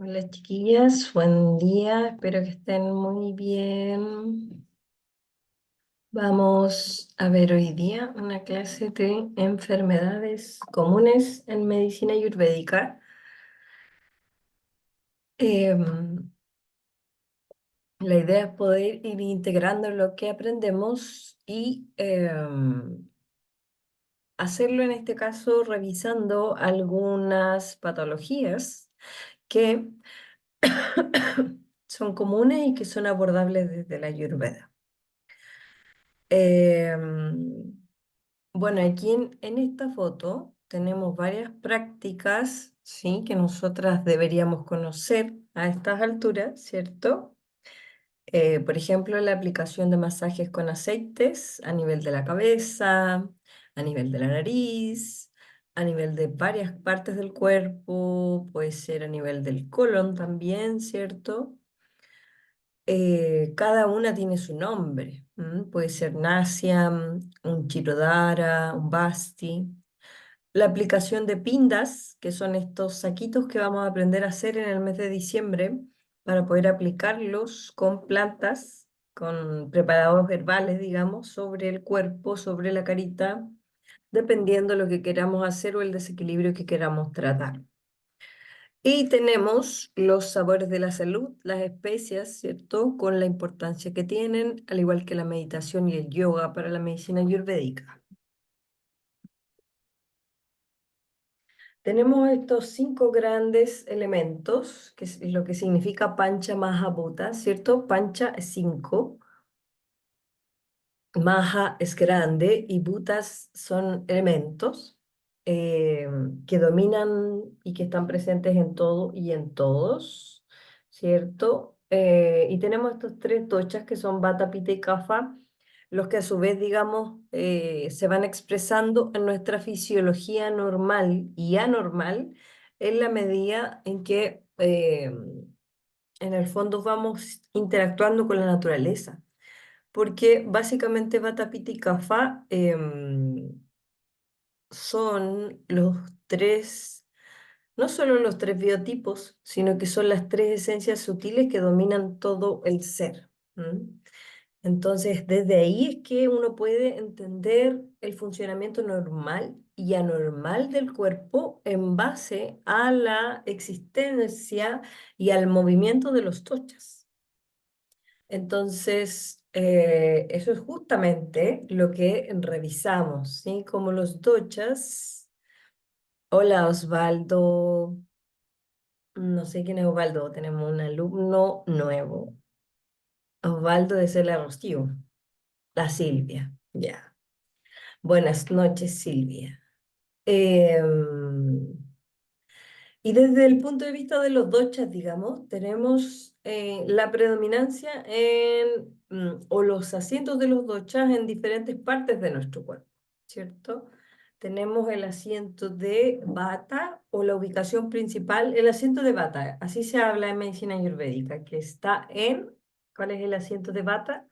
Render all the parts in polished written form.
Hola chiquillas, buen día, espero que estén muy bien. Vamos a ver hoy día una clase de enfermedades comunes en medicina ayurvédica. Em, la idea es poder ir integrando lo que aprendemos y hacerlo en este caso revisando algunas patologías que son comunes y que son abordables desde la ayurveda. Em, Bueno, aquí en esta foto tenemos varias prácticas, ¿sí? Que nosotras deberíamos conocer a estas alturas, ¿cierto? Por ejemplo, la aplicación de masajes con aceites a nivel de la cabeza, a nivel de la nariz, a nivel de varias partes del cuerpo, puede ser a nivel del colon también, ¿cierto? Cada una tiene su nombre. Puede ser Nasyam, un Chirodhara, un Basti. La aplicación de pindas, que son estos saquitos que vamos a aprender a hacer en el mes de diciembre para poder aplicarlos con plantas, con preparados herbales, digamos, sobre el cuerpo, sobre la carita, dependiendo lo que queramos hacer o el desequilibrio que queramos tratar. Y tenemos los sabores de la salud, las especias, ¿cierto? Con la importancia que tienen, al igual que la meditación y el yoga para la medicina ayurvédica. Tenemos estos cinco grandes elementos, que es lo que significa Pancha Maha Bhuta, ¿cierto? Pancha es cinco, Maha es grande y Bhutas son elementos eh, que dominan y que están presentes en todo y en todos, ¿cierto? Y tenemos estos tres doshas que son Vata, Pitta y Kapha, los que a su vez, digamos, se van expresando en nuestra fisiología normal y anormal en la medida en que en el fondo vamos interactuando con la naturaleza porque básicamente Vata, Pitta y Kapha son los tres, no solo los tres biotipos, sino que son las tres esencias sutiles que dominan todo el ser. Entonces, desde ahí es que uno puede entender el funcionamiento normal y anormal del cuerpo en base a la existencia y al movimiento de los tochas. Entonces, eso es justamente lo que revisamos, ¿sí? Como los dochas. Hola Osvaldo, no sé quién es Osvaldo, tenemos un alumno nuevo. Osvaldo es el Rocío, la Silvia, ya. Buenas noches, Silvia. Em, Y desde el punto de vista de los dochas, digamos, tenemos la predominancia o los asientos de los dochas en diferentes partes de nuestro cuerpo, ¿cierto? Tenemos el asiento de bata o la ubicación principal, el asiento de bata, así se habla en medicina ayurvédica, que está en, ¿cuál es el asiento de bata?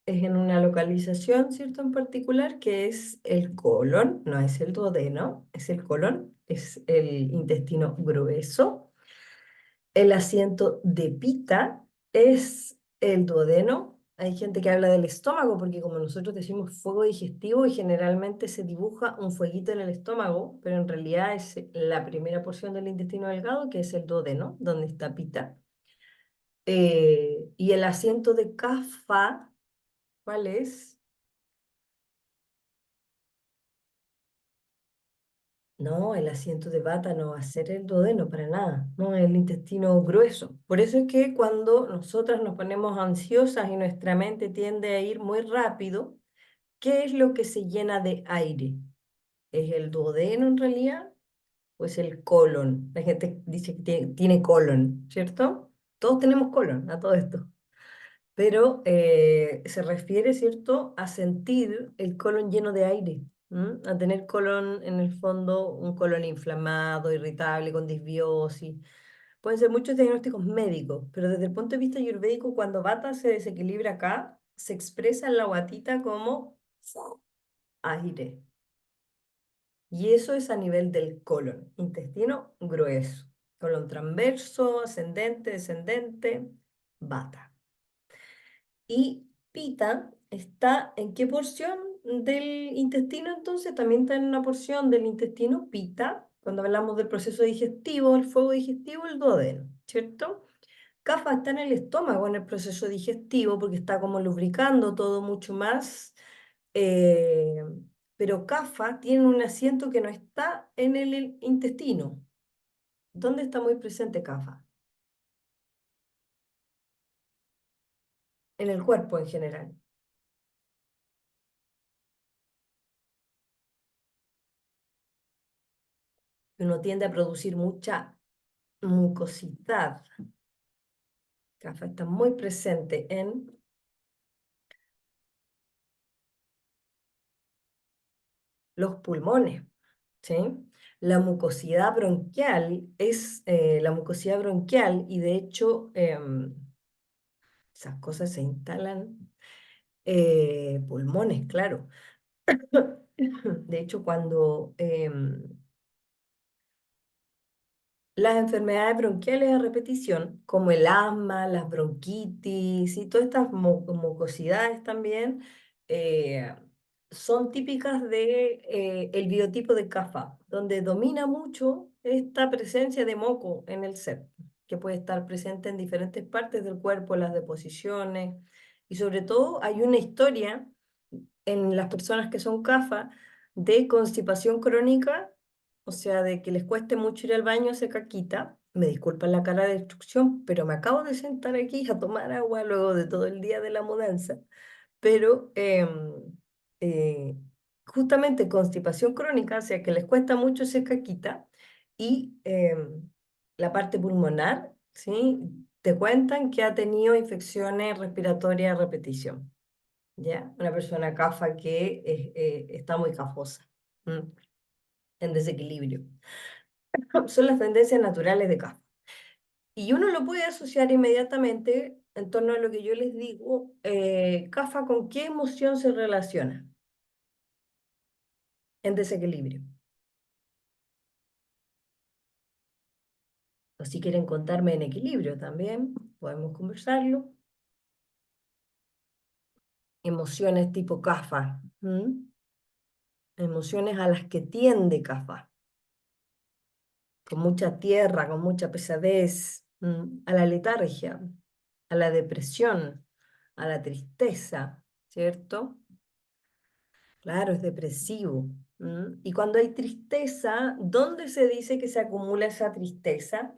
Es en una localización, ¿cierto? En particular, que es el colon, no es el duodeno, es el colon, es el intestino grueso. El asiento de pita es el duodeno. Hay gente que habla del estómago, porque como nosotros decimos fuego digestivo y generalmente se dibuja un fueguito en el estómago, pero en realidad es la primera porción del intestino delgado, que es el duodeno, donde está pita. Y el asiento de kapha, ¿cuál es? No, el asiento de bata no va a ser el duodeno para nada, no, es el intestino grueso. Por eso es que cuando nosotras nos ponemos ansiosas y nuestra mente tiende a ir muy rápido, ¿qué es lo que se llena de aire? ¿Es el duodeno en realidad o es el colon? La gente dice que tiene colon, ¿cierto? Todos tenemos colon a todo esto, pero se refiere, ¿cierto?, a sentir el colon lleno de aire, a tener colon en el fondo, un colon inflamado, irritable, con disbiosis. Pueden ser muchos diagnósticos médicos, pero desde el punto de vista ayurvédico, cuando Vata se desequilibra acá, se expresa en la guatita como aire. Y eso es a nivel del colon, intestino grueso, colon transverso, ascendente, descendente, bata. Y pita está en qué porción del intestino, entonces también está en una porción del intestino pita, cuando hablamos del proceso digestivo, el fuego digestivo, el duodeno, ¿cierto? Kapha está en el estómago, en el proceso digestivo, porque está como lubricando todo mucho más, eh, pero kapha tiene un asiento que no está en el intestino. ¿Dónde está muy presente kapha? En el cuerpo en general. Uno tiende a producir mucha mucosidad. Kapha está muy presente en los pulmones, ¿sí? La mucosidad bronquial, y de hecho esas cosas se instalan pulmones, claro. De hecho, cuando las enfermedades bronquiales a repetición, como el asma, las bronquitis y todas estas mucosidades también, eh, son típicas de, el biotipo de CAFA, donde domina mucho esta presencia de moco en el septo, que puede estar presente en diferentes partes del cuerpo, las deposiciones, y sobre todo hay una historia en las personas que son CAFA de constipación crónica, o sea, de que les cueste mucho ir al baño, se caquita. Me disculpan la cara de destrucción, pero me acabo de sentar aquí a tomar agua luego de todo el día de la mudanza. Pero eh, justamente constipación crónica, o sea, que les cuesta mucho hacer caquita, y la parte pulmonar, ¿sí? Te cuentan que ha tenido infecciones respiratorias a repetición. ¿Ya? Una persona CAFA que está muy cafosa, ¿m? En desequilibrio. Son las tendencias naturales de CAFA. Y uno lo puede asociar inmediatamente en torno a lo que yo les digo, CAFA con qué emoción se relaciona en desequilibrio. O si quieren contarme en equilibrio también, podemos conversarlo. Emociones tipo CAFA, ¿m? Emociones a las que tiende CAFA. Con mucha tierra, con mucha pesadez, a la letargia, a la depresión, a la tristeza, ¿cierto? Claro, es depresivo. Y cuando hay tristeza, ¿dónde se dice que se acumula esa tristeza?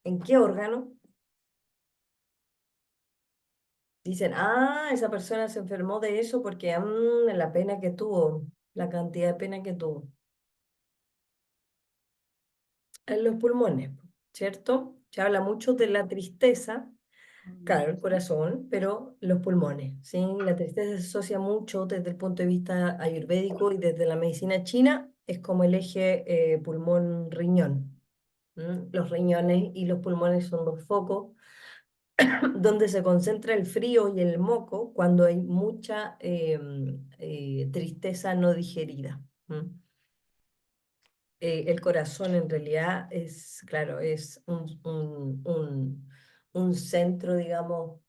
¿En qué órgano? Dicen, ah, esa persona se enfermó de eso porque la pena que tuvo, la cantidad de pena que tuvo. En los pulmones, ¿cierto? Se habla mucho de la tristeza. Claro, el corazón, pero los pulmones, ¿sí? La tristeza se asocia mucho desde el punto de vista ayurvédico y desde la medicina china, es como el eje pulmón-riñón. Los riñones y los pulmones son los focos donde se concentra el frío y el moco cuando hay mucha tristeza no digerida. El corazón en realidad es, claro, es un centro, digamos,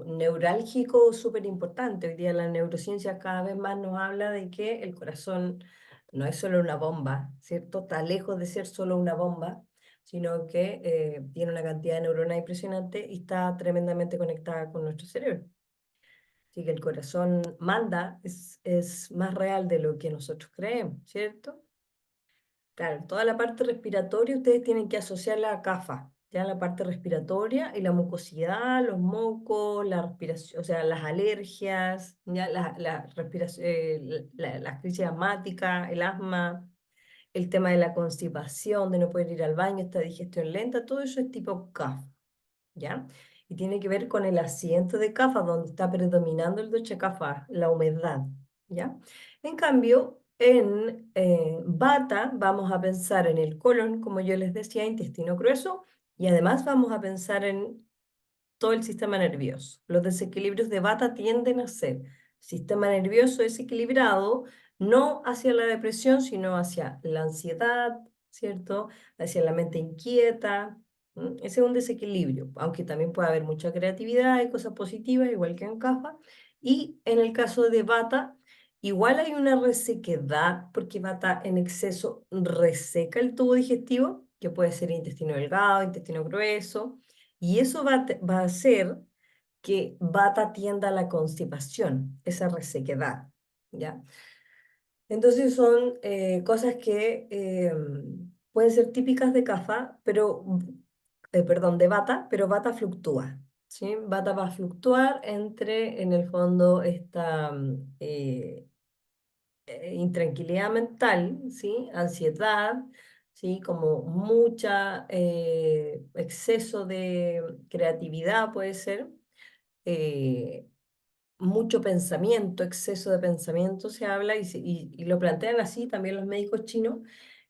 neurálgico súper importante. Hoy día la neurociencia cada vez más nos habla de que el corazón no es solo una bomba, ¿cierto? Está lejos de ser solo una bomba, sino que tiene una cantidad de neuronas impresionante y está tremendamente conectada con nuestro cerebro. Así que el corazón manda, es más real de lo que nosotros creemos, ¿cierto? Claro, toda la parte respiratoria ustedes tienen que asociarla a CAFA, ya la parte respiratoria y la mucosidad, los mocos, la respiración, o sea, las alergias, ya la respiración, la crisis asmática, el asma, el tema de la constipación, de no poder ir al baño, esta digestión lenta, todo eso es tipo CAFA, ¿ya? Y tiene que ver con el asiento de CAFA, donde está predominando el doche CAFA, la humedad, ¿ya? En cambio, en bata vamos a pensar en el colon, como yo les decía, intestino grueso, y además vamos a pensar en todo el sistema nervioso. Los desequilibrios de Vata tienden a ser sistema nervioso desequilibrado, no hacia la depresión, sino hacia la ansiedad, ¿cierto? Hacia la mente inquieta. Ese es un desequilibrio, aunque también puede haber mucha creatividad y cosas positivas, igual que en Kapha. Y en el caso de Vata, igual hay una resequedad, porque Vata en exceso reseca el tubo digestivo, que puede ser intestino delgado, intestino grueso, y eso va a hacer que Vata tienda a la constipación, esa resequedad, ¿ya? Entonces son cosas que pueden ser típicas de Kapha, pero, perdón, de Vata, pero Vata fluctúa, ¿sí? Vata va a fluctuar entre, en el fondo, esta intranquilidad mental, ¿sí? Ansiedad, ¿sí? Como mucha exceso de creatividad puede ser, eh, mucho pensamiento, exceso de pensamiento se habla y lo plantean así también los médicos chinos.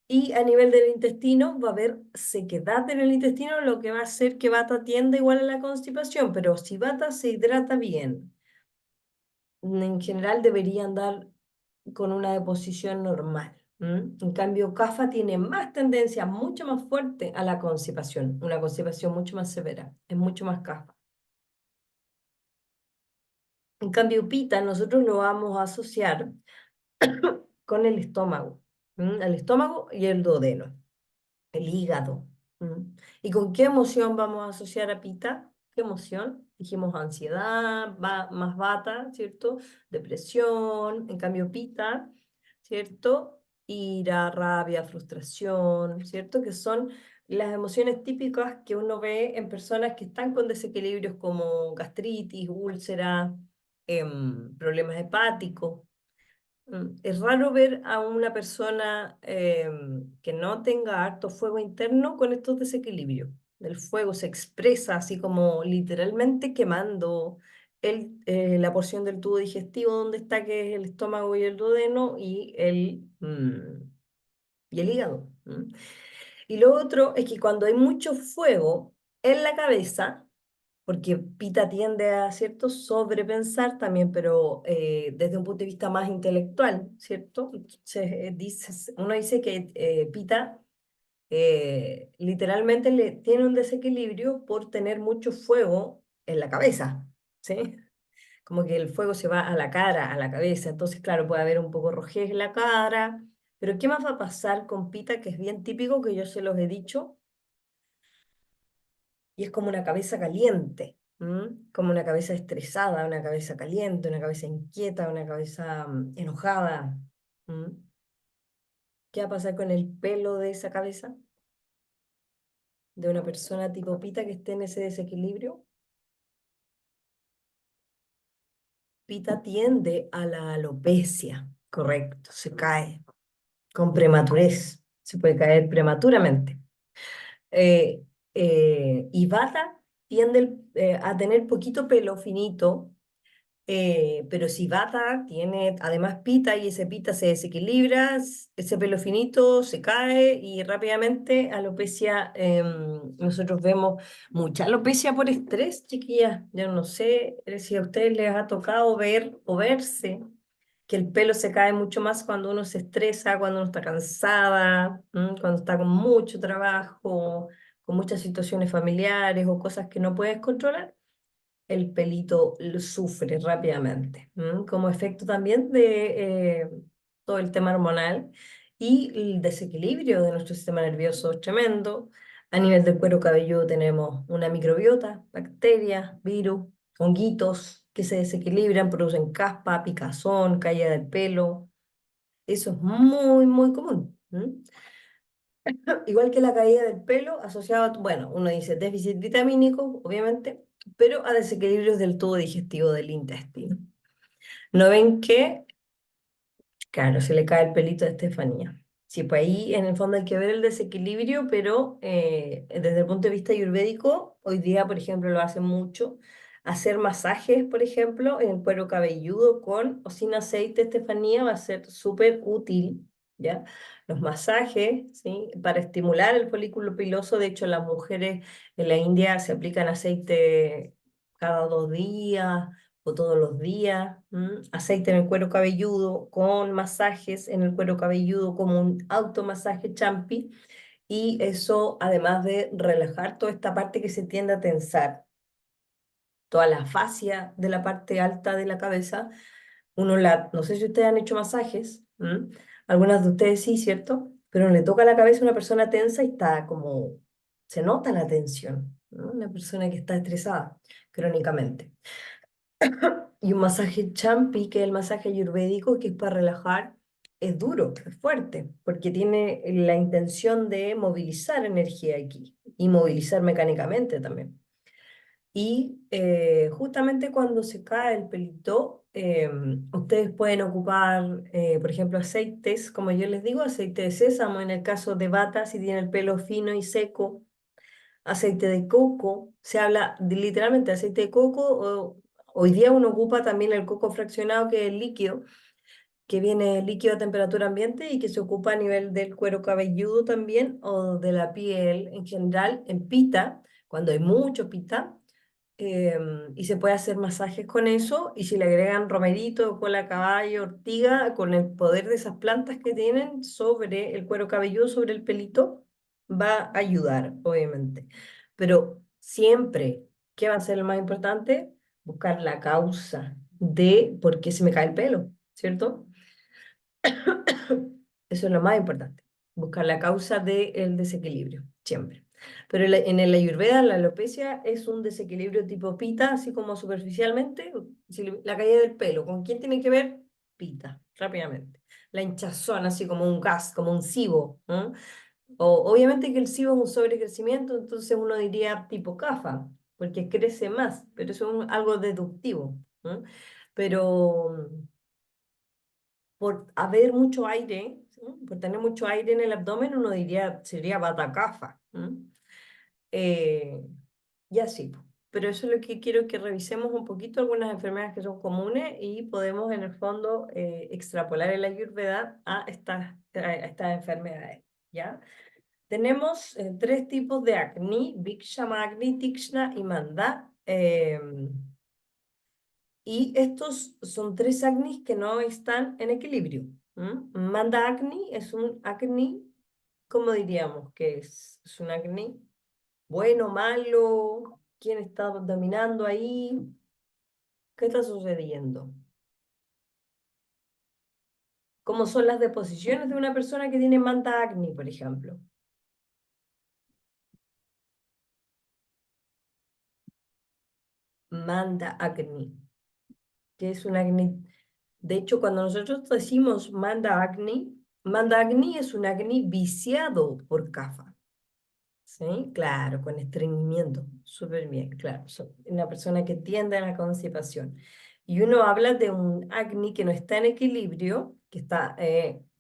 Y a nivel del intestino va a haber sequedad en el intestino, lo que va a hacer que Vata tienda igual a la constipación, pero si Vata se hidrata bien, en general debería andar con una deposición normal. En cambio, Kapha tiene más tendencia, mucho más fuerte a la constipación, una constipación mucho más severa, es mucho más Kapha. En cambio, Pitta nosotros lo vamos a asociar con el estómago, el estómago y el duodeno, el hígado. ¿Y con qué emoción vamos a asociar a Pita? ¿Qué emoción? Dijimos ansiedad, más Vata, ¿cierto? Depresión, en cambio Pita, ¿cierto? Ira, rabia, frustración, ¿cierto? Que son las emociones típicas que uno ve en personas que están con desequilibrios como gastritis, úlcera, problemas hepáticos. Es raro ver a una persona que no tenga harto fuego interno con estos desequilibrios. El fuego se expresa así como literalmente quemando la porción del tubo digestivo donde está, que es el estómago y el duodeno y el hígado. Y lo otro es que cuando hay mucho fuego en la cabeza, porque Pita tiende a, ¿cierto?, sobrepensar también, pero desde un punto de vista más intelectual, ¿cierto? Entonces, uno dice que Pita literalmente tiene un desequilibrio por tener mucho fuego en la cabeza, ¿sí? Como que el fuego se va a la cara, a la cabeza, entonces, claro, puede haber un poco rojez en la cara, pero ¿qué más va a pasar con Pita, que es bien típico, que yo se los he dicho? Y es como una cabeza caliente, como una cabeza estresada, una cabeza caliente, una cabeza inquieta, una cabeza enojada. ¿M? ¿Qué va a pasar con el pelo de esa cabeza de una persona tipo Pita que esté en ese desequilibrio? Pita tiende a la alopecia, correcto, se cae con prematurez, se puede caer prematuramente. Eh, y Vata tiende a tener poquito pelo finito. Pero si Vata tiene además Pita y ese Pita se desequilibra, ese pelo finito se cae y rápidamente alopecia. Nosotros vemos mucha alopecia por estrés, chiquillas. Yo no sé si a ustedes les ha tocado ver o verse que el pelo se cae mucho más cuando uno se estresa, cuando uno está cansada, cuando está con mucho trabajo, con muchas situaciones familiares o cosas que no puedes controlar, el pelito lo sufre rápidamente, como efecto también de todo el tema hormonal y el desequilibrio de nuestro sistema nervioso es tremendo. A nivel del cuero cabelludo tenemos una microbiota, bacterias, virus, honguitos que se desequilibran, producen caspa, picazón, caída del pelo. Eso es muy, muy común. Igual que la caída del pelo asociado, bueno, uno dice déficit vitamínico, obviamente, pero a desequilibrios del tubo digestivo del intestino. ¿No ven que, claro, se le cae el pelito de Estefanía? Sí, pues ahí en el fondo hay que ver el desequilibrio, pero desde el punto de vista ayurvédico, hoy día, por ejemplo, lo hacen mucho. Hacer masajes, por ejemplo, en el cuero cabelludo con o sin aceite, Estefanía, va a ser súper útil, ¿ya? Los masajes, ¿sí? Para estimular el folículo piloso, de hecho, las mujeres en la India se aplican aceite cada 2 días o todos los días. Aceite en el cuero cabelludo con masajes en el cuero cabelludo como un automasaje champi. Y eso, además de relajar toda esta parte que se tiende a tensar, toda la fascia de la parte alta de la cabeza, no sé si ustedes han hecho masajes, algunas de ustedes sí, ¿cierto? Pero le toca la cabeza a una persona tensa y está como, se nota la tensión, ¿no? Una persona que está estresada crónicamente. Y un masaje champi, que es el masaje ayurvédico, que es para relajar, es duro, es fuerte, porque tiene la intención de movilizar energía aquí y movilizar mecánicamente también. Y justamente cuando se cae el pelito, ustedes pueden ocupar, por ejemplo, aceites, como yo les digo, aceite de sésamo en el caso de bata, si tiene el pelo fino y seco, aceite de coco, se habla literalmente de aceite de coco, hoy día uno ocupa también el coco fraccionado, que es el líquido, que viene líquido a temperatura ambiente y que se ocupa a nivel del cuero cabelludo también, o de la piel en general, en pita, cuando hay mucho pita y se puede hacer masajes con eso, y si le agregan romerito, cola de caballo, ortiga, con el poder de esas plantas que tienen sobre el cuero cabelludo, sobre el pelito, va a ayudar, obviamente. Pero siempre, ¿qué va a ser lo más importante? Buscar la causa de por qué se me cae el pelo, ¿cierto? Eso es lo más importante, buscar la causa del desequilibrio, siempre. Pero en el Ayurveda, la alopecia es un desequilibrio tipo pita, así como superficialmente, la caída del pelo. ¿Con quién tiene que ver? Pita, rápidamente. La hinchazón, así como un gas, como un SIBO, ¿no? Obviamente que el SIBO es un sobrecrecimiento, entonces uno diría tipo CAFA, porque crece más, pero eso es algo deductivo, ¿no? Pero por haber mucho aire, ¿sí? Por tener mucho aire en el abdomen, uno diría, sería batacafa. Eh, y así, po. Pero eso es lo que quiero que revisemos un poquito, algunas enfermedades que son comunes y podemos en el fondo extrapolar el Ayurveda a estas enfermedades, ¿ya? Tenemos 3 tipos de acné: Viksha, Magni, Tikshna y Manda. Y estos son 3 acnis que no están en equilibrio. Manda acne es un acné, ¿cómo diríamos que es? Es un acné bueno, malo, ¿quién está dominando ahí? ¿Qué está sucediendo? ¿Cómo son las deposiciones de una persona que tiene manda acne, por ejemplo? Manda acne, que es un acné. De hecho, cuando nosotros decimos manda acne es un acné viciado por CAFA. Sí, claro, con estreñimiento, súper bien, claro. Una persona que tiende a la constipación. Y uno habla de un acné que no está en equilibrio, que está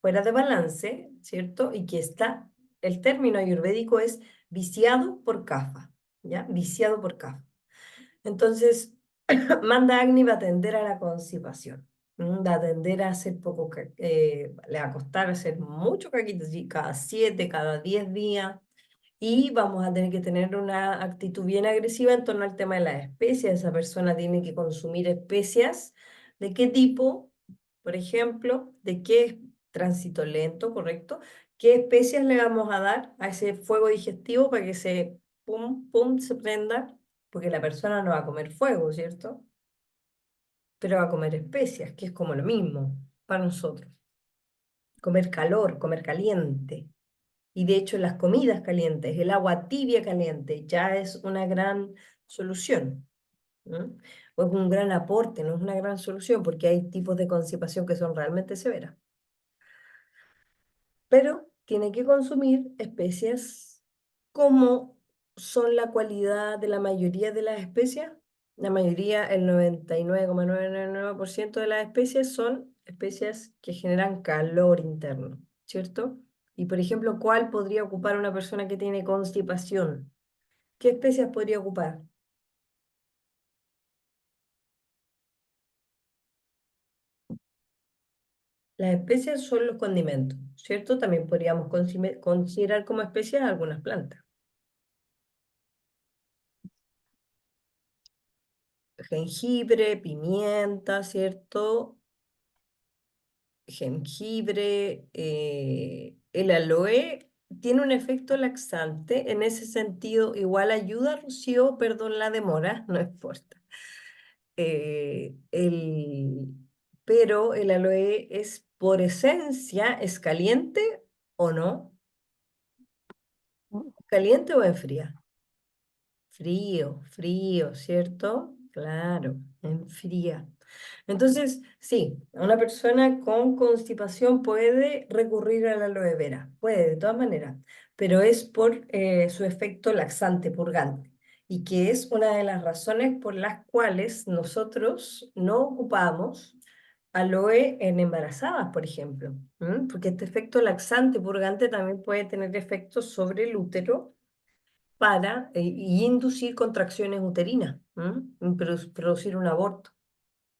fuera de balance, ¿cierto? Y que está, el término ayurvédico es viciado por CAFA, ¿ya? Viciado por CAFA. Entonces, manda acné va a tender a la constipación. Va a tender a hacer le va a costar hacer mucho caquito, así, cada 7, cada 10 días, y vamos a tener que tener una actitud bien agresiva en torno al tema de las especias. Esa persona tiene que consumir especias. ¿De qué tipo? Por ejemplo, ¿de qué es tránsito lento, correcto? ¿Qué especias le vamos a dar a ese fuego digestivo para que se, pum, pum, se prenda? Porque la persona no va a comer fuego, ¿cierto? Pero va a comer especias, que es como lo mismo para nosotros. Comer calor, comer caliente. Y de hecho las comidas calientes, el agua tibia caliente, ya es una gran solución, ¿no? O es un gran aporte, no es una gran solución, porque hay tipos de constipación que son realmente severas. Pero tiene que consumir especias. Como son la cualidad de la mayoría de las especias. La mayoría, el 99,999% de las especies son especias que generan calor interno, ¿cierto? Y por ejemplo, ¿cuál podría ocupar una persona que tiene constipación? ¿Qué especias podría ocupar? Las especias son los condimentos, ¿cierto? También podríamos considerar como especias algunas plantas. jengibre, pimienta, ¿cierto? Jengibre, el aloe tiene un efecto laxante, en ese sentido igual ayuda, Rocío, perdón la demora, no importa. Eh, el, pero el aloe es por esencia, ¿es caliente o no? ¿Caliente o enfría? Frío, frío, ¿cierto? Claro, enfría. Entonces, sí, una persona con constipación puede recurrir a la aloe vera, puede de todas maneras, pero es por su efecto laxante, purgante, y que es una de las razones por las cuales nosotros no ocupamos aloe en embarazadas, por ejemplo, ¿m? Porque este efecto laxante, purgante también puede tener efectos sobre el útero para y inducir contracciones uterinas, ¿m? Producir un aborto,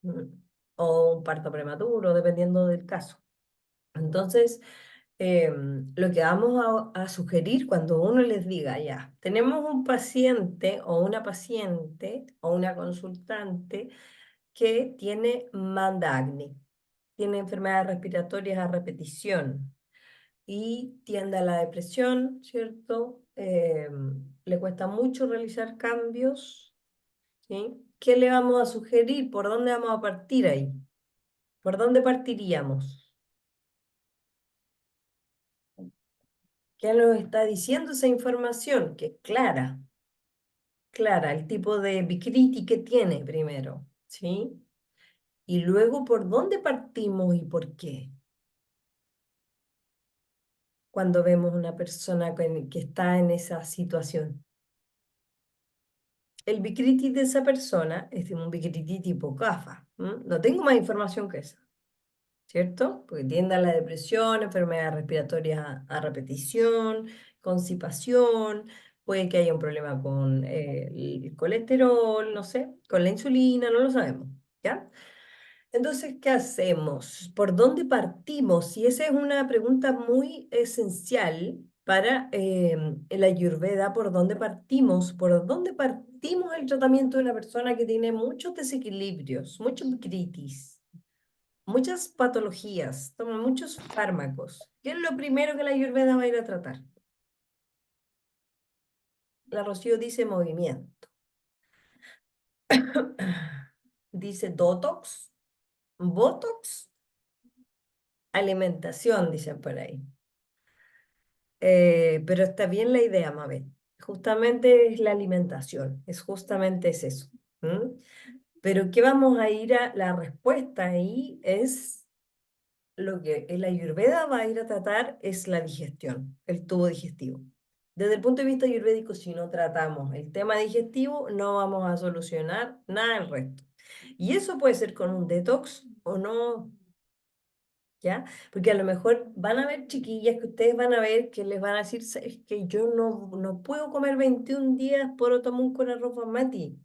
¿m? O un parto prematuro, dependiendo del caso. Entonces, lo que vamos a sugerir cuando uno les diga, ya, tenemos un paciente o una paciente o una consultante que tiene manda acne, tiene enfermedades respiratorias a repetición y tiende a la depresión, ¿cierto? Le cuesta mucho realizar cambios, ¿sí? ¿Qué le vamos a sugerir? ¿Por dónde vamos a partir ahí? ¿Por dónde partiríamos? ¿Qué nos está diciendo esa información? Que es clara, clara, el tipo de bicriti que tiene primero, ¿sí? Y luego, ¿por dónde partimos y por qué? Cuando vemos una persona que está en esa situación. El bicritis de esa persona es un bicritis tipo CAFA. No tengo más información que esa, ¿cierto? Porque tiende a la depresión, enfermedades respiratorias a repetición, constipación, puede que haya un problema con el colesterol, no sé, con la insulina, no lo sabemos, ¿ya? Entonces, ¿qué hacemos? ¿Por dónde partimos? Y esa es una pregunta muy esencial para la Ayurveda. ¿Por dónde partimos? ¿Por dónde partimos el tratamiento de una persona que tiene muchos desequilibrios, muchos critis, muchas patologías, toma muchos fármacos? ¿Qué es lo primero que la Ayurveda va a ir a tratar? La Rocío dice movimiento. Dice Dotox, Botox, alimentación, dicen por ahí. Pero está bien la idea, Mabel. Justamente es la alimentación, es justamente es eso. ¿M? Pero ¿qué vamos a ir a? La respuesta ahí es lo que el Ayurveda va a ir a tratar es la digestión, el tubo digestivo. Desde el punto de vista ayurvédico, si no tratamos el tema digestivo, no vamos a solucionar nada del resto. Y eso puede ser con un detox o no, ¿ya? Porque a lo mejor van a haber chiquillas que ustedes van a ver que les van a decir, es que yo no puedo comer 21 días por tomar con arroz basmati.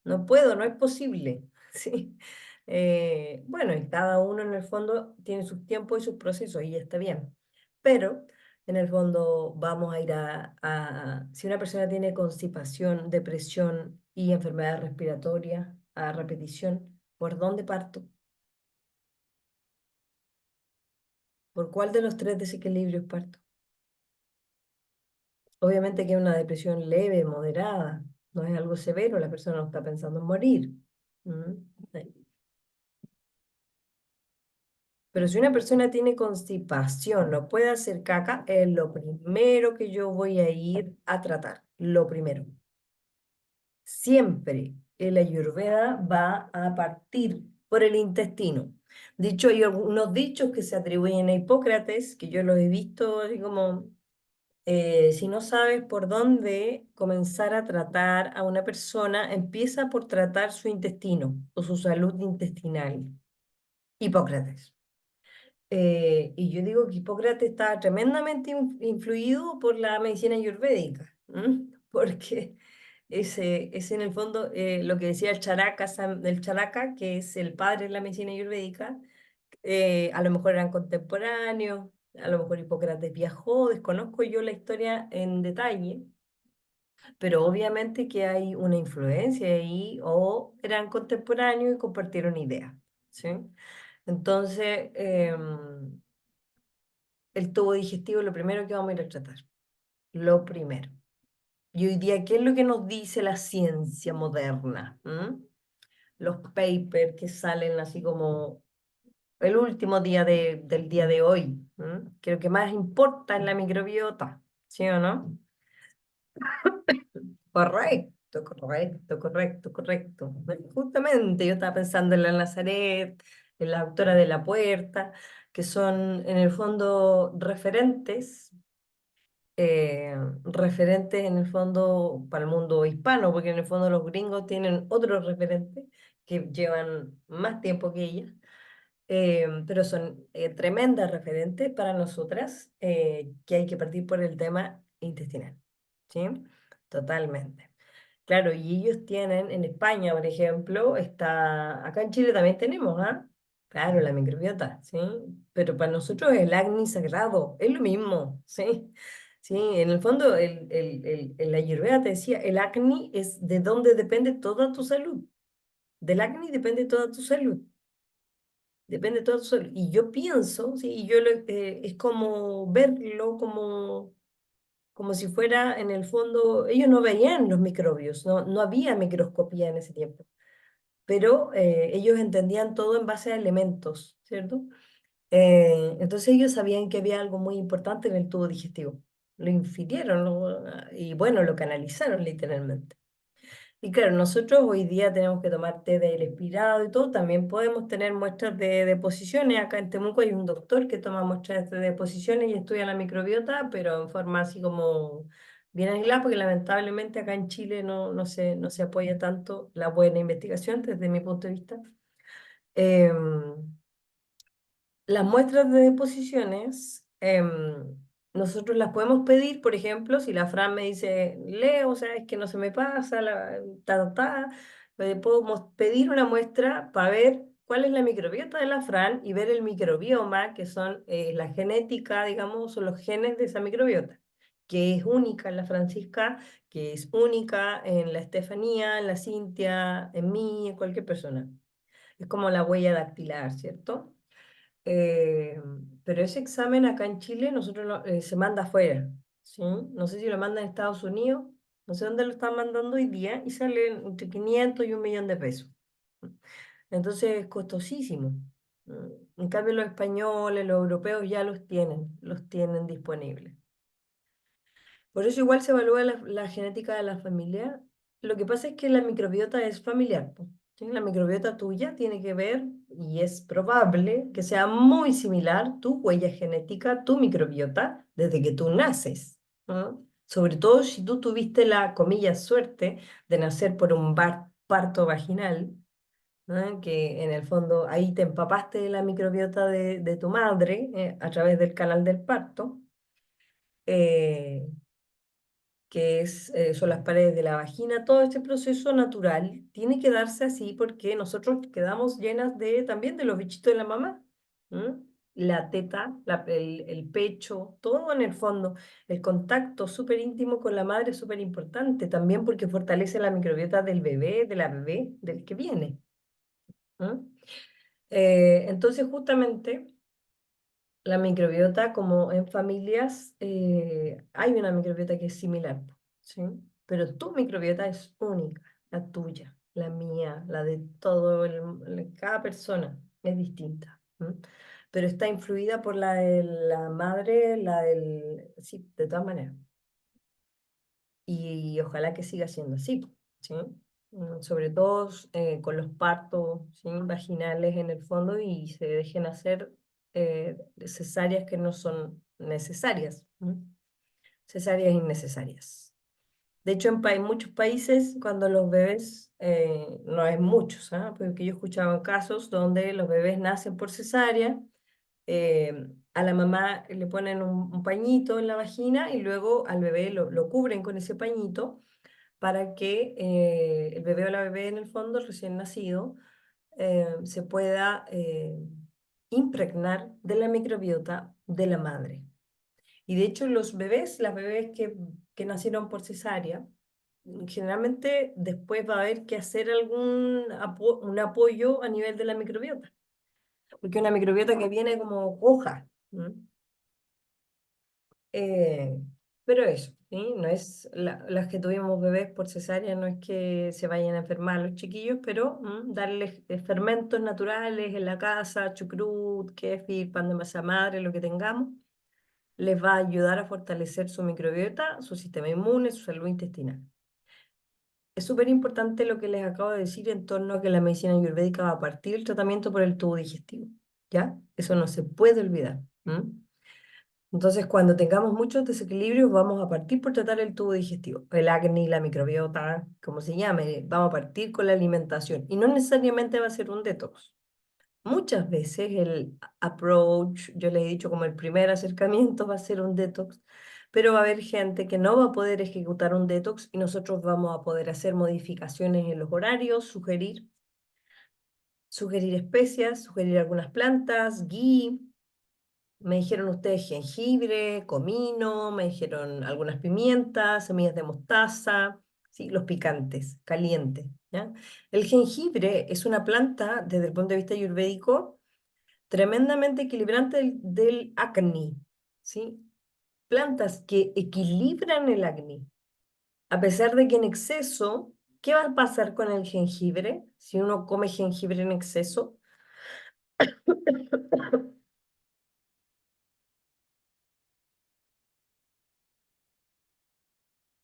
No puedo, no es posible. ¿Sí? Bueno, y cada uno en el fondo tiene sus tiempos y sus procesos y está bien. Pero en el fondo vamos a ir si una persona tiene constipación, depresión y enfermedad respiratoria a repetición, ¿por dónde parto? ¿Por cuál de los tres desequilibrios parto? Obviamente que es una depresión leve, moderada, no es algo severo, la persona no está pensando en morir. ¿Mm? Sí. Pero si una persona tiene constipación, no puede hacer caca, es lo primero que yo voy a ir a tratar. Lo primero. Siempre el Ayurveda va a partir por el intestino. De hecho, hay algunos dichos que se atribuyen a Hipócrates, que yo los he visto así como si no sabes por dónde comenzar a tratar a una persona, empieza por tratar su intestino o su salud intestinal. Hipócrates. Y yo digo que Hipócrates estaba tremendamente influido por la medicina ayurvédica, ¿m? Porque es en el fondo lo que decía el Charaka, el Charaka, que es el padre de la medicina ayurvédica, a lo mejor eran contemporáneos, a lo mejor Hipócrates viajó, desconozco yo la historia en detalle, pero obviamente que hay una influencia ahí o eran contemporáneos y compartieron ideas, ¿sí? Entonces, el tubo digestivo es lo primero que vamos a ir a tratar, lo primero. Y hoy día, ¿qué es lo que nos dice la ciencia moderna? Los papers que salen así como el último día del día de hoy, que lo que más importa es la microbiota, ¿sí o no? Correcto, correcto, correcto, correcto. Justamente yo estaba pensando en la Nazaret, en la autora de La Puerta, que son en el fondo referentes en el fondo para el mundo hispano, porque en el fondo los gringos tienen otros referentes que llevan más tiempo que ellas, pero son tremendas referentes para nosotras, que hay que partir por el tema intestinal, ¿sí? Totalmente. Claro, y ellos tienen, en España, por ejemplo, está, acá en Chile también tenemos, ¿ah? Claro, la microbiota, ¿sí? Pero para nosotros el acné sagrado, es lo mismo, ¿sí? Sí, en el fondo, la Ayurveda te decía, el acné es de donde depende toda tu salud. Del acné depende toda tu salud. Depende toda tu salud. Y yo pienso, ¿sí? Es como verlo como si fuera en el fondo, ellos no veían los microbios, no había microscopía en ese tiempo, pero ellos entendían todo en base a elementos, ¿cierto? Entonces ellos sabían que había algo muy importante en el tubo digestivo. Lo infirieron y bueno, lo canalizaron literalmente. Y claro, nosotros hoy día tenemos que tomar té de aire expirado y todo. También podemos tener muestras de deposiciones. Acá en Temuco hay un doctor que toma muestras de deposiciones y estudia la microbiota, pero en forma así como bien aislada, porque lamentablemente acá en Chile no se apoya tanto la buena investigación desde mi punto de vista. Em, las muestras de deposiciones, nosotros las podemos pedir, por ejemplo, si la Fran me dice, Leo, sabes que no se me pasa, podemos pedir una muestra para ver cuál es la microbiota de la Fran y ver el microbioma, que son la genética, digamos, son los genes de esa microbiota, que es única en la Francisca, que es única en la Estefanía, en la Cintia, en mí, en cualquier persona. Es como la huella dactilar, ¿cierto? Eh, pero ese examen acá en Chile se manda afuera, ¿sí? No sé si lo mandan en Estados Unidos, no sé dónde lo están mandando hoy día y sale entre 500 y 1 millón de pesos. Entonces es costosísimo. Mm. En cambio los españoles, los europeos ya los tienen disponibles. Por eso igual se evalúa la genética de la familia. Lo que pasa es que la microbiota es familiar, po, ¿sí? La microbiota tuya tiene que ver, y es probable que sea muy similar tu huella genética, tu microbiota, desde que tú naces, ¿no? Sobre todo si tú tuviste la, comillas, suerte de nacer por un parto vaginal, ¿no? Que en el fondo ahí te empapaste de la microbiota de tu madre, a través del canal del parto. eh, son las paredes de la vagina, todo este proceso natural tiene que darse así porque nosotros quedamos llenas también de los bichitos de la mamá. ¿M? La teta, el pecho, todo en el fondo. El contacto súper íntimo con la madre es súper importante también porque fortalece la microbiota del bebé, de la bebé, del que viene. ¿M? Entonces, justamente la microbiota, como en familias, hay una microbiota que es similar, ¿sí? Pero tu microbiota es única, la tuya, la mía, la de cada persona es distinta, ¿m? Pero está influida por la de la madre, sí, de todas maneras. Y ojalá que siga siendo así, ¿sí? Sobre todo con los partos, ¿sí? Vaginales en el fondo y se dejen hacer cesáreas que no son necesarias, ¿m? Cesáreas innecesarias. De hecho, en muchos países, cuando los bebés, no hay muchos, ¿ah? Porque yo he escuchado casos donde los bebés nacen por cesárea, a la mamá le ponen un pañito en la vagina y luego al bebé lo cubren con ese pañito para que el bebé o la bebé en el fondo, recién nacido, se pueda impregnar de la microbiota de la madre. Y de hecho las bebés que nacieron por cesárea, generalmente después va a haber que hacer un apoyo a nivel de la microbiota, porque una microbiota que viene como coja. ¿M? Eh, pero eso, ¿sí? No es las que tuvimos bebés por cesárea, no es que se vayan a enfermar los chiquillos, pero darles fermentos naturales en la casa, chucrut, kéfir, pan de masa madre, lo que tengamos, les va a ayudar a fortalecer su microbiota, su sistema inmune, su salud intestinal. Es súper importante lo que les acabo de decir en torno a que la medicina ayurvédica va a partir el tratamiento por el tubo digestivo, ¿ya? Eso no se puede olvidar. Entonces, cuando tengamos muchos desequilibrios, vamos a partir por tratar el tubo digestivo, el acné, la microbiota, como se llame, vamos a partir con la alimentación y no necesariamente va a ser un detox. Muchas veces el approach, yo les he dicho como el primer acercamiento va a ser un detox, pero va a haber gente que no va a poder ejecutar un detox y nosotros vamos a poder hacer modificaciones en los horarios, sugerir especias, sugerir algunas plantas, ghee. Me dijeron ustedes jengibre, comino, me dijeron algunas pimientas, semillas de mostaza, sí, los picantes, calientes, ¿ya? El jengibre es una planta, desde el punto de vista ayurvédico, tremendamente equilibrante del acné, ¿sí? Plantas que equilibran el acné, a pesar de que en exceso, ¿qué va a pasar con el jengibre si uno come jengibre en exceso?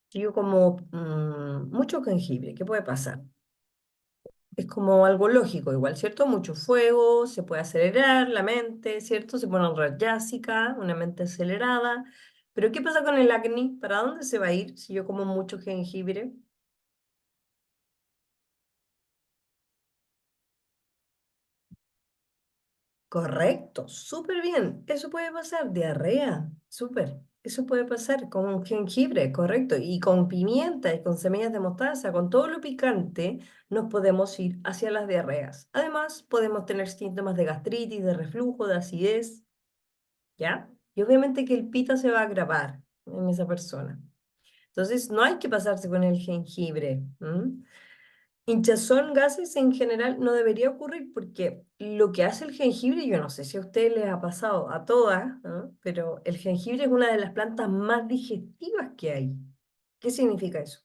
Si yo como mucho jengibre, ¿qué puede pasar? Es como algo lógico, igual, ¿cierto? Mucho fuego, se puede acelerar la mente, ¿cierto? Se pone rayásica, una mente acelerada. Pero ¿qué pasa con el acné? ¿Para dónde se va a ir si yo como mucho jengibre? Correcto, súper bien. Eso puede pasar, diarrea, súper. Eso puede pasar con jengibre, correcto. Y con pimienta y con semillas de mostaza, con todo lo picante, nos podemos ir hacia las diarreas. Además, podemos tener síntomas de gastritis, de reflujo, de acidez, ¿ya? Y obviamente que el pita se va a agravar en esa persona. Entonces, no hay que pasarse con el jengibre. Hinchazón, gases en general no debería ocurrir porque lo que hace el jengibre, yo no sé si a ustedes les ha pasado a todas, ¿no? Pero el jengibre es una de las plantas más digestivas que hay. ¿Qué significa eso?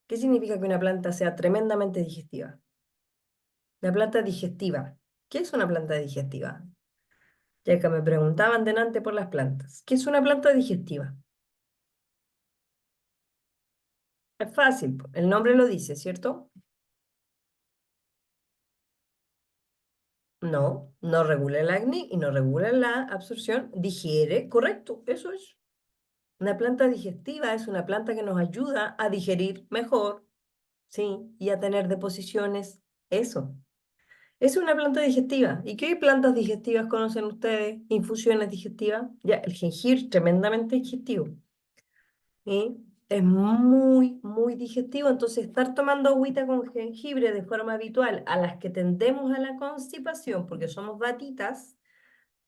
¿Qué significa que una planta sea tremendamente digestiva? La planta digestiva. ¿Qué es una planta digestiva? Ya que me preguntaban delante por las plantas. ¿Qué es una planta digestiva? Es fácil, po, el nombre lo dice, ¿cierto? No, no regula el acné y no regula la absorción, digiere, correcto, eso es. Una planta digestiva es una planta que nos ayuda a digerir mejor, ¿sí? Y a tener deposiciones, eso. Es una planta digestiva. ¿Y qué plantas digestivas conocen ustedes? Infusiones digestivas. Ya, el jengibre, tremendamente digestivo. ¿Sí? Es muy, muy digestivo. Entonces, estar tomando agüita con jengibre de forma habitual a las que tendemos a la constipación, porque somos batitas,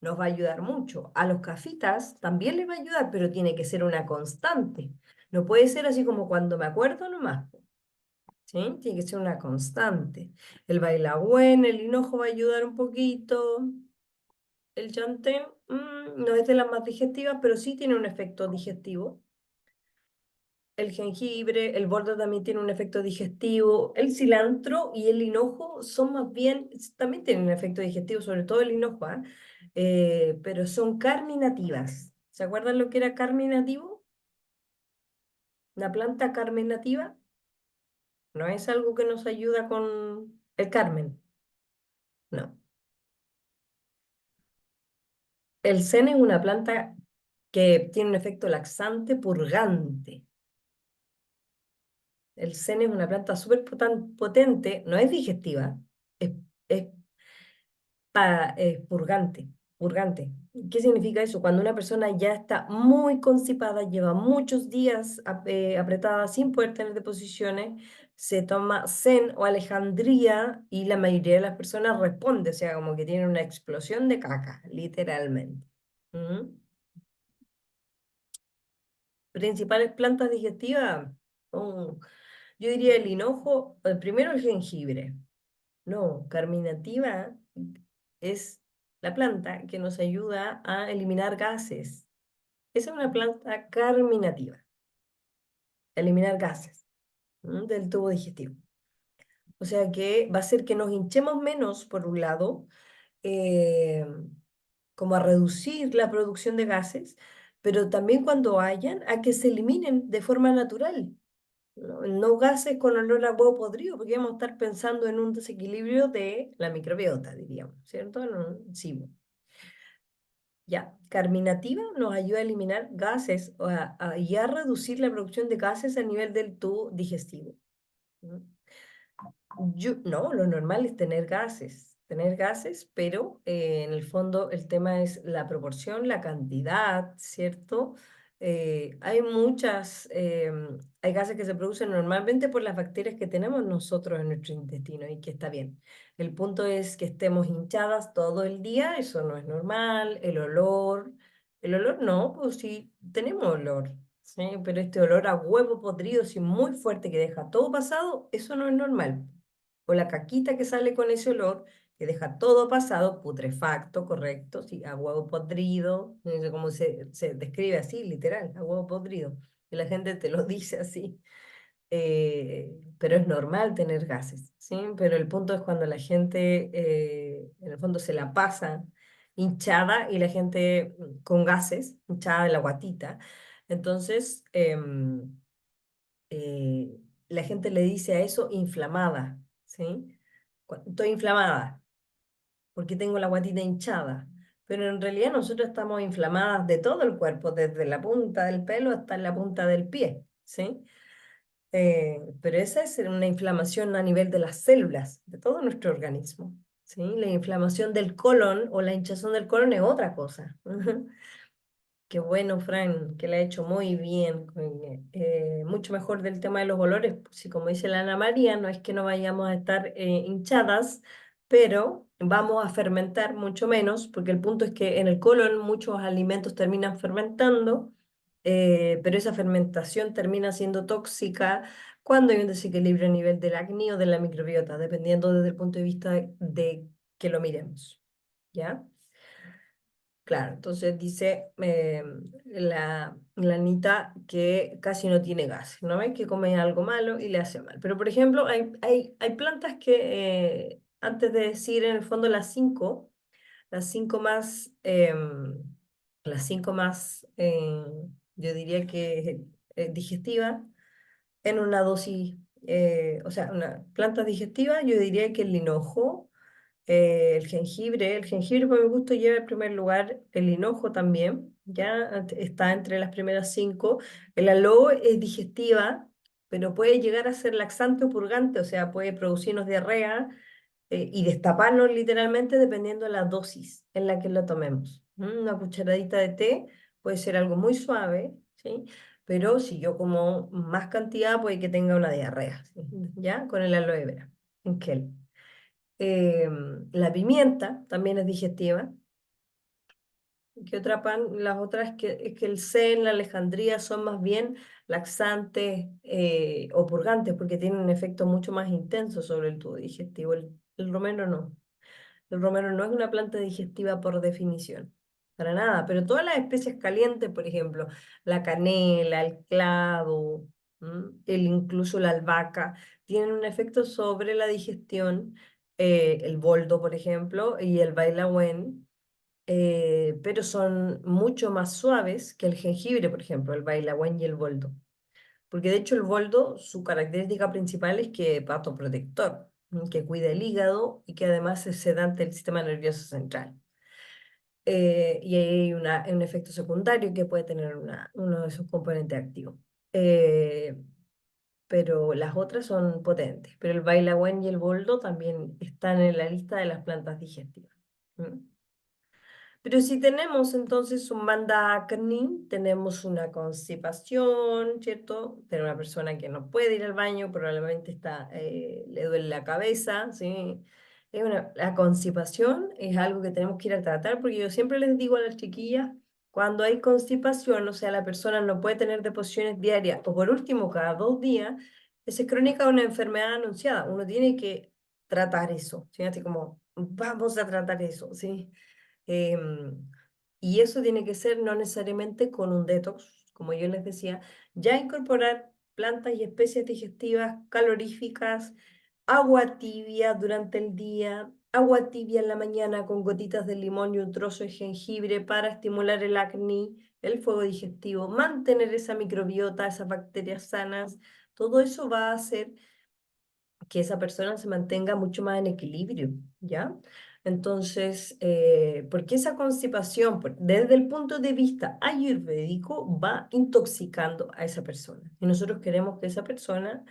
nos va a ayudar mucho. A los cafitas también les va a ayudar, pero tiene que ser una constante. No puede ser así como cuando me acuerdo nomás, ¿sí? Tiene que ser una constante. El bailagüen, el hinojo va a ayudar un poquito. El chantén no es de las más digestivas, pero sí tiene un efecto digestivo. El jengibre, el bordo también tiene un efecto digestivo. El cilantro y el hinojo son más bien, también tienen un efecto digestivo, sobre todo el hinojo, ¿ah? Pero son carminativas. ¿Se acuerdan lo que era carminativo? La planta carminativa no es algo que nos ayuda con el carmen, no. El zen es una planta que tiene un efecto laxante, purgante. El zen es una planta súper potente, no es digestiva, es, es purgante, purgante. ¿Qué significa eso? Cuando una persona ya está muy constipada, lleva muchos días apretada sin poder tener deposiciones, se toma Zen o Alejandría y la mayoría de las personas responde, o sea, como que tienen una explosión de caca, literalmente. ¿Mm? Principales plantas digestivas, Oh, yo diría el hinojo, primero el jengibre. No, carminativa es la planta que nos ayuda a eliminar gases. Esa es una planta carminativa, eliminar gases, del tubo digestivo. O sea que va a hacer que nos hinchemos menos, por un lado, eh, como a reducir la producción de gases, pero también cuando hayan, a que se eliminen de forma natural. No, no gases con olor a huevo podrido, porque vamos a estar pensando en un desequilibrio de la microbiota, diríamos, ¿cierto? No, sí. Ya, carminativa nos ayuda a eliminar gases y a reducir la producción de gases a nivel del tubo digestivo. ¿Mm? No, lo normal es tener gases, pero en el fondo el tema es la proporción, la cantidad, ¿cierto? Hay gases que se producen normalmente por las bacterias que tenemos nosotros en nuestro intestino y que está bien. El punto es que estemos hinchadas todo el día, eso no es normal, el olor no, pues sí, tenemos olor. Sí, pero este olor a huevo podrido, sí, muy fuerte que deja todo pasado, eso no es normal o la caquita que sale con ese olor, que deja todo pasado, putrefacto, correcto, sí, a huevo podrido, no sé cómo se describe así, literal, a huevo podrido, y la gente te lo dice así, pero es normal tener gases, ¿sí? Pero el punto es cuando la gente, en el fondo, se la pasa hinchada y la gente con gases, hinchada de la guatita, entonces eh, la gente le dice a eso inflamada, ¿sí? Estoy inflamada porque tengo la guatita hinchada, pero en realidad nosotros estamos inflamadas de todo el cuerpo, desde la punta del pelo hasta la punta del pie, ¿sí? Pero esa es una inflamación a nivel de las células, de todo nuestro organismo, ¿sí? La inflamación del colon o la hinchazón del colon es otra cosa. Qué bueno, Fran, que le ha hecho muy bien, mucho mejor del tema de los olores. Si como dice la Ana María, no es que no vayamos a estar hinchadas, pero vamos a fermentar mucho menos, porque el punto es que en el colon muchos alimentos terminan fermentando, pero esa fermentación termina siendo tóxica cuando hay un desequilibrio a nivel del acné o de la microbiota, dependiendo desde el punto de vista de que lo miremos. ¿Ya? Claro, entonces dice la Anita que casi no tiene gas, ¿no ves? Que come algo malo y le hace mal. Pero, por ejemplo, hay plantas que, antes de decir en el fondo las cinco más, las cinco más, yo diría que digestivas, en una dosis, o sea, una planta digestiva, yo diría que el linojo, el jengibre por mi gusto lleva en primer lugar, el hinojo también, ya está entre las primeras cinco. El aloe es digestiva, pero puede llegar a ser laxante o purgante, o sea, puede producirnos diarrea y destaparnos literalmente dependiendo de la dosis en la que lo tomemos. Una cucharadita de té puede ser algo muy suave, ¿sí? Pero si yo como más cantidad puede que tenga una diarrea, ¿sí? ¿Ya? Con el aloe vera, en gel. La pimienta también es digestiva. ¿Qué otra pan? Las otras es que el sen, la alejandría son más bien laxantes o purgantes porque tienen un efecto mucho más intenso sobre el tubo digestivo. El romero no. El romero no es una planta digestiva por definición, para nada, pero todas las especies calientes, por ejemplo, la canela, el clavo, incluso la albahaca, tienen un efecto sobre la digestión, el boldo, por ejemplo, y el bailagüen, pero son mucho más suaves que el jengibre, por ejemplo, el bailagüen y el boldo. Porque de hecho el boldo, su característica principal es que es hepatoprotector, que cuida el hígado y que además es sedante del sistema nervioso central. Y hay un efecto secundario que puede tener uno de sus componentes activos. Eh, pero las otras son potentes. Pero el bailagüen y el boldo también están en la lista de las plantas digestivas. ¿Mm? Pero si tenemos entonces un manda acne, tenemos una constipación, ¿cierto? Tener una persona que no puede ir al baño, probablemente le duele la cabeza, ¿sí? La constipación es algo que tenemos que ir a tratar porque yo siempre les digo a las chiquillas Cuando hay constipación, o sea, la persona no puede tener deposiciones diarias o por último cada 2 días, esa es crónica de una enfermedad anunciada. Uno tiene que tratar eso, ¿sí? Así como, vamos a tratar eso, ¿sí? Em, y eso tiene que ser no necesariamente con un detox, como yo les decía, ya incorporar plantas y especies digestivas caloríficas, agua tibia durante el día, agua tibia en la mañana con gotitas de limón y un trozo de jengibre para estimular el acné, el fuego digestivo, mantener esa microbiota, esas bacterias sanas. Todo eso va a hacer que esa persona se mantenga mucho más en equilibrio, ¿ya? Entonces, porque esa constipación, desde el punto de vista ayurvédico, va intoxicando a esa persona. Y nosotros queremos que esa persona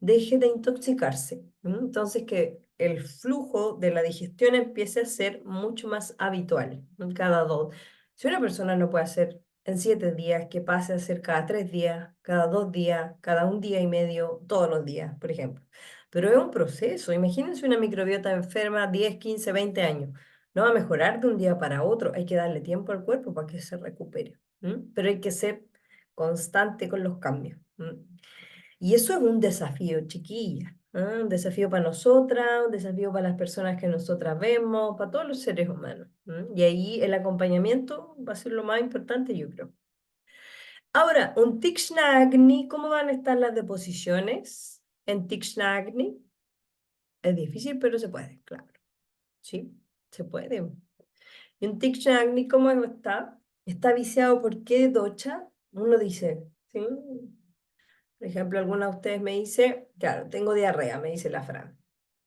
deje de intoxicarse. Entonces, que el flujo de la digestión empiece a ser mucho más habitual, ¿no? Cada dos. Si una persona no puede hacer en 7 días, que pase a hacer cada 3 días, cada 2 días, cada un día y medio, todos los días, por ejemplo. Pero es un proceso. Imagínense una microbiota enferma 10, 15, 20 años. No va a mejorar de un día para otro. Hay que darle tiempo al cuerpo para que se recupere. Pero hay que ser constante con los cambios. Y eso es un desafío, chiquilla. Un desafío para nosotras, un desafío para las personas que nosotras vemos, para todos los seres humanos. Y ahí el acompañamiento va a ser lo más importante, yo creo. Ahora, un Tishna Agni, ¿cómo van a estar las deposiciones en Tishna Agni? Es difícil, pero se puede, claro. Sí, se puede. Y un Tishna Agni, ¿cómo está? ¿Está viciado por qué docha? Uno dice, ¿sí? Por ejemplo, alguna de ustedes me dice, claro, tengo diarrea, me dice la Fran.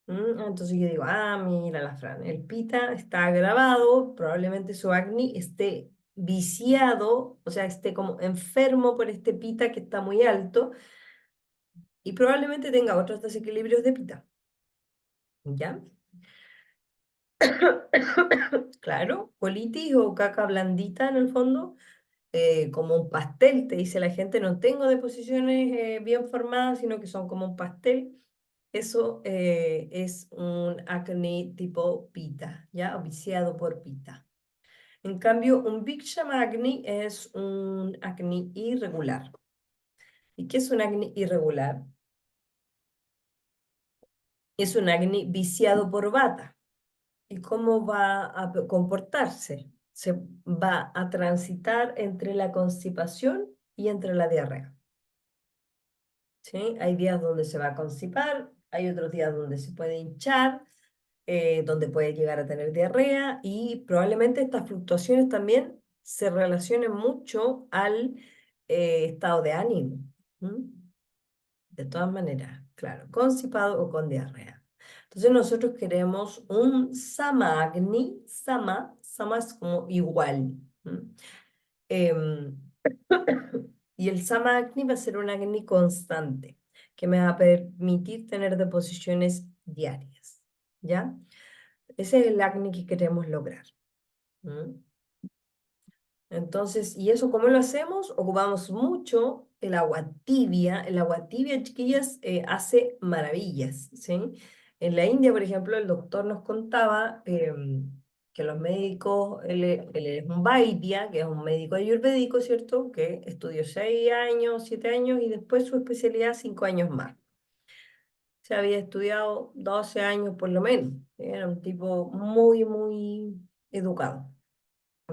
Entonces yo digo, ah, mira la Fran, el pita está agravado, probablemente su acné esté viciado, o sea, esté como enfermo por este pita que está muy alto y probablemente tenga otros desequilibrios de pita. ¿Ya? Claro, colitis o caca blandita en el fondo, como un pastel, te dice la gente, no tengo deposiciones bien formadas, sino que son como un pastel. Eso es un acné tipo pita, ¿ya? O viciado por pita. En cambio, un Biksham acne es un acné irregular. ¿Y qué es un acné irregular? Es un acné viciado por vata. ¿Y cómo va a comportarse? Se va a transitar entre la constipación y entre la diarrea. ¿Sí? Hay días donde se va a constipar, hay otros días donde se puede hinchar, donde puede llegar a tener diarrea y probablemente estas fluctuaciones también se relacionen mucho al estado de ánimo. ¿M? De todas maneras, claro, constipado o con diarrea. Entonces nosotros queremos un samagni, sama es como igual. Em, y el samagni va a ser un acné constante que me va a permitir tener deposiciones diarias. ¿Ya? Ese es el acné que queremos lograr. ¿M? Entonces, ¿y eso cómo lo hacemos? Ocupamos mucho el agua tibia. El agua tibia, chiquillas, hace maravillas, ¿sí? En la India, por ejemplo, el doctor nos contaba que los médicos, él es un Vaidya, que es un médico ayurvédico, ¿cierto? Que estudió 6 años, 7 años y después su especialidad 5 años más. Se había estudiado 12 años por lo menos. Era un tipo muy, muy educado.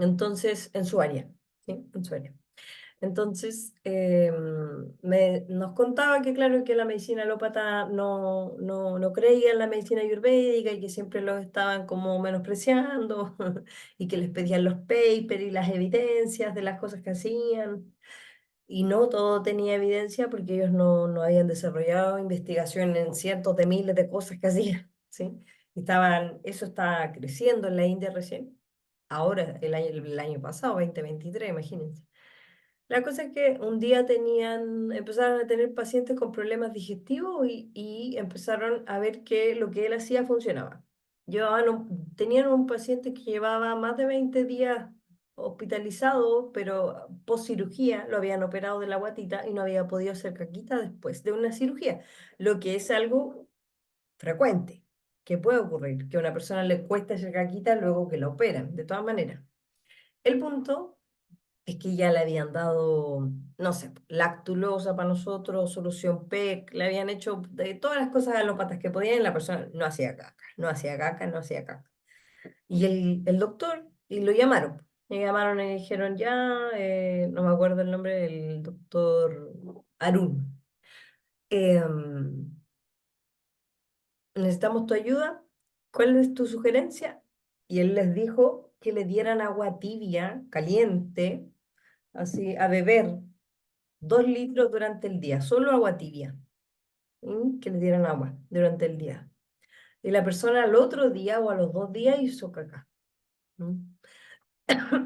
Entonces, en su área, ¿sí? En su área. Entonces, nos contaba que, claro, que la medicina alópata no creía en la medicina ayurvédica y que siempre los estaban como menospreciando y que les pedían los papers y las evidencias de las cosas que hacían. Y no todo tenía evidencia porque ellos no habían desarrollado investigación en cientos de miles de cosas que hacían, ¿sí? Eso estaba creciendo en la India recién. Ahora, el año pasado, 2023, imagínense. La cosa es que un día empezaron a tener pacientes con problemas digestivos y empezaron a ver que lo que él hacía funcionaba. Tenían un paciente que llevaba más de 20 días hospitalizado, pero post cirugía lo habían operado de la guatita y no había podido hacer caquita después de una cirugía, lo que es algo frecuente, que puede ocurrir, que a una persona le cuesta hacer caquita luego que la operan, de todas maneras. El punto es que ya le habían dado, no sé, lactulosa para nosotros, solución PEC, le habían hecho de todas las cosas alópatas que podían y la persona no hacía caca, no hacía caca, no hacía caca. Y el doctor, y lo llamaron. Me llamaron y dijeron, ya, no me acuerdo el nombre del doctor Arun. Necesitamos tu ayuda. ¿Cuál es tu sugerencia? Y él les dijo que le dieran agua tibia, caliente, así, a beber 2 litros durante el día, solo agua tibia, que le dieran agua durante el día. Y la persona al otro día o a los 2 días hizo caca. ¿Mm?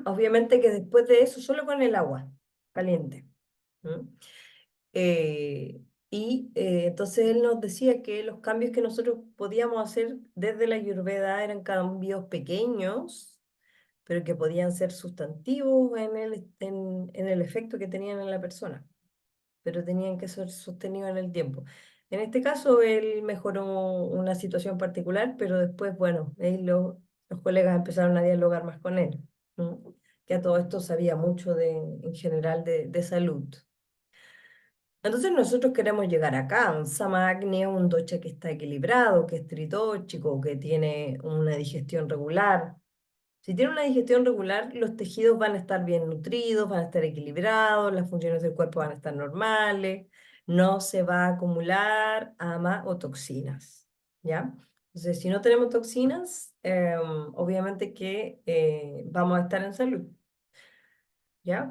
Obviamente que después de eso, solo con el agua caliente. ¿Mm? Eh, entonces él nos decía que los cambios que nosotros podíamos hacer desde la Ayurveda eran cambios pequeños, pero que podían ser sustantivos en el efecto que tenían en la persona, pero tenían que ser sostenidos en el tiempo. En este caso, él mejoró una situación particular, pero después, bueno, los colegas empezaron a dialogar más con él, ¿no? Que a todo esto sabía mucho en general de salud. Entonces nosotros queremos llegar acá, un samagnia, un docha que está equilibrado, que es tritóxico, que tiene una digestión regular. Si tiene una digestión regular, los tejidos van a estar bien nutridos, van a estar equilibrados, las funciones del cuerpo van a estar normales, no se va a acumular ama o toxinas, ¿ya? Entonces, si no tenemos toxinas, obviamente que vamos a estar en salud. ¿Ya?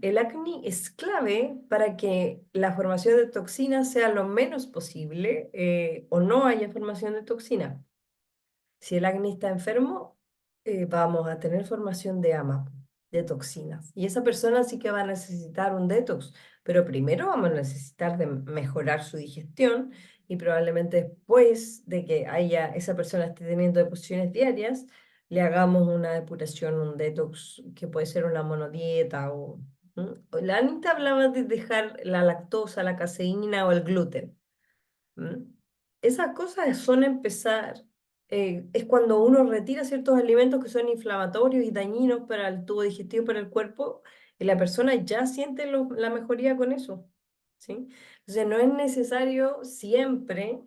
El acné es clave para que la formación de toxinas sea lo menos posible o no haya formación de toxina. Si el acné está enfermo, vamos a tener formación de AMA, de toxinas. Y esa persona sí que va a necesitar un detox, pero primero vamos a necesitar de mejorar su digestión y probablemente después de que esa persona esté teniendo deposiciones diarias, le hagamos una depuración, un detox, que puede ser una monodieta o... ¿Mm? La Anita hablaba de dejar la lactosa, la caseína o el gluten. ¿Mm? Esas cosas son empezar, es cuando uno retira ciertos alimentos que son inflamatorios y dañinos para el tubo digestivo, para el cuerpo, y la persona ya siente la mejoría con eso, ¿sí? Entonces no es necesario siempre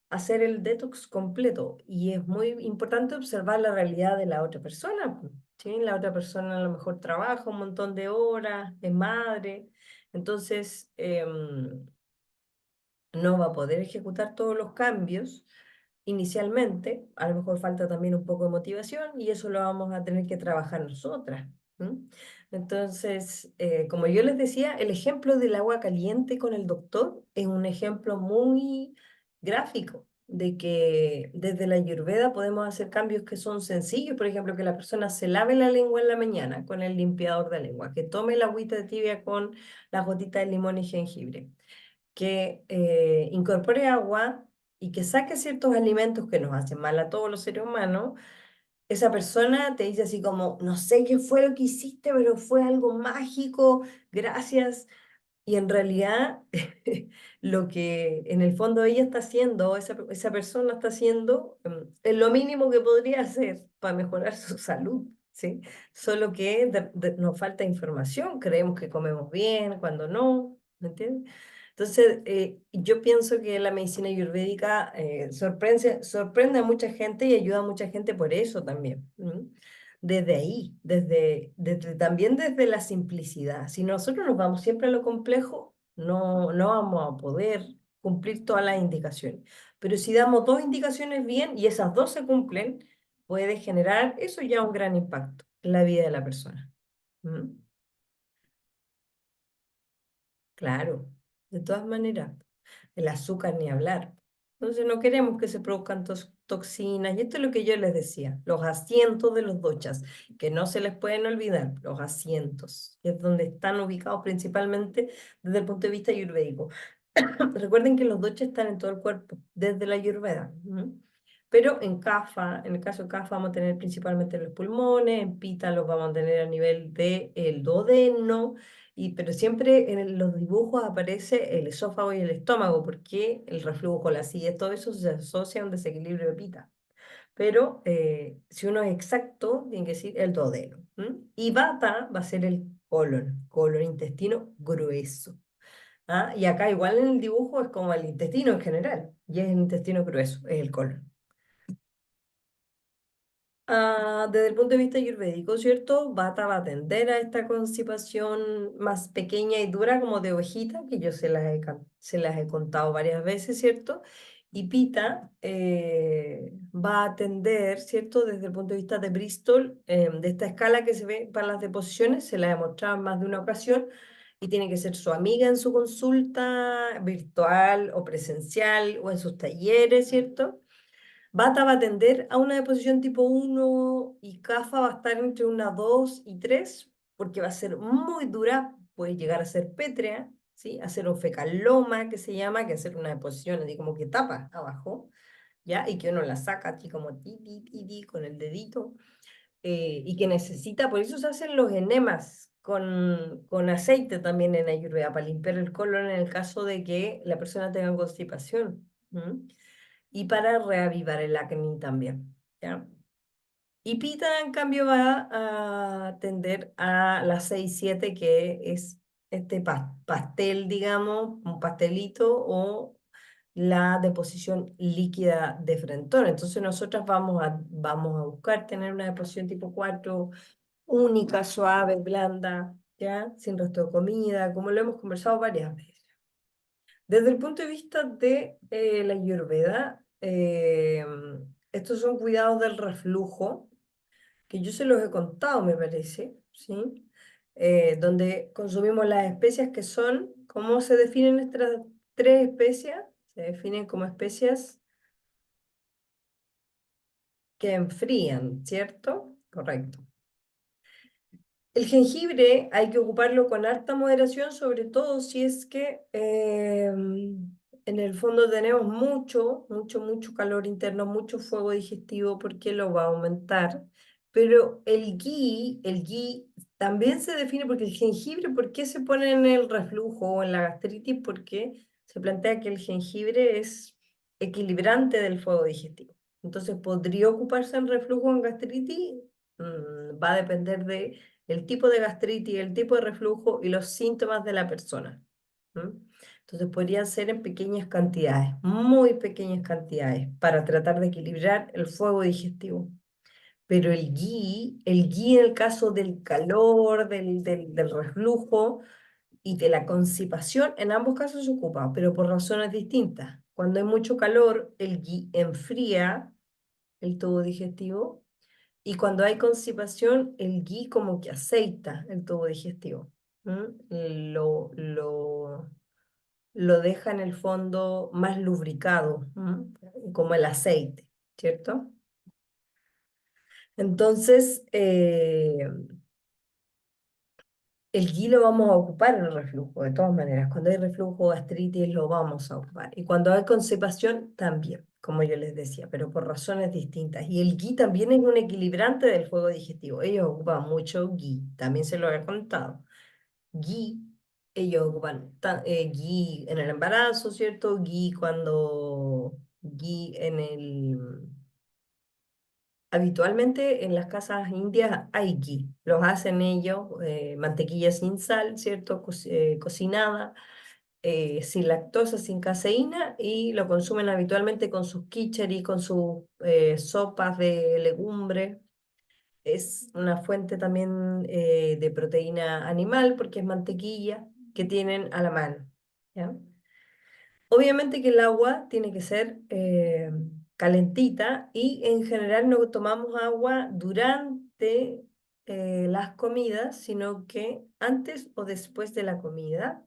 hacer el detox completo y es muy importante observar la realidad de la otra persona, ¿sí? La otra persona a lo mejor trabaja un montón de horas, es madre, entonces... no va a poder ejecutar todos los cambios inicialmente, a lo mejor falta también un poco de motivación y eso lo vamos a tener que trabajar nosotras. ¿M? Entonces, como yo les decía, el ejemplo del agua caliente con el doctor es un ejemplo muy gráfico de que desde la Ayurveda podemos hacer cambios que son sencillos, por ejemplo, que la persona se lave la lengua en la mañana con el limpiador de lengua, que tome la agüita tibia con las gotitas de limón y jengibre, que incorpore agua y que saque ciertos alimentos que nos hacen mal a todos los seres humanos, esa persona te dice así como, no sé qué fue lo que hiciste, pero fue algo mágico, gracias. Y en realidad, lo que en el fondo ella está haciendo, esa persona está haciendo, es lo mínimo que podría hacer para mejorar su salud, ¿sí? Solo que nos falta información, creemos que comemos bien, cuando no, ¿me entiendes? Entonces, yo pienso que la medicina ayurvédica sorprende a mucha gente y ayuda a mucha gente por eso también. ¿M? Desde ahí, también desde la simplicidad. Si nosotros nos vamos siempre a lo complejo, no vamos a poder cumplir todas las indicaciones. Pero si damos 2 indicaciones bien y esas dos se cumplen, puede generar eso ya un gran impacto en la vida de la persona. ¿Mm? Claro, de todas maneras. El azúcar ni hablar. Entonces no queremos que se produzcan toxinas. Y esto es lo que yo les decía, los asientos de los dochas, que no se les pueden olvidar, los asientos, que es donde están ubicados principalmente desde el punto de vista ayurvédico. Recuerden que los dochas están en todo el cuerpo, desde la ayurveda. ¿M? Pero en Kapha, en el caso de Kapha, vamos a tener principalmente los pulmones, en Pitta los vamos a tener a nivel del duodeno, pero siempre en los dibujos aparece el esófago y el estómago, porque el reflujo, la acidez, todo eso se asocia a un desequilibrio de Pitta. Pero si uno es exacto, tiene que decir el duodeno. ¿M? Y Vata va a ser colon, intestino grueso. ¿Ah? Y acá igual en el dibujo es como el intestino en general, y es el intestino grueso, es el colon. Desde el punto de vista ayurvédico, ¿cierto? Bata va a atender a esta constipación más pequeña y dura como de ovejita, que yo se las he contado varias veces, ¿cierto? Y Pita va a atender, ¿cierto? Desde el punto de vista de Bristol, de esta escala que se ve para las deposiciones, se la he mostrado en más de una ocasión, y tiene que ser su amiga en su consulta virtual o presencial o en sus talleres, ¿cierto? Bata va a tender a una deposición tipo 1 y CAFA va a estar entre una 2 y 3 porque va a ser muy dura, puede llegar a ser pétrea, ¿sí? Hacer un fecaloma que se llama, que hacer una deposición así como que tapa abajo, ¿ya? Y que uno la saca así como ti, con el dedito, y que necesita, por eso se hacen los enemas con aceite también en Ayurveda, para limpiar el colon en el caso de que la persona tenga constipación. ¿M? Y para reavivar el acné también, ¿ya? Y Pita, en cambio, va a tender a la 6-7 que es este pastel, digamos, un pastelito o la deposición líquida de frentón. Entonces nosotras vamos a buscar tener una deposición tipo 4 única, suave, blanda, ¿ya? Sin resto de comida, como lo hemos conversado varias veces. Desde el punto de vista de la Ayurveda, estos son cuidados del reflujo, que yo se los he contado, me parece, ¿sí? Donde consumimos las especias que son, ¿cómo se definen estas tres especias? Se definen como especias que enfrían, ¿cierto? Correcto. El jengibre hay que ocuparlo con harta moderación, sobre todo si es que en el fondo tenemos mucho calor interno, mucho fuego digestivo, porque lo va a aumentar. Pero el ghee también se define porque el jengibre, ¿por qué se pone en el reflujo o en la gastritis? Porque se plantea que el jengibre es equilibrante del fuego digestivo. Entonces, ¿podría ocuparse en reflujo o en gastritis? Va a depender de el tipo de gastritis, el tipo de reflujo y los síntomas de la persona. ¿M? Entonces podrían ser en pequeñas cantidades, muy pequeñas cantidades, para tratar de equilibrar el fuego digestivo. Pero el ghee en el caso del calor, del reflujo y de la constipación, en ambos casos se ocupa, pero por razones distintas. Cuando hay mucho calor, el ghee enfría el tubo digestivo y cuando hay constipación, el ghee como que aceita el tubo digestivo. ¿M? Lo deja en el fondo más lubricado, ¿m? Como el aceite, ¿cierto? Entonces, el ghee lo vamos a ocupar en el reflujo, de todas maneras. Cuando hay reflujo o gastritis lo vamos a ocupar. Y cuando hay constipación, también, como yo les decía, pero por razones distintas. Y el ghee también es un equilibrante del fuego digestivo. Ellos ocupan mucho ghee, también se lo he contado. Ghee, ellos ocupan ghee en el embarazo, ¿cierto? Ghee en el... Habitualmente en las casas indias hay ghee, los hacen ellos, mantequilla sin sal, ¿cierto? Cocinada, sin lactosa, sin caseína, y lo consumen habitualmente con sus kichari, con sus sopas de legumbre. Es una fuente también de proteína animal porque es mantequilla que tienen a la mano, ¿ya? Obviamente que el agua tiene que ser calentita y en general no tomamos agua durante las comidas, sino que antes o después de la comida.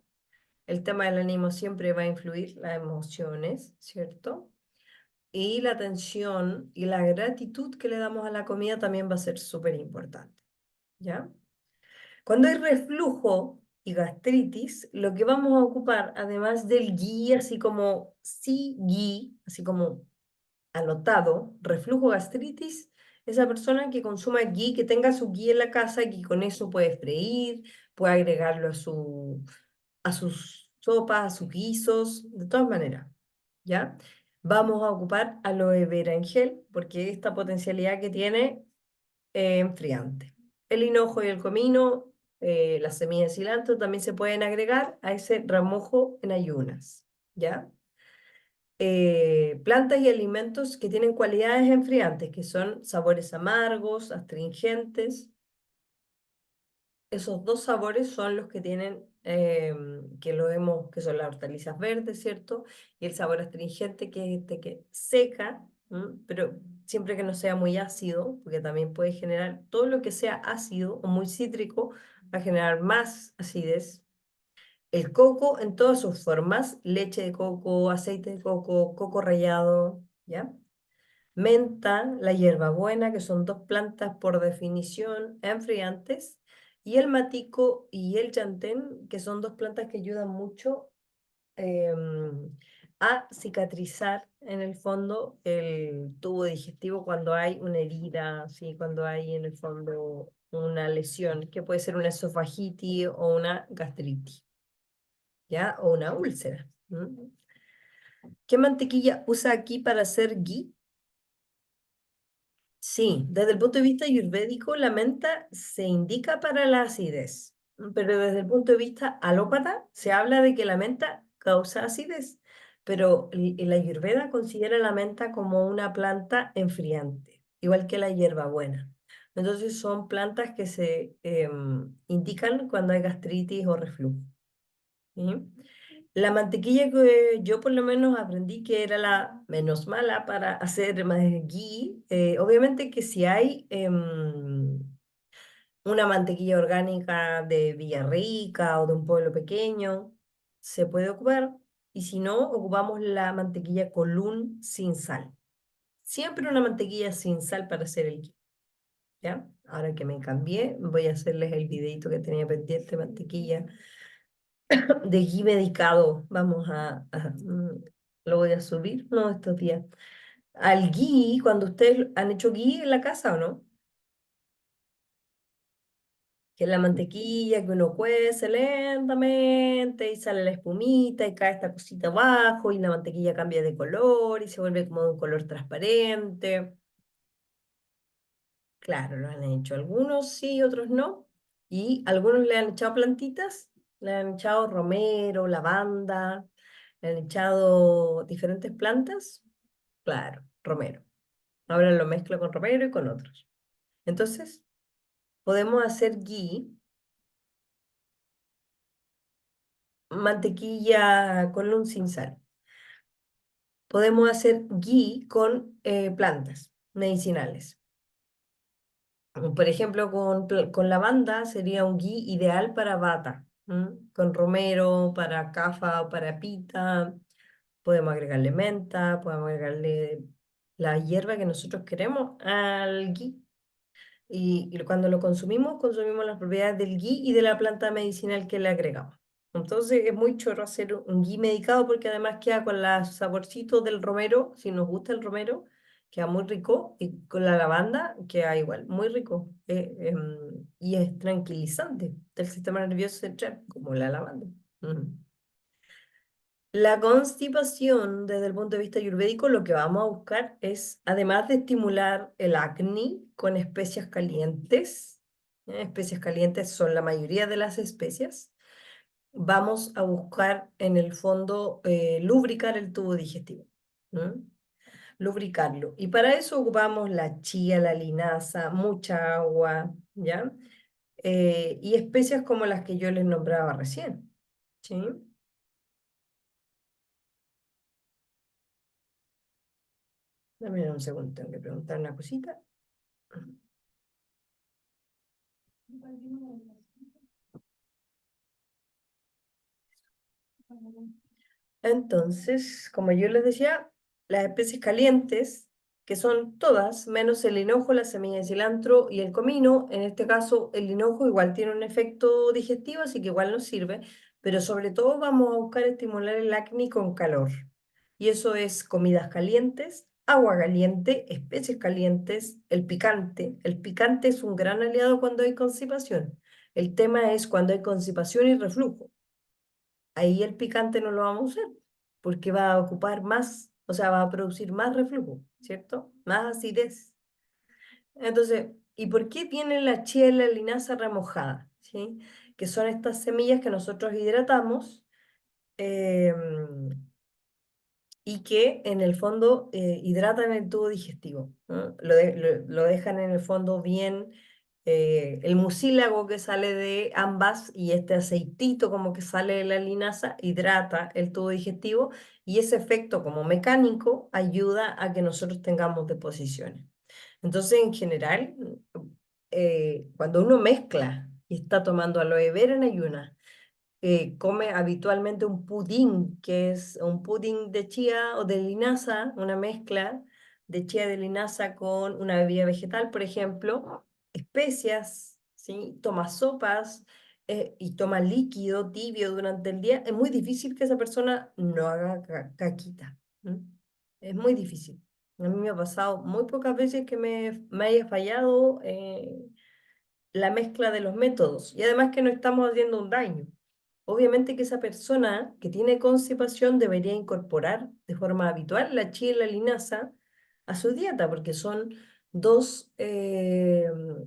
El tema del ánimo siempre va a influir, las emociones, ¿cierto? Y la atención y la gratitud que le damos a la comida también va a ser súper importante, ¿ya? Cuando hay reflujo y gastritis, lo que vamos a ocupar, además del ghee, así como sí ghee, así como anotado, reflujo gastritis, esa persona que consuma ghee, que tenga su ghee en la casa y que con eso puede freír, puede agregarlo a sus sopas, a sus guisos, de todas maneras, ¿ya? Vamos a ocupar aloe vera en gel, porque esta potencialidad que tiene enfriante. El hinojo y el comino las semillas de cilantro también se pueden agregar a ese remojo en ayunas, ¿ya? Plantas y alimentos que tienen cualidades enfriantes, que son sabores amargos, astringentes. Esos dos sabores son los que tienen, que lo vemos, que son las hortalizas verdes, ¿cierto? Y el sabor astringente, que es este que seca, ¿m? Pero siempre que no sea muy ácido, porque también puede generar, todo lo que sea ácido o muy cítrico, va a generar más acidez. El coco en todas sus formas, leche de coco, aceite de coco, coco rallado, ¿ya? Menta, la hierbabuena, que son dos plantas por definición enfriantes, y el matico y el chantén, que son dos plantas que ayudan mucho a cicatrizar en el fondo el tubo digestivo cuando hay una herida, ¿sí? Cuando hay en el fondo una lesión, que puede ser una esofagitis o una gastritis, ¿ya? O una úlcera. ¿M? ¿Qué mantequilla usa aquí para hacer ghee? Sí, desde el punto de vista ayurvédico, la menta se indica para la acidez, pero desde el punto de vista alópata se habla de que la menta causa acidez, pero la ayurveda considera la menta como una planta enfriante, igual que la hierbabuena. Entonces son plantas que se indican cuando hay gastritis o reflujo. ¿Sí? La mantequilla que yo por lo menos aprendí que era la menos mala para hacer más ghee. Obviamente que si hay una mantequilla orgánica de Villarrica o de un pueblo pequeño, se puede ocupar. Y si no, ocupamos la mantequilla Colún sin sal. Siempre una mantequilla sin sal para hacer el ghee. ¿Ya? Ahora que me cambié, voy a hacerles el videito que tenía pendiente, mantequilla de ghee medicado. Lo voy a subir uno de estos días. Al ghee, cuando ustedes han hecho ghee en la casa o no, que es la mantequilla que uno cuece lentamente y sale la espumita y cae esta cosita abajo y la mantequilla cambia de color y se vuelve como de un color transparente. Claro, lo han hecho algunos sí, otros no. Y algunos le han echado plantitas, le han echado romero, lavanda, le han echado diferentes plantas. Claro, romero. Ahora lo mezclo con romero y con otros. Entonces, podemos hacer ghee, mantequilla con un sin sal. Podemos hacer ghee con plantas medicinales. Por ejemplo, con lavanda sería un ghee ideal para bata, ¿m? Con romero, para cafa o para pita. Podemos agregarle menta, podemos agregarle la hierba que nosotros queremos al ghee. Y cuando lo consumimos, consumimos las propiedades del ghee y de la planta medicinal que le agregamos. Entonces es muy chorro hacer un ghee medicado porque además queda con los saborcitos del romero, si nos gusta el romero, queda muy rico, y con la lavanda queda igual, muy rico. Y es tranquilizante del sistema nervioso central, como la lavanda. Ujú. La constipación, desde el punto de vista ayurvédico, lo que vamos a buscar es, además de estimular el acné con especias calientes, especias calientes son la mayoría de las especias, vamos a buscar en el fondo lubricar el tubo digestivo, ¿no? Lubricarlo. Y para eso ocupamos la chía, la linaza, mucha agua, ¿ya? Y especias como las que yo les nombraba recién, ¿sí? Dame un segundo, tengo que preguntar una cosita. Entonces, como yo les decía, las especies calientes, que son todas, menos el hinojo, la semilla de cilantro y el comino, en este caso el hinojo igual tiene un efecto digestivo, así que igual nos sirve, pero sobre todo vamos a buscar estimular el acné con calor. Y eso es comidas calientes, agua caliente, especies calientes, el picante. El picante es un gran aliado cuando hay constipación. El tema es cuando hay constipación y reflujo. Ahí el picante no lo vamos a usar, porque va a ocupar más, o sea, va a producir más reflujo, ¿cierto? Más acidez. Entonces, ¿y por qué tiene la chía y la linaza remojada? ¿sí? Que son estas semillas que nosotros hidratamos em, y que en el fondo hidratan el tubo digestivo, ¿no? Lo dejan en el fondo bien, el mucílago que sale de ambas y este aceitito como que sale de la linaza hidrata el tubo digestivo y ese efecto como mecánico ayuda a que nosotros tengamos deposiciones. Entonces, en general, cuando uno mezcla y está tomando aloe vera en ayunas, come habitualmente un pudín, que es un pudín de chía o de linaza, una mezcla de chía de linaza con una bebida vegetal, por ejemplo, especias, ¿sí? Toma sopas y toma líquido tibio durante el día, es muy difícil que esa persona no haga caquita. ¿M? Es muy difícil. A mí me ha pasado muy pocas veces que me haya fallado la mezcla de los métodos y además que no estamos haciendo un daño. Obviamente que esa persona que tiene constipación debería incorporar de forma habitual la chía y la linaza a su dieta, porque son dos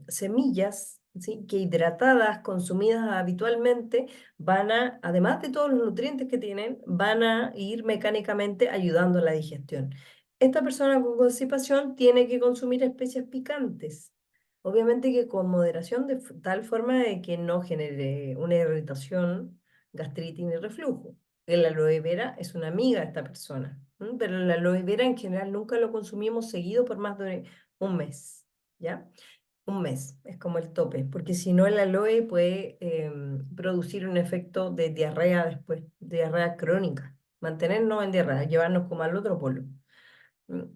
semillas, ¿sí? Que hidratadas, consumidas habitualmente, van a, además de todos los nutrientes que tienen, van a ir mecánicamente ayudando a la digestión. Esta persona con constipación tiene que consumir especias picantes. Obviamente que con moderación, de tal forma de que no genere una irritación, gastritis ni reflujo. El aloe vera es una amiga de esta persona, ¿m? Pero el aloe vera en general nunca lo consumimos seguido por más de un mes, ¿ya? Un mes es como el tope, porque si no el aloe puede producir un efecto de diarrea después, diarrea crónica, mantenernos en diarrea, llevarnos como al otro polo.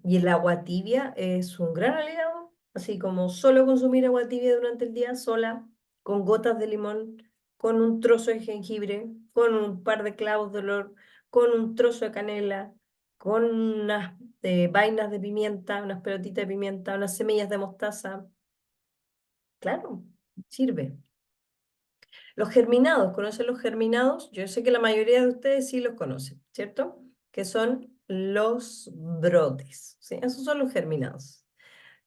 Y el agua tibia es un gran aliado, así como solo consumir agua tibia durante el día sola, con gotas de limón, con un trozo de jengibre, con un par de clavos de olor, con un trozo de canela, con unas vainas de pimienta, unas pelotitas de pimienta, unas semillas de mostaza. Claro, sirve. Los germinados, ¿conocen los germinados? Yo sé que la mayoría de ustedes sí los conocen, ¿cierto? Que son los brotes, ¿sí? Esos son los germinados.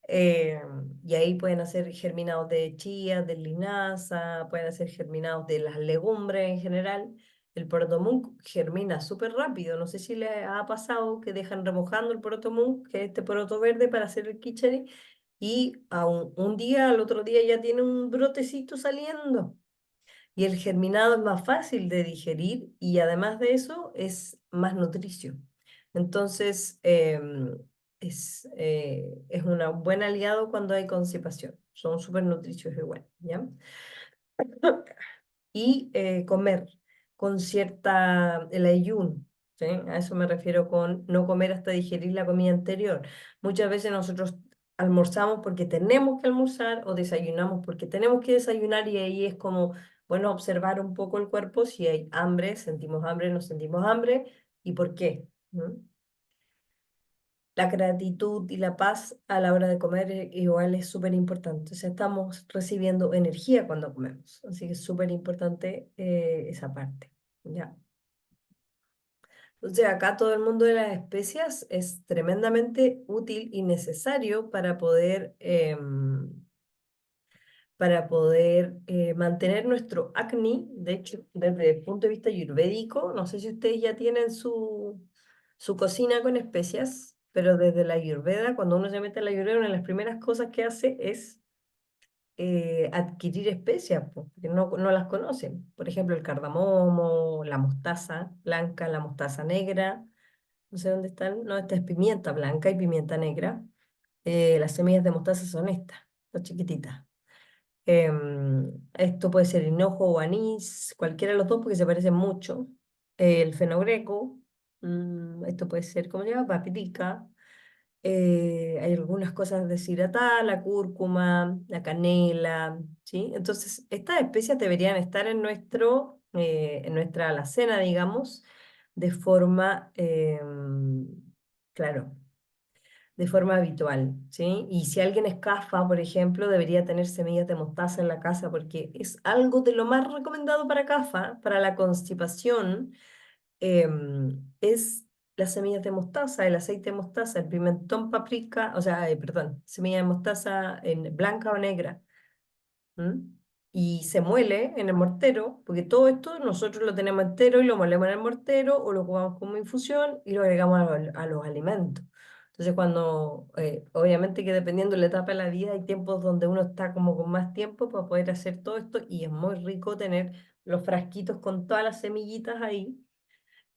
Eh, y ahí pueden hacer germinados de chía, de linaza, pueden hacer germinados de las legumbres en general. El poroto germina súper rápido. No sé si les ha pasado que dejan remojando el poroto que es este poroto verde para hacer el kichari, y a un día, al otro día ya tiene un brotecito saliendo. Y el germinado es más fácil de digerir y además de eso es más nutricio. Entonces, es un buen aliado cuando hay constipación. Son súper nutricios igual, ¿ya? Y comer con cierta, el ayuno, ¿sí? A eso me refiero con no comer hasta digerir la comida anterior. Muchas veces nosotros almorzamos porque tenemos que almorzar o desayunamos porque tenemos que desayunar y ahí es como, bueno, observar un poco el cuerpo, si hay hambre, no sentimos hambre y por qué. ¿No? La gratitud y la paz a la hora de comer igual es súper importante. O sea, estamos recibiendo energía cuando comemos. Así que es súper importante esa parte. ¿Ya? Entonces, acá todo el mundo de las especias es tremendamente útil y necesario para poder mantener nuestro acné. De hecho, desde el punto de vista ayurvédico, no sé si ustedes ya tienen su cocina con especias, pero desde la ayurveda, cuando uno se mete a la ayurveda, una de las primeras cosas que hace es adquirir especias, po, porque no las conocen. Por ejemplo, el cardamomo, la mostaza blanca, la mostaza negra, no sé dónde están, no, esta es pimienta blanca y pimienta negra. Las semillas de mostaza son estas, las chiquititas. Esto puede ser hinojo o anís, cualquiera de los dos porque se parecen mucho. El fenogreco, esto puede ser, ¿cómo se llama? Paprika. Hay algunas cosas deshidratadas, la cúrcuma, la canela, ¿sí? Entonces, estas especias deberían estar en nuestra alacena, digamos, de forma, claro, de forma habitual, ¿sí? Y si alguien es CAFA, por ejemplo, debería tener semillas de mostaza en la casa porque es algo de lo más recomendado para CAFA, para la constipación, es las semillas de mostaza, el aceite de mostaza, el pimentón paprika, o sea, perdón, semilla de mostaza en blanca o negra. ¿M? y se muele en el mortero, porque todo esto nosotros lo tenemos entero y lo molemos en el mortero o lo jugamos como infusión y lo agregamos a los alimentos. Entonces, cuando, obviamente que dependiendo de la etapa de la vida, hay tiempos donde uno está como con más tiempo para poder hacer todo esto y es muy rico tener los frasquitos con todas las semillitas ahí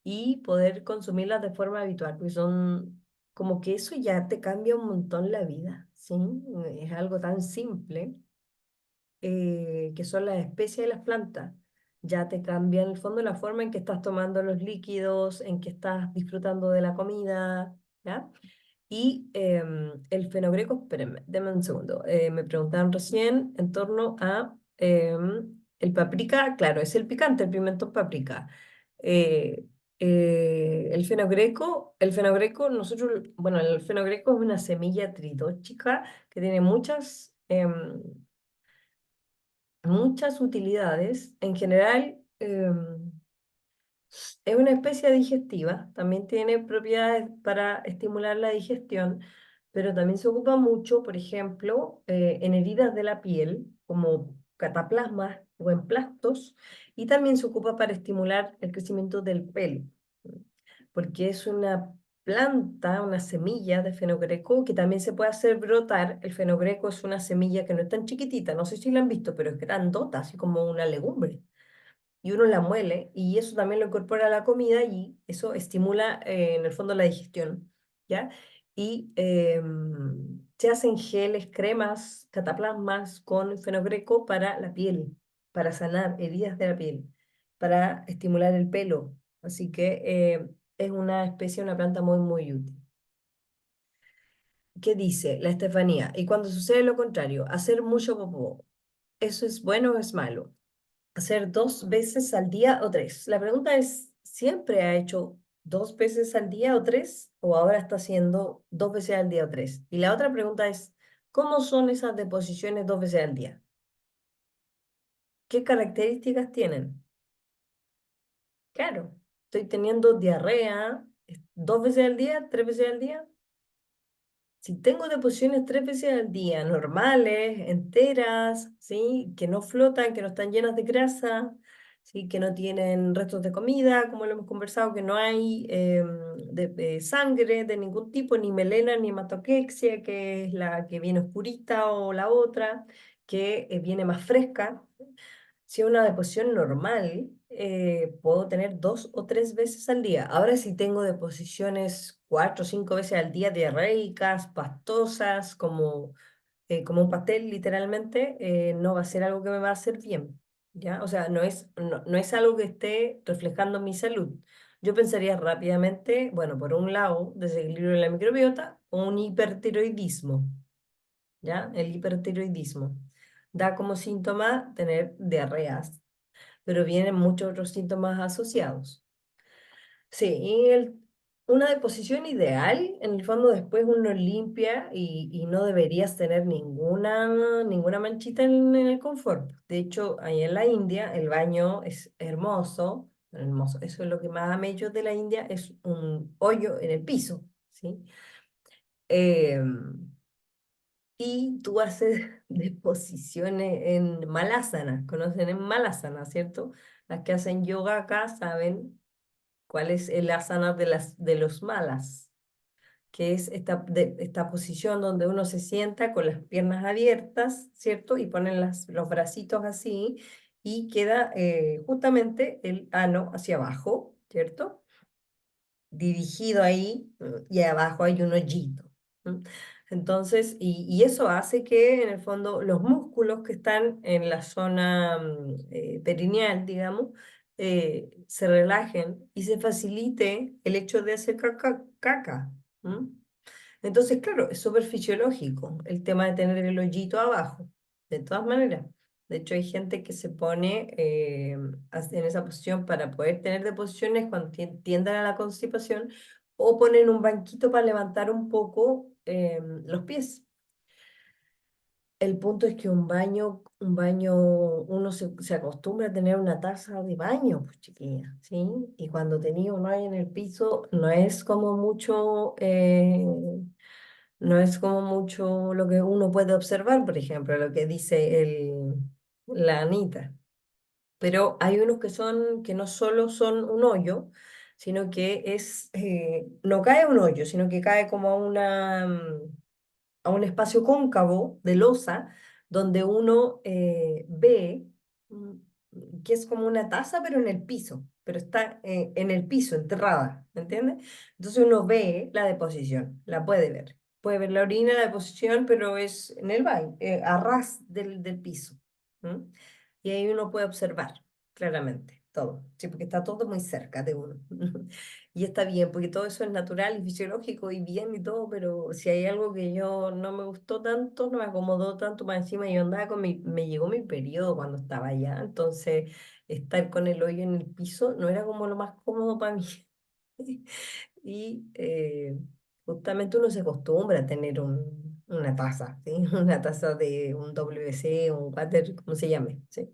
y poder consumirlas de forma habitual, porque son como que eso ya te cambia un montón la vida, ¿sí? Es algo tan simple que son las especies de las plantas. Ya te cambia en el fondo la forma en que estás tomando los líquidos, en que estás disfrutando de la comida, ¿ya? Y el fenogreco, espérenme, denme un segundo. Me preguntaban recién en torno a el paprika, claro, es el picante, el pimentón paprika. Eh, el fenogreco, nosotros, bueno, el fenogreco es una semilla tridóchica que tiene muchas utilidades. En general, es una especie digestiva, también tiene propiedades para estimular la digestión, pero también se ocupa mucho, por ejemplo, en heridas de la piel, como cataplasmas o emplastos, y también se ocupa para estimular el crecimiento del pelo, porque es una planta, una semilla de fenogreco que también se puede hacer brotar. El fenogreco es una semilla que no es tan chiquitita, no sé si la han visto, pero es grandota, así como una legumbre y uno la muele y eso también lo incorpora a la comida y eso estimula en el fondo la digestión, ¿ya? Y se hacen geles, cremas, cataplasmas con fenogreco para la piel, para sanar heridas de la piel, para estimular el pelo. Así que es una especie, una planta muy, muy útil. ¿Qué dice la Estefanía? Y cuando sucede lo contrario, hacer mucho popó, ¿eso es bueno o es malo? Hacer 2 veces al día o tres. La pregunta es, ¿siempre ha hecho 2 veces al día o tres? ¿O ahora está haciendo 2 veces al día o tres? Y la otra pregunta es, ¿cómo son esas deposiciones 2 veces al día? ¿Qué características tienen? Claro, estoy teniendo diarrea 2 veces al día, 3 veces al día. Si tengo deposiciones 3 veces al día, normales, enteras, ¿sí? Que no flotan, que no están llenas de grasa, ¿sí? Que no tienen restos de comida, como lo hemos conversado, que no hay sangre de ningún tipo, ni melena, ni hematoquexia, que es la que viene oscurita, o la otra, que viene más fresca. Si es una deposición normal, puedo tener 2 o 3 veces al día. Ahora, si tengo deposiciones 4 o 5 veces al día, diarreicas, pastosas, como un pastel, literalmente, no va a ser algo que me va a hacer bien, ¿ya? O sea, no es algo que esté reflejando mi salud. Yo pensaría rápidamente, bueno, por un lado, desequilibrio de la microbiota o un hipertiroidismo, ¿ya? El hipertiroidismo da como síntoma tener diarreas, pero vienen muchos otros síntomas asociados. Sí, una deposición ideal, en el fondo después uno limpia y no deberías tener ninguna manchita en el confort. De hecho, ahí en la India el baño es hermoso, hermoso. Eso es lo que más amé yo de la India, es un hoyo en el piso, ¿sí? Em, y tú haces deposiciones en malasana, conocen en malasana, ¿cierto? Las que hacen yoga acá saben cuál es el asana de los malas, que es esta posición donde uno se sienta con las piernas abiertas, ¿cierto? Y ponen los bracitos así y queda justamente el ano hacia abajo, ¿cierto? Dirigido ahí y abajo hay un hoyito. ¿M? Entonces, y eso hace que en el fondo los músculos que están en la zona perineal, digamos, se relajen y se facilite el hecho de hacer caca. ¿M? Entonces, claro, es súper fisiológico el tema de tener el hoyito abajo, de todas maneras. De hecho, hay gente que se pone en esa posición para poder tener deposiciones cuando tiendan a la constipación o ponen un banquito para levantar un poco los pies. El punto es que un baño, uno se acostumbra a tener una taza de baño, pues chiquilla, ¿sí? Y cuando tenía uno ahí en el piso, no es como mucho lo que uno puede observar, por ejemplo, lo que dice la anita. Pero hay unos que son, que no solo son un hoyo, sino que es, no cae un hoyo, sino que cae como a a un espacio cóncavo de losa, donde uno ve que es como una taza, pero en el piso, pero está en el piso, enterrada, ¿me entiendes? Entonces uno ve la deposición, la puede ver. Puede ver la orina, la deposición, pero es en el baño, a ras del piso. ¿M? Y ahí uno puede observar claramente todo, sí, porque está todo muy cerca de uno. Y está bien, porque todo eso es natural y fisiológico y bien y todo, pero si hay algo que yo no me gustó tanto, no me acomodó tanto, más encima yo andaba con me llegó mi periodo cuando estaba allá, entonces estar con el hoyo en el piso no era como lo más cómodo para mí. Y justamente uno se acostumbra a tener una taza, ¿sí? Una taza de un WC, un water, como se llame, ¿sí?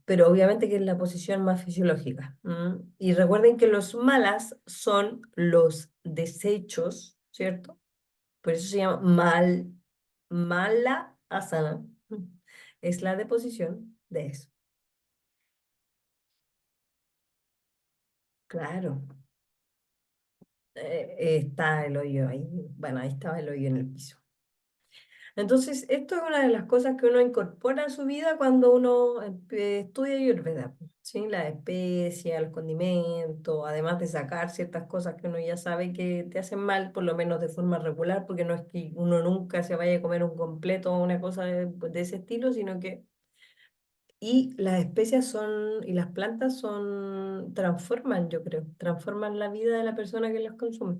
Pero obviamente que es la posición más fisiológica. Y recuerden que los malas son los desechos, ¿cierto? Por eso se llama mala asana. Es la deposición de eso. Claro, está el hoyo ahí. Bueno, ahí estaba el hoyo en el piso. Entonces, esto es una de las cosas que uno incorpora a su vida cuando uno estudia Ayurveda, ¿sí? Las especias, los condimentos, además de sacar ciertas cosas que uno ya sabe que te hacen mal, por lo menos de forma regular, porque no es que uno nunca se vaya a comer un completo o una cosa de ese estilo, sino que y las especias son, y las plantas son, transforman, yo creo, transforman la vida de la persona que las consume.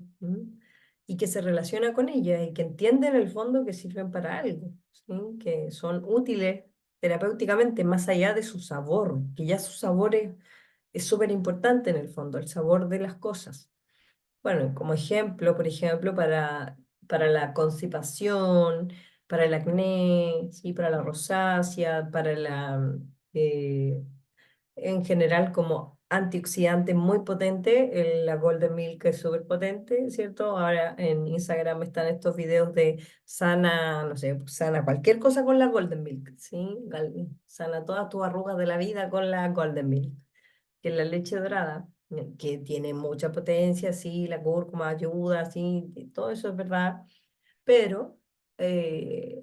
Y que se relaciona con ellas y que entiende en el fondo que sirven para algo, ¿sí? Que son útiles terapéuticamente más allá de su sabor, que ya su sabor es súper importante en el fondo, el sabor de las cosas. Bueno, como ejemplo, por ejemplo, para la constipación, para el acné, ¿sí? Para la rosácea, para eh, en general como antioxidante muy potente, la Golden Milk es súper potente, ¿cierto? Ahora en Instagram están estos videos de sana, no sé, sana cualquier cosa con la Golden Milk, ¿sí? Sana todas tus arrugas de la vida con la Golden Milk, que la leche dorada, que tiene mucha potencia, sí, la cúrcuma ayuda, sí, y todo eso es verdad, pero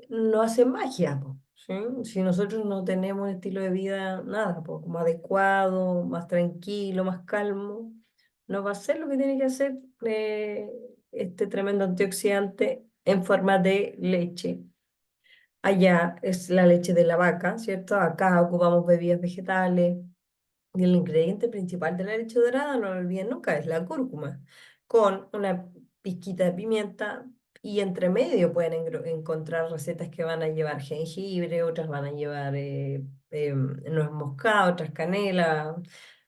no hace magia, po, ¿sí? Si nosotros no tenemos un estilo de vida, nada, po, como adecuado, más tranquilo, más calmo, no va a hacer lo que tiene que hacer este tremendo antioxidante en forma de leche. Allá es la leche de la vaca, ¿cierto? Acá ocupamos bebidas vegetales. Y el ingrediente principal de la leche dorada, no lo olviden nunca, es la cúrcuma, con una pizquita de pimienta y entre medio pueden encontrar recetas que van a llevar jengibre, otras van a llevar nuez moscada, otras canela,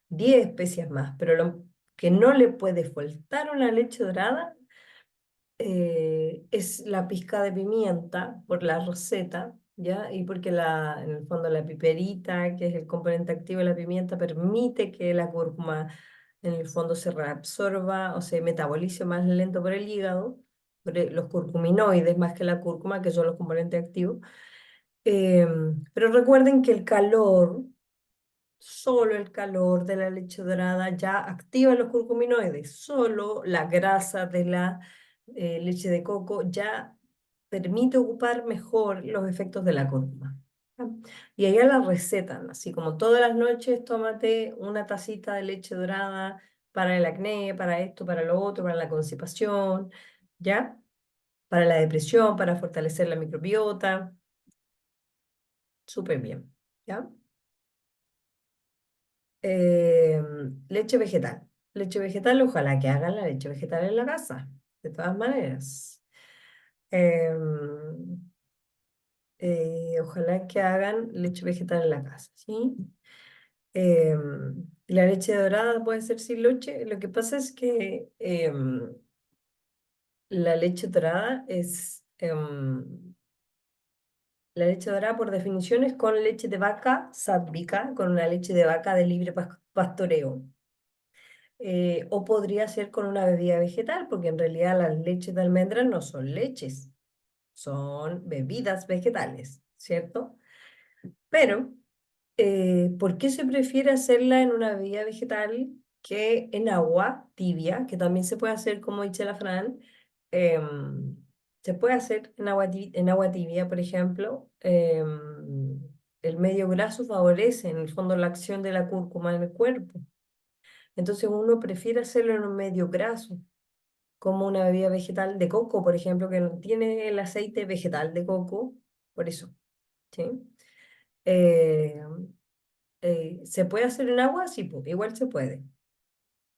10 especias más, pero lo que no le puede faltar a una leche dorada es la pizca de pimienta por la receta, ¿ya? Y porque en el fondo la piperita, que es el componente activo de la pimienta, permite que la cúrcuma en el fondo se reabsorba o se metabolice más lento por el hígado, los curcuminoides más que la cúrcuma, que son los componentes activos. Pero recuerden que el calor, solo el calor de la leche dorada ya activa los curcuminoides, solo la grasa de la leche de coco ya permite ocupar mejor los efectos de la cúrcuma. ¿Ya? Y allá la recetan, así como todas las noches tómate una tacita de leche dorada para el acné, para esto, para lo otro, para la constipación, ¿ya? Para la depresión, para fortalecer la microbiota, súper bien, ¿ya? Eh, leche vegetal. Leche vegetal, ojalá que hagan la leche vegetal en la casa, de todas maneras. Em, ojalá que hagan leche vegetal en la casa, ¿sí? La leche dorada puede ser sin leche. Lo que pasa es que la leche dorada la leche dorada por definición es con leche de vaca sádvica, con una leche de vaca de libre pastoreo. O podría ser con una bebida vegetal, porque en realidad las leches de almendras no son leches, son bebidas vegetales, ¿cierto? Pero, ¿por qué se prefiere hacerla en una bebida vegetal que en agua tibia? Que también se puede hacer, como dice la Fran. Se puede hacer en agua tibia, por ejemplo. El medio graso favorece, en el fondo, la acción de la cúrcuma en el cuerpo. Entonces uno prefiere hacerlo en un medio graso, como una bebida vegetal de coco, por ejemplo, que no tiene el aceite vegetal de coco, por eso, ¿sí? Eh, ¿Se puede hacer en agua? Sí, pues, igual se puede,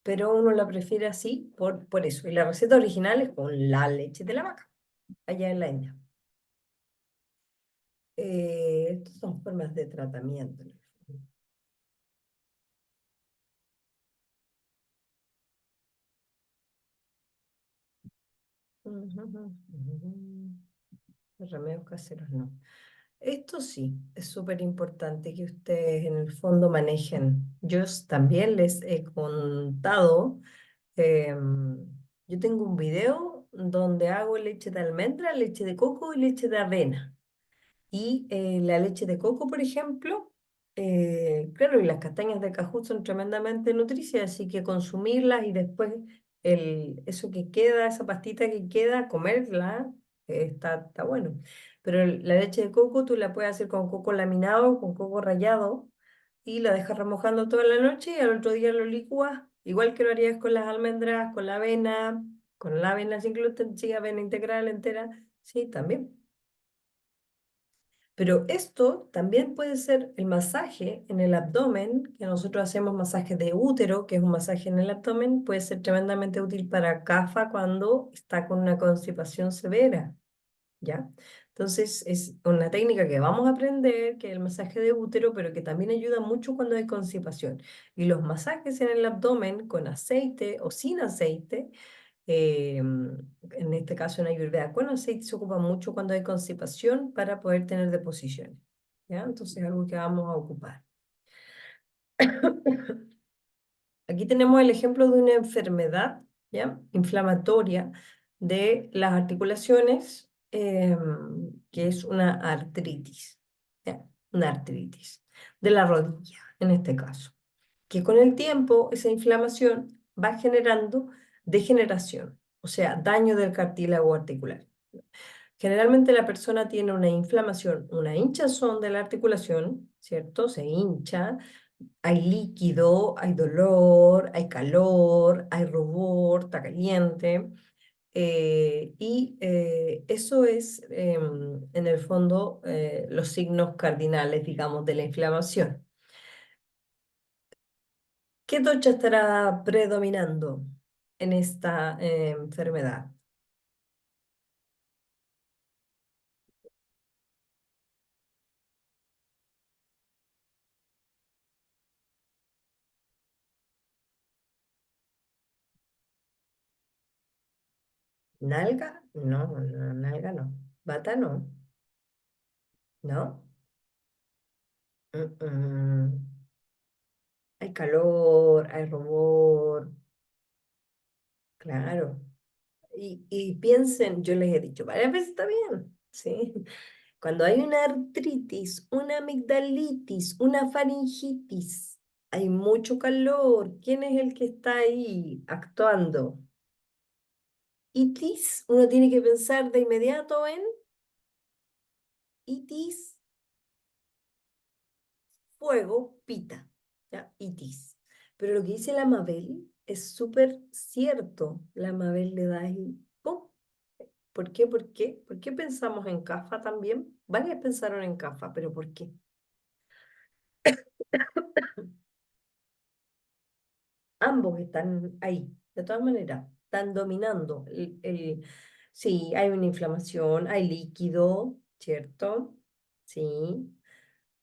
pero uno la prefiere así por eso. Y la receta original es con la leche de la vaca, allá en la India. Estas son formas de tratamiento. Ujú, ujú, ujú. Los remedios caseros no. Esto sí, es súper importante que ustedes en el fondo manejen. También les he contado, yo tengo un video donde hago leche de almendra, leche de coco y leche de avena. Y la leche de coco, por ejemplo, claro, y las castañas de cajú son tremendamente nutricias, así que consumirlas y después eso que queda, esa pastita que queda, comerla, está bueno. Pero la leche de coco tú la puedes hacer con coco laminado, con coco rallado, y la dejas remojando toda la noche y al otro día lo licúas, igual que lo harías con las almendras, con la avena sin gluten, sí, avena integral entera, sí, también. Pero esto también puede ser el masaje en el abdomen, que nosotros hacemos masaje de útero, que es un masaje en el abdomen, puede ser tremendamente útil para CAFA cuando está con una constipación severa, ¿ya? Entonces es una técnica que vamos a aprender, que es el masaje de útero, pero que también ayuda mucho cuando hay constipación. Y los masajes en el abdomen con aceite o sin aceite en este caso en Ayurveda. Con aceite se ocupa mucho cuando hay constipación para poder tener deposiciones. ¿Ya? Entonces es algo que vamos a ocupar. Aquí tenemos el ejemplo de una enfermedad, ¿ya? Inflamatoria de las articulaciones, que es una artritis, ¿ya? Una artritis de la rodilla, en este caso, que con el tiempo esa inflamación va generando degeneración, o sea, daño del cartílago articular. Generalmente la persona tiene una inflamación, una hinchazón de la articulación, ¿cierto? Se hincha, hay líquido, hay dolor, hay calor, hay rubor, está caliente. Eso es, en el fondo, los signos cardinales, digamos, de la inflamación. ¿Qué tocha estará predominando en esta enfermedad? ¿Nalga? No, no, nalga no. ¿Bata no? ¿No? Mm, mm. Hay calor, hay rubor, claro. Y piensen, yo les he dicho varias veces, está bien, ¿sí? Cuando hay una artritis, una amigdalitis, una faringitis, hay mucho calor. ¿Quién es el que está ahí actuando? Itis, uno tiene que pensar de inmediato en itis, fuego, pita, ¿ya? Itis. Pero lo que dice la Mabel es súper cierto. La Mabel le da ahí, ¡pum! ¿Por qué? ¿Por qué? ¿Por qué pensamos en CAFA también? Varias pensaron en CAFA, pero ¿por qué? Ambos están ahí, de todas maneras, están dominando. Sí, hay una inflamación, hay líquido, ¿cierto? Sí.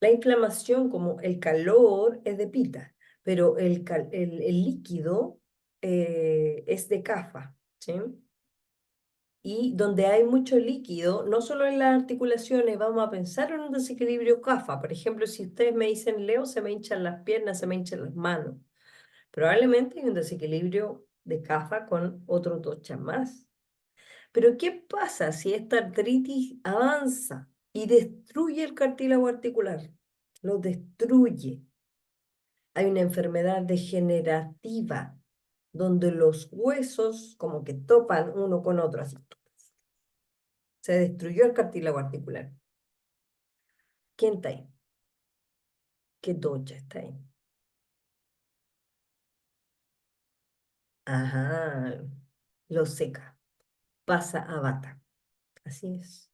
La inflamación, como el calor, es de pita, pero el líquido es de CAFA, ¿sí? Y donde hay mucho líquido, no solo en las articulaciones, vamos a pensar en un desequilibrio CAFA. Por ejemplo, si ustedes me dicen, Leo, se me hinchan las piernas, se me hinchan las manos. Probablemente hay un desequilibrio de CAFA con otro tocha más. Pero ¿qué pasa si esta artritis avanza y destruye el cartílago articular? lo destruye. Hay una enfermedad degenerativa donde los huesos como que topan uno con otro, así. Se destruyó el cartílago articular. ¿Quién está ahí? ¿Qué docha está ahí? Ajá, lo seca, pasa a bata. Así es.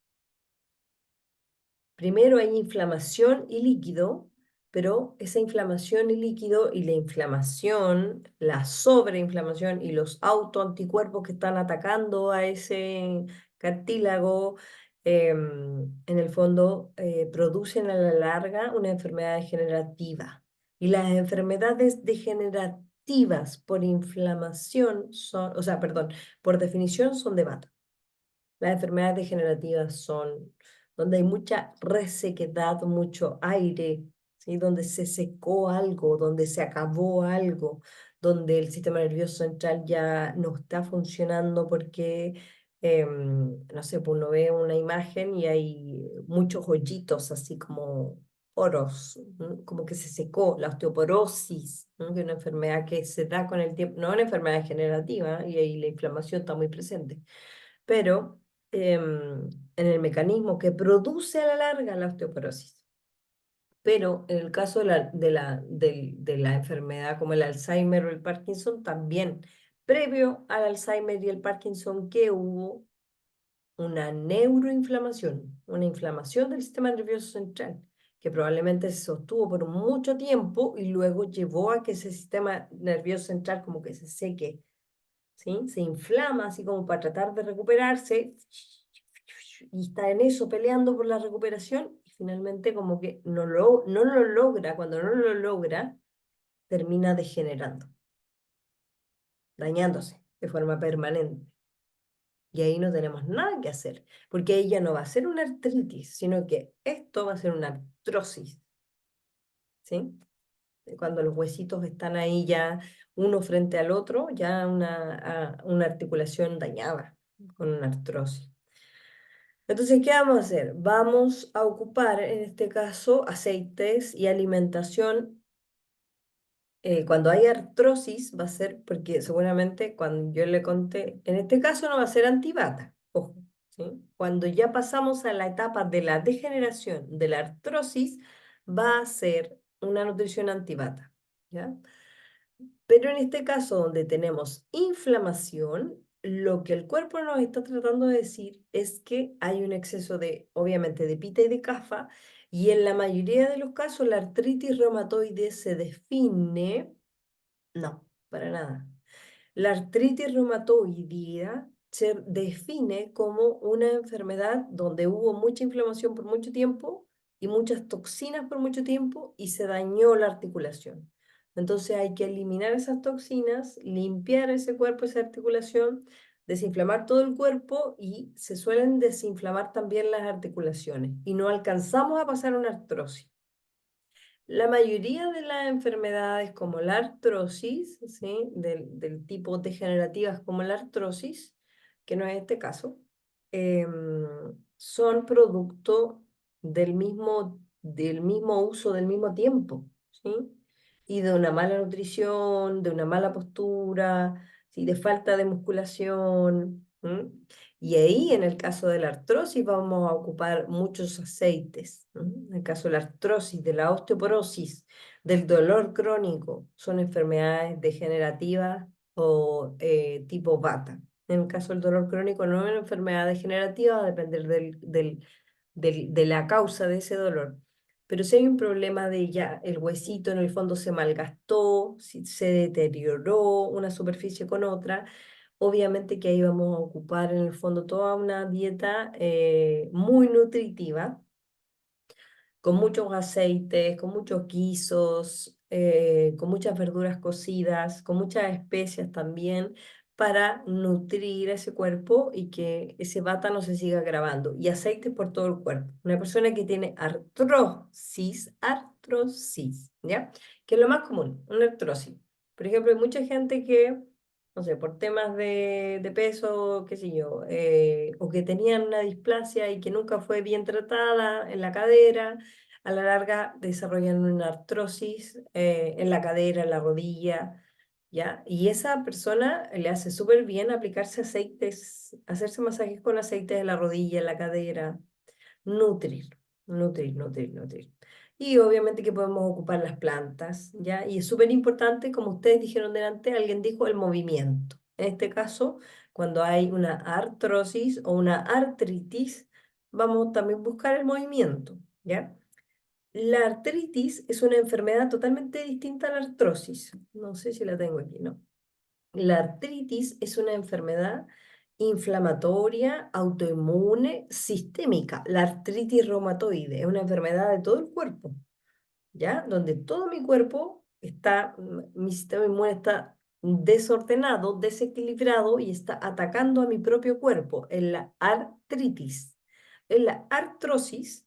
Primero hay inflamación y líquido, pero esa inflamación y líquido y la inflamación, la sobreinflamación y los autoanticuerpos que están atacando a ese cartílago, en el fondo producen a la larga una enfermedad degenerativa. Y las enfermedades degenerativas por inflamación son, o sea, perdón, por definición son de bata. Las enfermedades degenerativas son donde hay mucha resequedad, mucho aire, ¿sí? Donde se secó algo, donde se acabó algo, donde el sistema nervioso central ya no está funcionando porque, no sé, pues uno ve una imagen y hay muchos hoyitos, así como poros, ¿no? Como que se secó, la osteoporosis, ¿no? Que es una enfermedad que se da con el tiempo, no es una enfermedad degenerativa y ahí la inflamación está muy presente, pero en el mecanismo que produce a la larga la osteoporosis. Pero en el caso de la enfermedad como el Alzheimer o el Parkinson, también previo al Alzheimer y el Parkinson, que hubo una neuroinflamación, una inflamación del sistema nervioso central, que probablemente se sostuvo por mucho tiempo y luego llevó a que ese sistema nervioso central como que se seque, ¿sí? Se inflama así como para tratar de recuperarse y está en eso peleando por la recuperación y finalmente como que no lo logra, cuando no lo logra, termina degenerando, dañándose de forma permanente. Y ahí no tenemos nada que hacer, porque ahí ya no va a ser una artritis, sino que esto va a ser una artrosis, ¿sí? Cuando los huesitos están ahí ya uno frente al otro, ya una articulación dañada con una artrosis. Entonces, ¿qué vamos a hacer? Vamos a ocupar en este caso aceites y alimentación. Cuando hay artrosis va a ser, porque seguramente cuando yo le conté, en este caso no va a ser antibata, ojo, ¿sí? Cuando ya pasamos a la etapa de la degeneración, de la artrosis, va a ser una nutrición antibata, ¿ya? Pero en este caso, donde tenemos inflamación, lo que el cuerpo nos está tratando de decir es que hay un exceso de, obviamente, de pita y de cafa, y en la mayoría de los casos la artritis reumatoide se define, no, para nada. La artritis reumatoidea se define como una enfermedad donde hubo mucha inflamación por mucho tiempo y muchas toxinas por mucho tiempo y se dañó la articulación. Entonces hay que eliminar esas toxinas, limpiar ese cuerpo, esa articulación, desinflamar todo el cuerpo y se suelen desinflamar también las articulaciones y no alcanzamos a pasar una artrosis. La mayoría de las enfermedades como la artrosis, ¿sí? Del tipo degenerativas como la artrosis, que no es este caso, son producto del mismo uso del mismo tiempo, ¿sí? Y de una mala nutrición, de una mala postura, ¿sí? De falta de musculación. ¿M? Y ahí, en el caso de la artrosis, vamos a ocupar muchos aceites. En el caso de la artrosis, de la osteoporosis, del dolor crónico, son enfermedades degenerativas o tipo bata. En el caso del dolor crónico, no es una enfermedad degenerativa, va a depender de la causa de ese dolor. Pero si hay un problema de ya el huesito en el fondo se malgastó, si se deterioró una superficie con otra, obviamente que ahí vamos a ocupar en el fondo toda una dieta muy nutritiva, con muchos aceites, con muchos guisos, con muchas verduras cocidas, con muchas especias también, para nutrir ese cuerpo y que ese bata no se siga agravando. Y aceites por todo el cuerpo. Una persona que tiene artrosis, ¿ya? Que es lo más común, una artrosis. Por ejemplo, hay mucha gente que, no sé, por temas de peso, qué sé yo, o que tenían una displasia y que nunca fue bien tratada en la cadera, a la larga desarrollan una artrosis en la cadera, en la rodilla, ¿ya? Y esa persona le hace súper bien aplicarse aceites, hacerse masajes con aceites en la rodilla, en la cadera, nutrir, nutrir. Y obviamente que podemos ocupar las plantas, ¿ya? Y es súper importante, como ustedes dijeron delante, alguien dijo el movimiento. En este caso, cuando hay una artrosis o una artritis, vamos también a buscar el movimiento, ¿ya? La artritis es una enfermedad totalmente distinta a la artrosis. No sé si la tengo aquí, ¿no? La artritis es una enfermedad inflamatoria, autoinmune, sistémica. La artritis reumatoide es una enfermedad de todo el cuerpo, ¿ya? Donde todo mi cuerpo está, mi sistema inmune está desordenado, desequilibrado y está atacando a mi propio cuerpo en la artritis. En la artrosis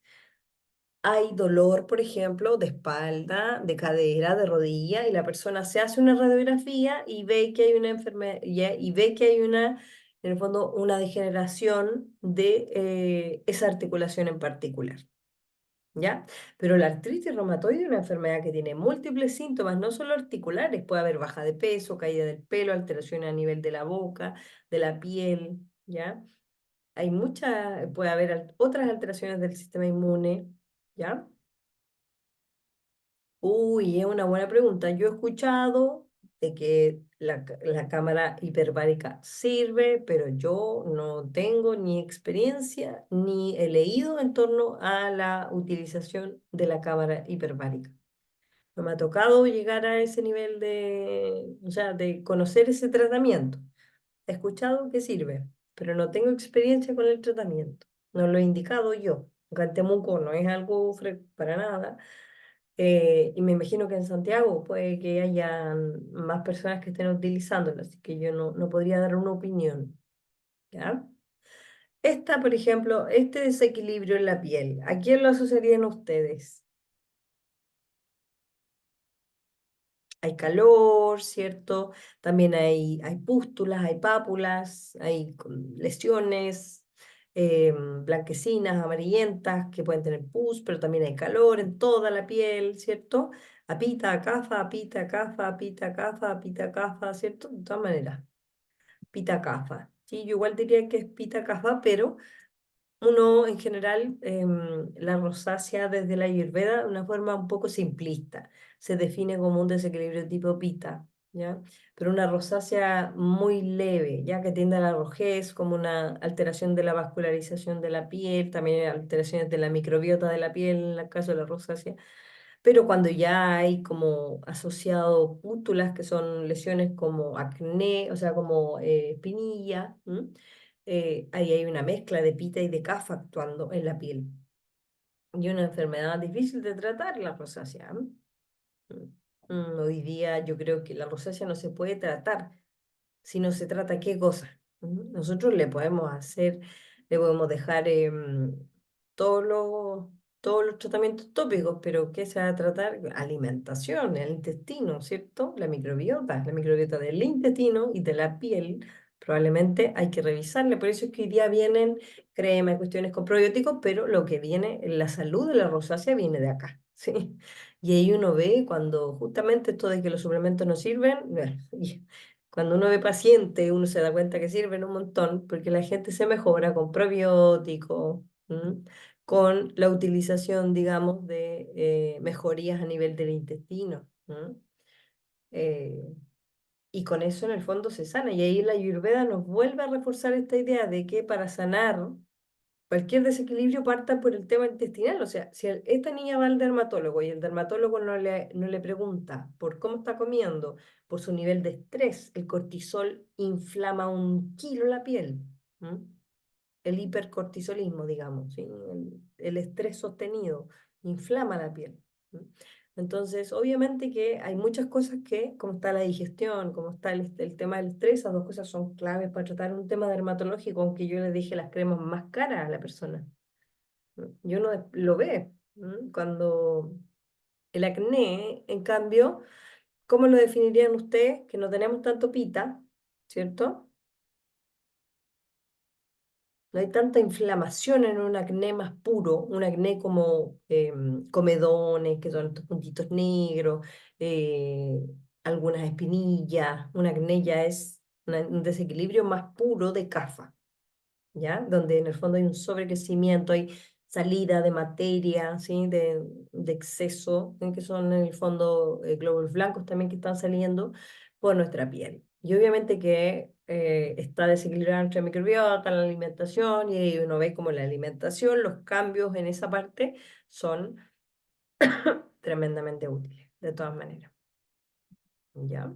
hay dolor, por ejemplo, de espalda, de cadera, de rodilla, y la persona se hace una radiografía y ve que hay una enfermedad, y ve que hay una, en el fondo, una degeneración de esa articulación en particular, ¿ya? Pero la artritis reumatoide es una enfermedad que tiene múltiples síntomas, no solo articulares, puede haber baja de peso, caída del pelo, alteraciones a nivel de la boca, de la piel, ¿ya? Hay muchas, puede haber otras alteraciones del sistema inmune, ¿ya? Uy, es una buena pregunta. Yo he escuchado de que la cámara hiperbárica sirve, pero yo no tengo ni experiencia ni he leído en torno a la utilización de la cámara hiperbárica. No me ha tocado llegar a ese nivel de, o sea, de conocer ese tratamiento. He escuchado que sirve, pero no tengo experiencia con el tratamiento. No lo he indicado yo. Acá en Temuco no es algo para nada. Y me imagino que en Santiago puede que haya más personas que estén utilizándolo, así que yo no podría dar una opinión, ¿ya? Esta, por ejemplo, este desequilibrio en la piel, ¿a quién lo asociarían ustedes? Hay calor, ¿cierto? También hay pústulas, hay pápulas, hay lesiones blanquecinas, amarillentas, que pueden tener pus, pero también hay calor en toda la piel, ¿cierto? Apita, acafa, apita, acafa, apita, acafa, apita, acafa, ¿cierto? De todas maneras, pita, acafa. Sí, yo igual diría que es pita, acafa, pero uno en general, la rosácea desde la Ayurveda de una forma un poco simplista, se define como un desequilibrio tipo pita, ¿ya? Pero una rosácea muy leve, ya que tiende a la rojez, como una alteración de la vascularización de la piel, también alteraciones de la microbiota de la piel en el caso de la rosácea. Pero cuando ya hay como asociado pústulas, que son lesiones como acné, o sea, como espinilla, ahí hay una mezcla de pita y de cafa actuando en la piel. Y una enfermedad difícil de tratar, la rosácea. Hoy día yo creo que la rosácea no se puede tratar si no se trata qué cosa. Nosotros le podemos hacer, le podemos dejar todos los, todos los tratamientos tópicos, pero ¿qué se va a tratar? Alimentación, el intestino, ¿cierto? La microbiota del intestino y de la piel. Probablemente hay que revisarle, por eso es que hoy día vienen cremas, cuestiones con probióticos, pero lo que viene, la salud de la rosácea viene de acá, ¿sí? Y ahí uno ve cuando justamente esto de que los suplementos no sirven, cuando uno ve paciente, uno se da cuenta que sirven un montón porque la gente se mejora con probióticos, con la utilización, digamos, de mejorías a nivel del intestino. Eh, y con eso en el fondo se sana. Y ahí la Ayurveda nos vuelve a reforzar esta idea de que para sanar cualquier desequilibrio parta por el tema intestinal. O sea, si esta niña va al dermatólogo y el dermatólogo no le pregunta por cómo está comiendo, por su nivel de estrés, el cortisol inflama 1 kilo la piel. ¿M? El hipercortisolismo, digamos, ¿sí? El estrés sostenido inflama la piel. ¿M? Entonces, obviamente que hay muchas cosas que, como está la digestión, como está el tema del estrés, esas dos cosas son claves para tratar un tema dermatológico, aunque yo le dije las cremas más caras a la persona. Y uno lo ve. Cuando el acné, en cambio, ¿cómo lo definirían ustedes? Que no tenemos tanto pita, ¿cierto? No hay tanta inflamación en un acné más puro, un acné como comedones, que son estos puntitos negros, eh, algunas espinillas. Un acné ya es un desequilibrio más puro de CAFA. ¿Ya? Donde en el fondo hay un sobrecrecimiento, hay salida de materia, ¿sí? De exceso, que son en el fondo glóbulos blancos también que están saliendo por nuestra piel. Y obviamente que está desequilibrada nuestra microbiota, la alimentación, y ahí uno ve como la alimentación, los cambios en esa parte son tremendamente útiles, de todas maneras. ¿Ya?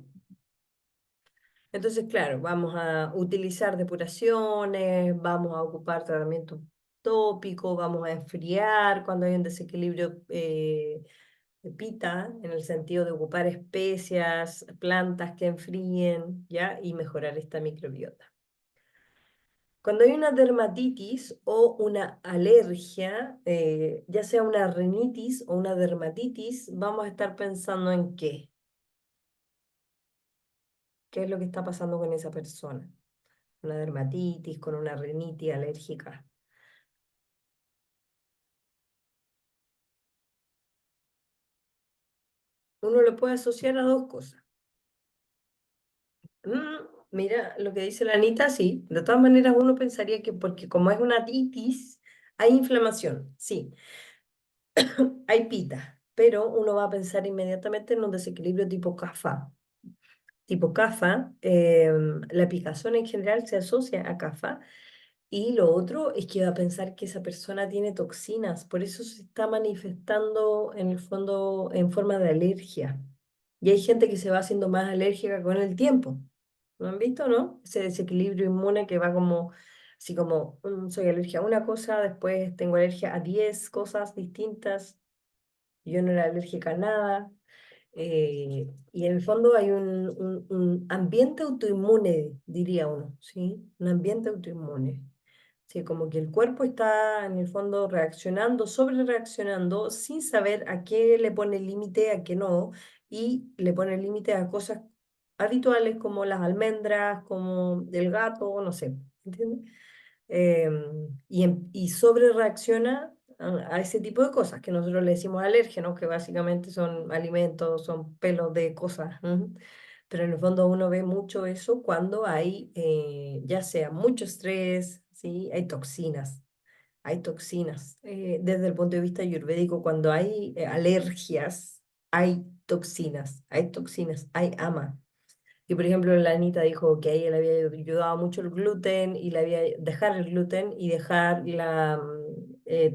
Entonces, claro, vamos a utilizar depuraciones, vamos a ocupar tratamientos tópicos, vamos a enfriar cuando hay un desequilibrio de pita, en el sentido de ocupar especias, plantas que enfríen, ¿ya? Y mejorar esta microbiota. Cuando hay una dermatitis o una alergia, ya sea una rinitis o una dermatitis, vamos a estar pensando en qué. ¿Qué es lo que está pasando con esa persona? Una dermatitis, con una rinitis alérgica. Uno lo puede asociar a dos cosas. Mira, lo que dice la Anita, sí. De todas maneras, uno pensaría que porque como es una titis, hay inflamación. Sí, hay pita, pero uno va a pensar inmediatamente en un desequilibrio tipo CAFA. Tipo CAFA, la picazón en general se asocia a CAFA. Y lo otro es que va a pensar que esa persona tiene toxinas, por eso se está manifestando en el fondo en forma de alergia. Y hay gente que se va haciendo más alérgica con el tiempo. ¿Lo han visto, no? Ese desequilibrio inmune que va como, así como, soy alérgica a una cosa, después tengo alergia a 10 cosas distintas, yo no era alérgica a nada. Y en el fondo hay un ambiente autoinmune, diría uno, ¿sí? Un ambiente autoinmune. Sí, como que el cuerpo está en el fondo reaccionando, sobre reaccionando, sin saber a qué le pone límite, a qué no, y le pone límite a cosas habituales como las almendras, como el gato, no sé, ¿entiendes? Y sobre reacciona a ese tipo de cosas que nosotros le decimos alérgenos, que básicamente son alimentos, son pelos de cosas. ¿M? Pero en el fondo uno ve mucho eso cuando hay ya sea mucho estrés, ¿sí? Hay toxinas. Hay toxinas. Desde el punto de vista ayurvédico, cuando hay alergias, hay toxinas, hay ama. Y por ejemplo, la Anita dijo que a ella le había ayudado mucho el gluten y le había dejar el gluten y dejar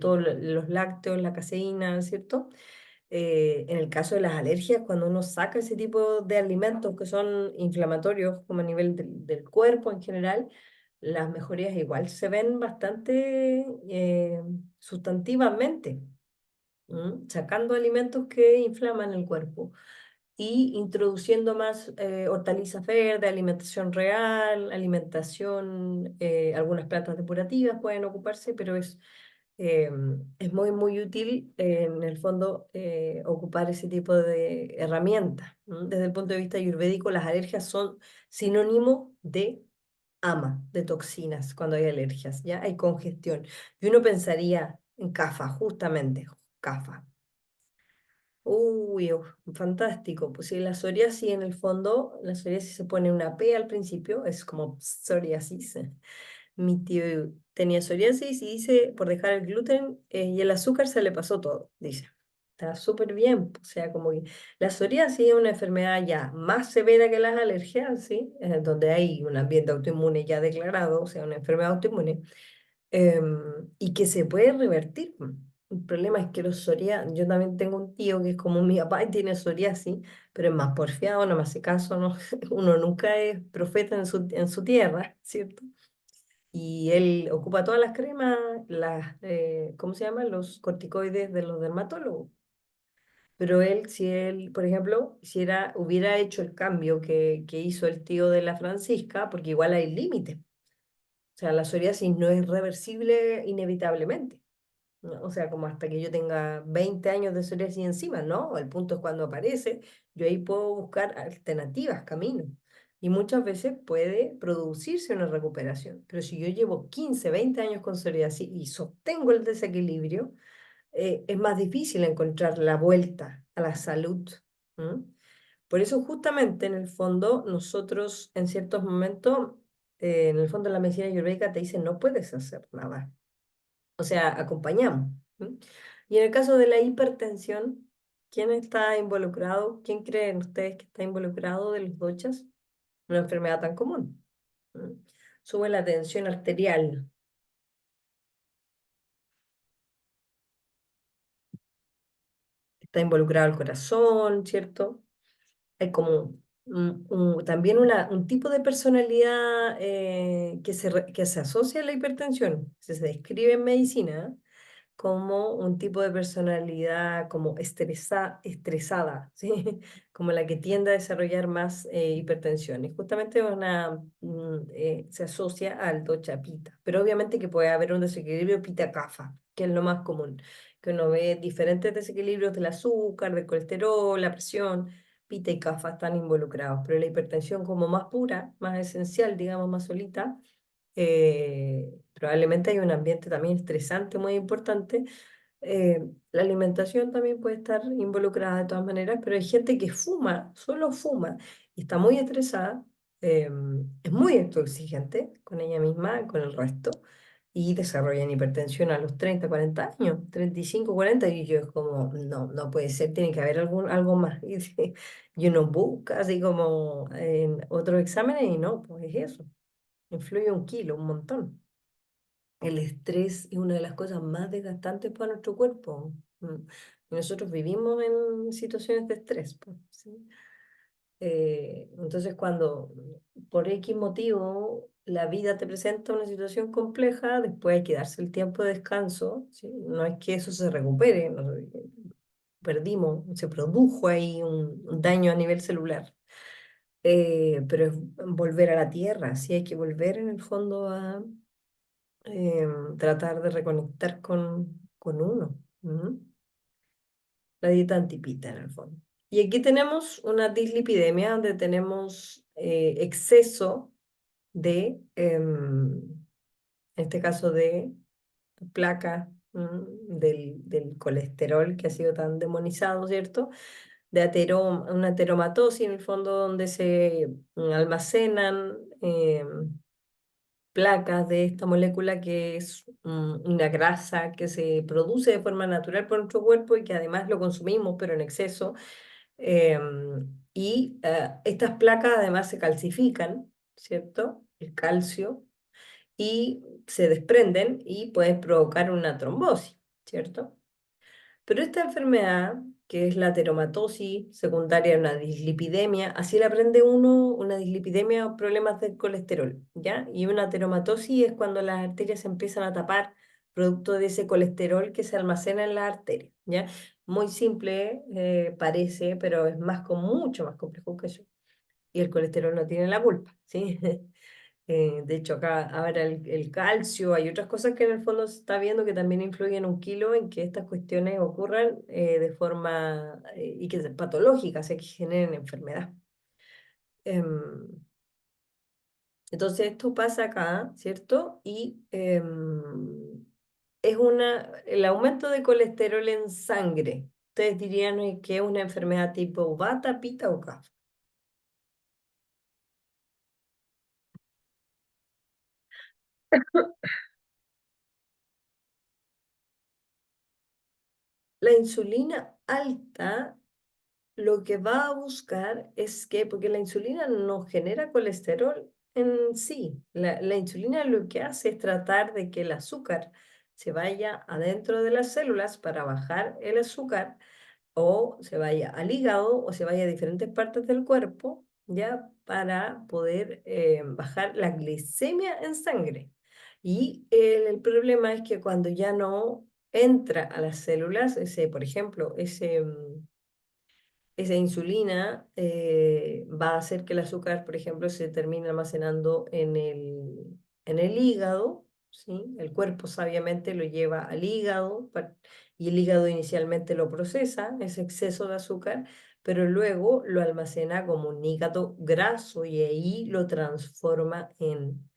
todos los lácteos, la caseína, ¿cierto? En el caso de las alergias, cuando uno saca ese tipo de alimentos que son inflamatorios como a nivel del cuerpo en general, las mejorías igual se ven bastante sustantivamente, sacando alimentos que inflaman el cuerpo y introduciendo más hortalizas verdes, alimentación real, alimentación, algunas plantas depurativas pueden ocuparse, pero eh, es muy, muy útil en el fondo ocupar ese tipo de herramientas. Desde el punto de vista ayurvédico, las alergias son sinónimo de ama, de toxinas cuando hay alergias, ¿ya? Hay congestión. Y uno pensaría en CAFA, justamente, CAFA. Uy, fantástico. Pues sí, la psoriasis en el fondo, la psoriasis se pone una P al principio, es como psoriasis. Mi tío tenía psoriasis y dice, por dejar el gluten y el azúcar se le pasó todo, dice. Está súper bien, o sea, como que la psoriasis es una enfermedad ya más severa que las alergias, ¿sí? Donde hay un ambiente autoinmune ya declarado, o sea, una enfermedad autoinmune y que se puede revertir. El problema es que los psoriasis, yo también tengo un tío que es como mi papá y tiene psoriasis, pero es más porfiado, no me hace caso, no, uno nunca es profeta en su tierra, ¿cierto? Y él ocupa todas las cremas, ¿cómo se llaman? Los corticoides de los dermatólogos. Pero él, si él, por ejemplo, hubiera hecho el cambio que hizo el tío de la Francisca, porque igual hay límites. O sea, la psoriasis no es reversible inevitablemente, ¿no? O sea, como hasta que yo tenga 20 años de psoriasis encima, ¿no? El punto es cuando aparece, yo ahí puedo buscar alternativas, caminos. y muchas veces puede producirse una recuperación. Pero si yo llevo 15, 20 años con psoriasis y sostengo el desequilibrio, es más difícil encontrar la vuelta a la salud. ¿M? Por eso justamente en el fondo nosotros en ciertos momentos, en el fondo la medicina ayurvédica te dice no puedes hacer nada. O sea, acompañamos. ¿M? Y en el caso de la hipertensión, ¿quién está involucrado? ¿Quién creen ustedes que está involucrado de los dochas? Una enfermedad tan común. ¿M? Sube la tensión arterial. Está involucrado el corazón, ¿cierto? Hay como también un tipo de personalidad que se asocia a la hipertensión. Se describe en medicina como un tipo de personalidad como estresada, ¿sí? Como la que tiende a desarrollar más hipertensión. Y justamente se asocia al docha pita. Pero obviamente que puede haber un desequilibrio pita-kapha, que es lo más común, que uno ve diferentes desequilibrios del azúcar, del colesterol, la presión. Pita y kapha están involucrados, pero la hipertensión como más pura, más esencial, digamos, más solita, probablemente hay un ambiente también estresante muy importante. La alimentación también puede estar involucrada de todas maneras, pero hay gente que fuma, solo fuma, y está muy estresada, es muy autoexigente con ella misma, con el resto, y desarrollan hipertensión a los 30 40 años, 35 40 y yo es como, no, no puede ser, tiene que haber algo más. Y uno busca así como en otros exámenes y no, pues es eso. Influye un kilo, un montón. El estrés es una de las cosas más desgastantes para nuestro cuerpo. Y nosotros vivimos en situaciones de estrés, pues, ¿sí? Entonces, cuando por X motivo la vida te presenta una situación compleja, después hay que darse el tiempo de descanso, ¿sí? No es que eso se recupere, perdimos, se produjo ahí un daño a nivel celular. Pero es volver a la tierra, sí hay que volver en el fondo a tratar de reconectar con uno. ¿M? La dieta antipita en el fondo. Y aquí tenemos una dislipidemia donde tenemos exceso de, en este caso de placa, del colesterol que ha sido tan demonizado, ¿cierto? De una ateromatosis en el fondo donde se almacenan placas de esta molécula que es una grasa que se produce de forma natural por nuestro cuerpo y que además lo consumimos, pero en exceso. Estas placas además se calcifican, ¿cierto? El calcio, y se desprenden y pueden provocar una trombosis, ¿cierto? Pero esta enfermedad, que es la ateromatosis secundaria a una dislipidemia, así la aprende uno, una dislipidemia o problemas del colesterol, ¿ya? Y una ateromatosis es cuando las arterias se empiezan a tapar producto de ese colesterol que se almacena en la arteria, ¿ya? Muy simple parece, pero es mucho más complejo que eso. Y el colesterol no tiene la culpa, ¿sí? De hecho, acá ahora el calcio, hay otras cosas que en el fondo se está viendo que también influyen un kilo en que estas cuestiones ocurran de forma y que sean patológicas, que generen enfermedad. Em, entonces, esto pasa acá, ¿cierto? Y el aumento de colesterol en sangre. Ustedes dirían que es una enfermedad tipo bata, pita o CAF. La insulina alta lo que va a buscar es que, porque la insulina no genera colesterol en sí, la insulina lo que hace es tratar de que el azúcar se vaya adentro de las células para bajar el azúcar o se vaya al hígado o se vaya a diferentes partes del cuerpo, ya para poder bajar la glicemia en sangre. Y el problema es que cuando ya no entra a las células, por ejemplo, esa insulina va a hacer que el azúcar, por ejemplo, se termine almacenando en el hígado, ¿sí? El cuerpo sabiamente lo lleva al hígado y el hígado inicialmente lo procesa, ese exceso de azúcar, pero luego lo almacena como un hígado graso y ahí lo transforma en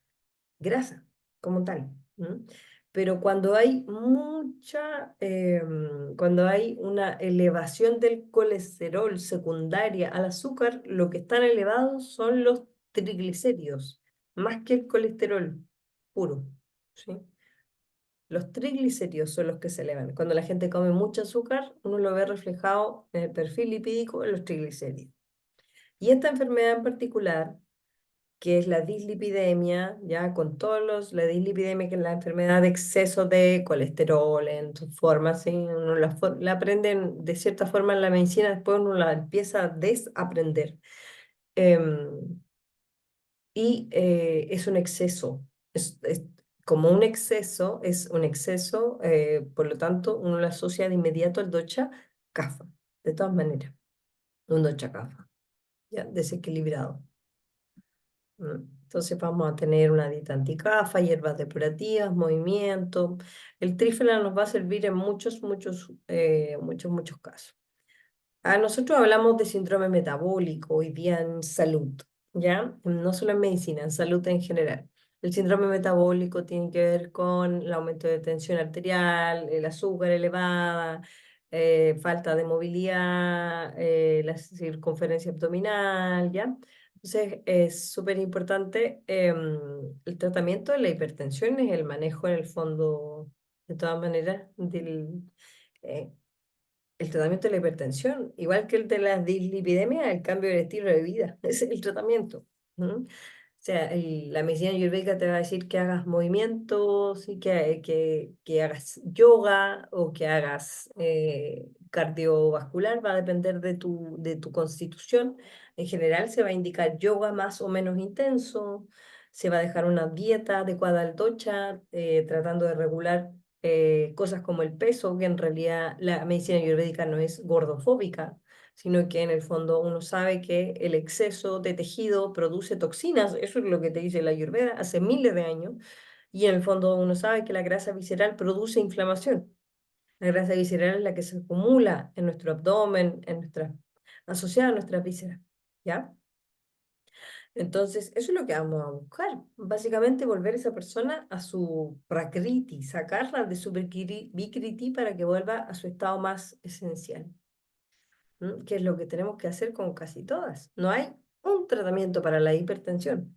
grasa como tal. ¿M? Pero cuando hay cuando hay una elevación del colesterol secundaria al azúcar, lo que están elevados son los triglicéridos, más que el colesterol puro, ¿sí? Los triglicéridos son los que se elevan. Cuando la gente come mucho azúcar, uno lo ve reflejado en el perfil lipídico en los triglicéridos. Y esta enfermedad en particular, que es la dislipidemia, ya con la dislipidemia, que es la enfermedad de exceso de colesterol en sus formas, ¿sí? Uno la aprenden de cierta forma en la medicina, después uno la empieza a desaprender. Em, es un exceso, como un exceso, es un exceso, por lo tanto uno lo asocia de inmediato al docha kapha, de todas maneras, un docha kapha, ya, desequilibrado. Entonces vamos a tener una dieta anticafa, hierbas depurativas, movimiento. El trífala nos va a servir en muchos casos. Nosotros hablamos de síndrome metabólico hoy día en salud, ¿ya? No solo en medicina, en salud en general. El síndrome metabólico tiene que ver con el aumento de tensión arterial, el azúcar elevada, falta de movilidad, la circunferencia abdominal, ¿ya? Entonces es súper importante el tratamiento de la hipertensión, es el manejo en el fondo, de todas maneras, eh, el tratamiento de la hipertensión, igual que el de la dislipidemia, el cambio del estilo de vida, ese es el tratamiento. ¿No? O sea, la medicina ayurvédica te va a decir que hagas movimientos, y que hagas yoga o que hagas cardiovascular, va a depender de tu constitución. En general se va a indicar yoga más o menos intenso, se va a dejar una dieta adecuada al docha, tratando de regular cosas como el peso, que en realidad la medicina ayurvédica no es gordofóbica, sino que en el fondo uno sabe que el exceso de tejido produce toxinas, eso es lo que te dice la Ayurveda hace miles de años, y en el fondo uno sabe que la grasa visceral produce inflamación. La grasa visceral es la que se acumula en nuestro abdomen, asociada a nuestras vísceras, ¿ya? Entonces, eso es lo que vamos a buscar. Básicamente, volver a esa persona a su prakriti, sacarla de su vikriti para que vuelva a su estado más esencial. Que es lo que tenemos que hacer con casi todas. No hay un tratamiento para la hipertensión.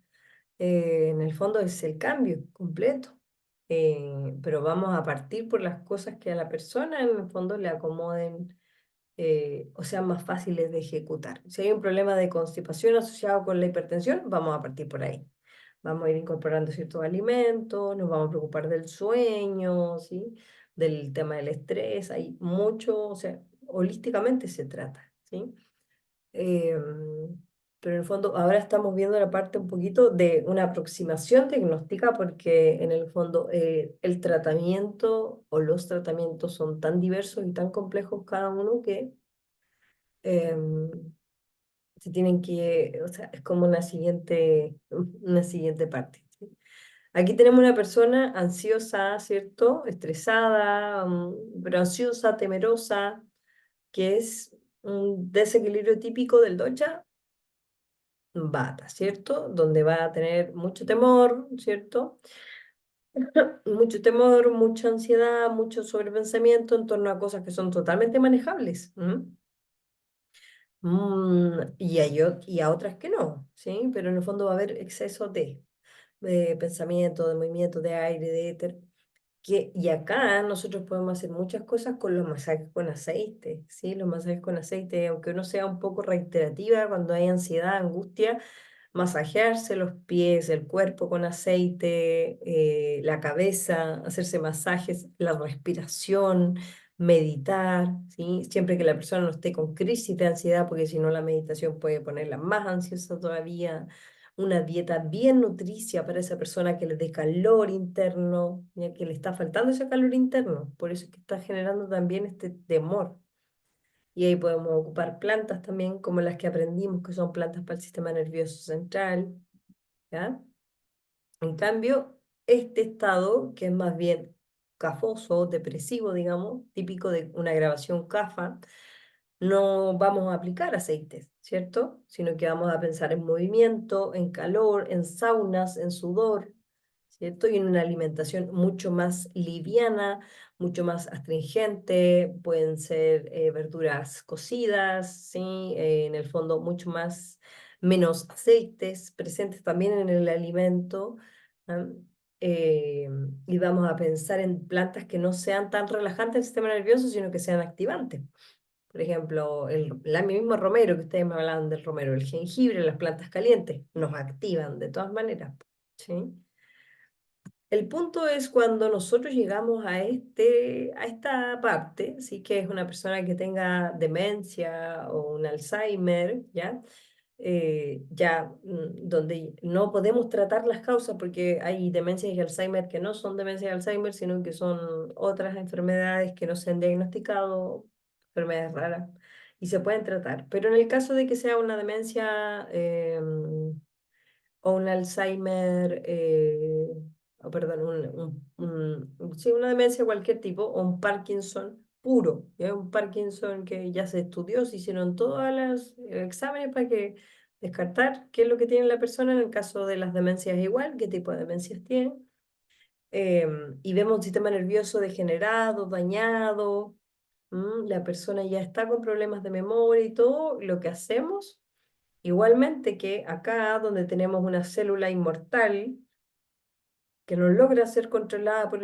En el fondo es el cambio completo. Pero vamos a partir por las cosas que a la persona en el fondo le acomoden o sean más fáciles de ejecutar. Si hay un problema de constipación asociado con la hipertensión, vamos a partir por ahí. Vamos a ir incorporando ciertos alimentos, nos vamos a preocupar del sueño, ¿sí? Del tema del estrés, hay mucho, o sea, holísticamente se trata, ¿sí? Pero en el fondo ahora estamos viendo la parte un poquito de una aproximación diagnóstica porque en el fondo el tratamiento o los tratamientos son tan diversos y tan complejos cada uno que em, se tienen o sea, es como una siguiente parte. ¿Sí? Aquí tenemos una persona ansiosa, ¿cierto? Estresada, pero ansiosa, temerosa, que es un desequilibrio típico del docha Vata, ¿cierto? Donde va a tener mucho temor, ¿cierto? Mucho temor, mucha ansiedad, mucho sobrepensamiento en torno a cosas que son totalmente manejables. Y a otras que no, ¿sí? Pero en el fondo va a haber exceso de pensamiento, de movimiento, de aire, de éter. Y acá nosotros podemos hacer muchas cosas con los masajes con aceite, ¿sí? Los masajes con aceite, aunque uno sea un poco reiterativa cuando hay ansiedad, angustia, masajearse los pies, el cuerpo con aceite, la cabeza, hacerse masajes, la respiración, meditar, ¿sí? Siempre que la persona no esté con crisis de ansiedad, porque si no la meditación puede ponerla más ansiosa todavía. Una dieta bien nutricia para esa persona que le dé calor interno, ya que le está faltando ese calor interno, por eso es que está generando también este temor. Y ahí podemos ocupar plantas también, como las que aprendimos, que son plantas para el sistema nervioso central, ¿ya? En cambio, este estado, que es más bien cafoso, depresivo, digamos, típico de una grabación CAFA, no vamos a aplicar aceites, ¿cierto? Sino que vamos a pensar en movimiento, en calor, en saunas, en sudor, ¿cierto? Y en una alimentación mucho más liviana, mucho más astringente, pueden ser verduras cocidas, ¿sí? En el fondo mucho más, menos aceites presentes también en el alimento. ¿Ah? Eh, y vamos a pensar en plantas que no sean tan relajantes del sistema nervioso, sino que sean activantes. Por ejemplo, el mismo romero, que ustedes me hablaban del romero, el jengibre, las plantas calientes, nos activan de todas maneras, ¿sí? El punto es cuando nosotros llegamos a esta parte, sí, que es una persona que tenga demencia o un Alzheimer, ¿ya? Donde no podemos tratar las causas porque hay demencias y Alzheimer que no son demencia y Alzheimer, sino que son otras enfermedades que no se han diagnosticado, enfermedades raras, y se pueden tratar. Pero en el caso de que sea una demencia o un Alzheimer, o perdón, sí, una demencia de cualquier tipo, o un Parkinson puro, ¿ya? Un Parkinson que ya se estudió, se hicieron todos los exámenes para que descartar qué es lo que tiene la persona. En el caso de las demencias igual, qué tipo de demencias tiene. Y vemos un sistema nervioso degenerado, dañado, la persona ya está con problemas de memoria y todo, lo que hacemos. Igualmente que acá, donde tenemos una célula inmortal que no logra ser controlada por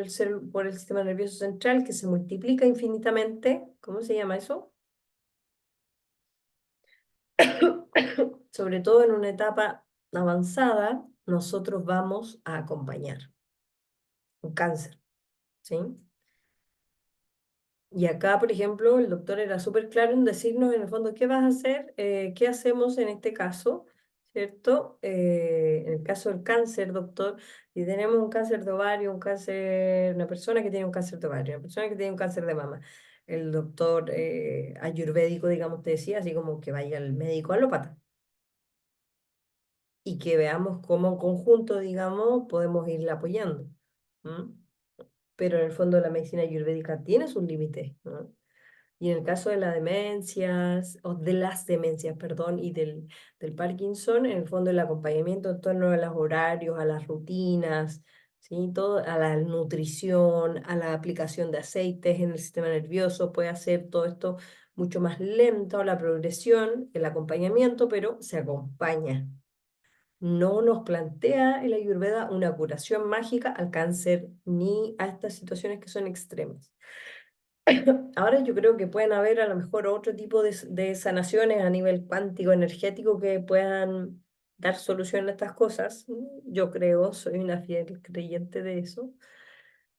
por el sistema nervioso central, que se multiplica infinitamente, ¿cómo se llama eso? Sobre todo en una etapa avanzada, nosotros vamos a acompañar un cáncer, ¿sí? Y acá, por ejemplo, el doctor era súper claro en decirnos en el fondo qué vas a hacer, qué hacemos en este caso, ¿cierto? En el caso del cáncer, doctor, si tenemos un cáncer de ovario, un cáncer, una persona que tiene un cáncer de ovario, una persona que tiene un cáncer de mama, el doctor ayurvédico, digamos, te decía, así como que vaya al médico alópata y que veamos cómo en conjunto, digamos, podemos irla apoyando. ¿M? Pero en el fondo la medicina ayurvédica tiene sus límites, ¿no? Y en el caso de las demencias, o de las demencias, perdón, y del Parkinson, en el fondo el acompañamiento en torno a los horarios, a las rutinas, ¿sí? Todo, a la nutrición, a la aplicación de aceites en el sistema nervioso, puede hacer todo esto mucho más lento, la progresión, el acompañamiento, pero se acompaña. No nos plantea el Ayurveda una curación mágica al cáncer ni a estas situaciones que son extremas. Ahora yo creo que pueden haber a lo mejor otro tipo de sanaciones a nivel cuántico, energético, que puedan dar solución a estas cosas. Yo creo, soy una fiel creyente de eso.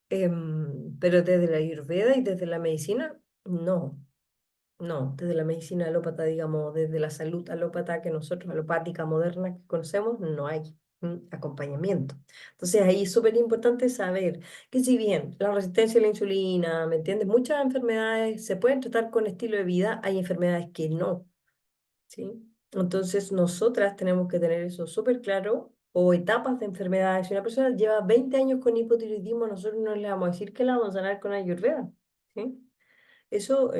Pero desde la Ayurveda y desde la medicina, no. No, desde la medicina alópata, digamos, desde la salud alópata que nosotros, alopática moderna que conocemos, no hay acompañamiento. Entonces ahí es súper importante saber que si bien la resistencia a la insulina, ¿me entiendes? Muchas enfermedades se pueden tratar con estilo de vida, hay enfermedades que no, ¿sí? Entonces nosotras tenemos que tener eso súper claro, o etapas de enfermedades. Si una persona lleva 20 años con hipotiroidismo, nosotros no le vamos a decir que la vamos a sanar con Ayurveda, ¿sí? Eso